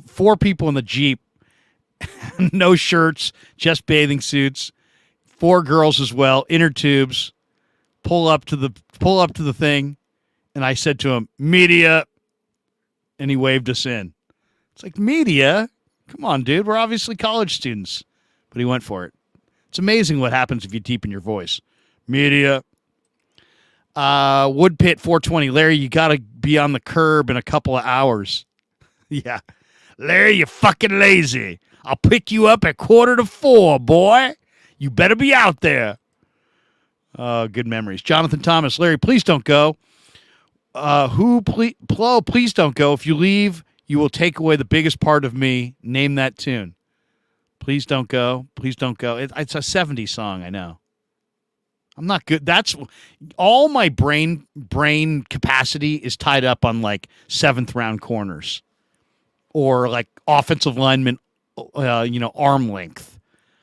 four people in the Jeep, no shirts, just bathing suits. 4 girls as well, inner tubes. Pull up to the thing, and I said to him, "Media," and he waved us in. It's like, media? Come on, dude. We're obviously college students. But he went for it. It's amazing what happens if you deepen your voice. Media. Woodpit 420. Larry, you got to be on the curb in a couple of hours. Yeah. Larry, you're fucking lazy. I'll pick you up at 3:45, boy. You better be out there. Good memories. Jonathan Thomas. Larry, please don't go. Please don't go. If you leave, you will take away the biggest part of me. Name that tune. Please don't go. Please don't go. It's a 70s song, I know. I'm not good. That's all my brain capacity is tied up on like 7th round corners or like offensive lineman, arm length.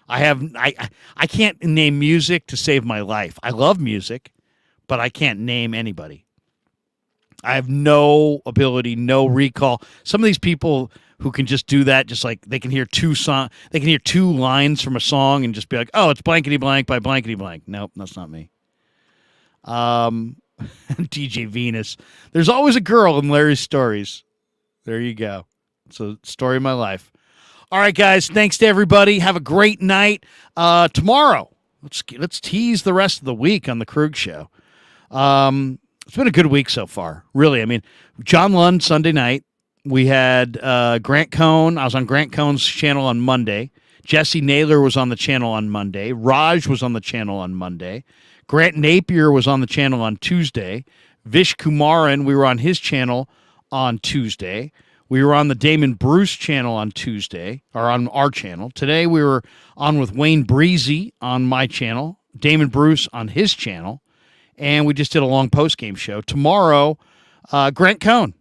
I can't name music to save my life. I love music, but I can't name anybody. I have no ability, no recall. Some of these people who can just do that, just like they can hear two lines from a song and just be like, "Oh, it's blankety blank by blankety blank." Nope, that's not me. DJ Venus. There's always a girl in Larry's stories. There you go. It's a story of my life. All right, guys. Thanks to everybody. Have a great night. Tomorrow, let's tease the rest of the week on the Krueger Show. It's been a good week so far, really. I mean, John Lund Sunday night. We had Grant Cohn. I was on Grant Cohn's channel on Monday. Jesse Naylor was on the channel on Monday. Raj was on the channel on Monday. Grant Napier was on the channel on Tuesday. Vish Kumaran, we were on his channel on Tuesday. We were on the Damon Bruce channel on Tuesday, or on our channel. Today we were on with Wayne Breezy on my channel, Damon Bruce on his channel, and we just did a long post-game show. Tomorrow, Grant Cohn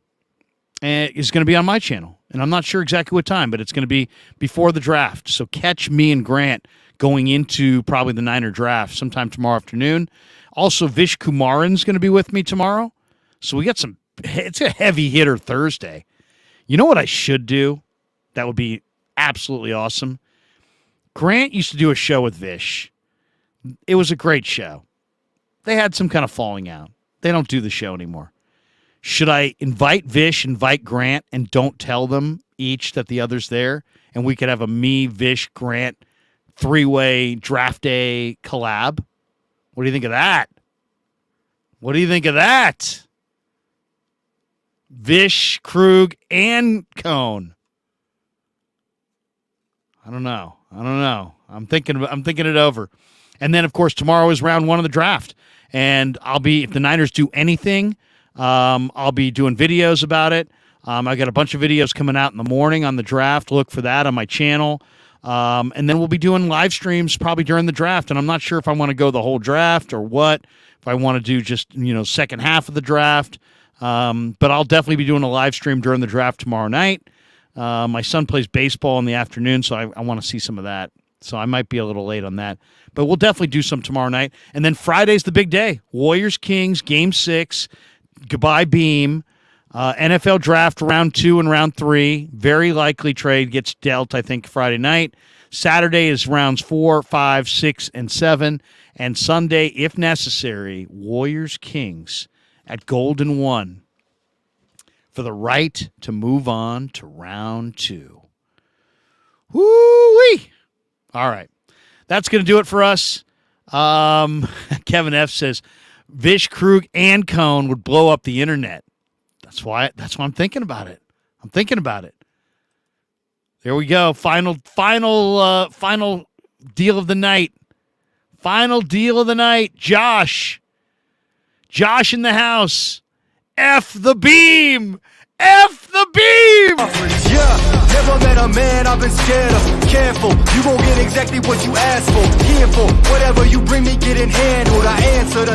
is going to be on my channel, and I'm not sure exactly what time, but it's going to be before the draft. So catch me and Grant going into probably the Niner draft sometime tomorrow afternoon. Also, Vish Kumaran's going to be with me tomorrow. So we got it's a heavy hitter Thursday. You know what I should do? That would be absolutely awesome. Grant used to do a show with Vish. It was a great show. They had some kind of falling out. They don't do the show anymore. Should I invite Vish, invite Grant, and don't tell them each that the other's there? And we could have a me, Vish, Grant, 3-way draft day collab? What do you think of that? What do you think of that? Vish, Krug, and Cohn. I don't know. I'm thinking it over. And then, of course, tomorrow is round 1 of the draft. And if the Niners do anything, I'll be doing videos about it. I got a bunch of videos coming out in the morning on the draft. Look for that on my channel. And then we'll be doing live streams probably during the draft. And I'm not sure if I want to go the whole draft or what. If I want to do just, second half of the draft. But I'll definitely be doing a live stream during the draft tomorrow night. My son plays baseball in the afternoon, so I want to see some of that. So I might be a little late on that. But we'll definitely do some tomorrow night. And then Friday's the big day. Warriors-Kings, Game 6. Goodbye, Beam. NFL Draft Round 2 and Round 3. Very likely trade gets dealt, I think, Friday night. Saturday is Rounds 4, 5, 6, and 7. And Sunday, if necessary, Warriors-Kings at Golden 1 for the right to move on to Round 2. Woo-wee! All right. That's going to do it for us. Kevin F. says, Vish, Krug, and Cone would blow up the internet. That's why I'm thinking about it. There we go. Final deal of the night. Final deal of the night. Josh in the house. F the beam. F the beam. Yeah, never met a man I've been scared of. Careful, you gon' get exactly what you asked for. Here for whatever you bring me, getting handled. I answer the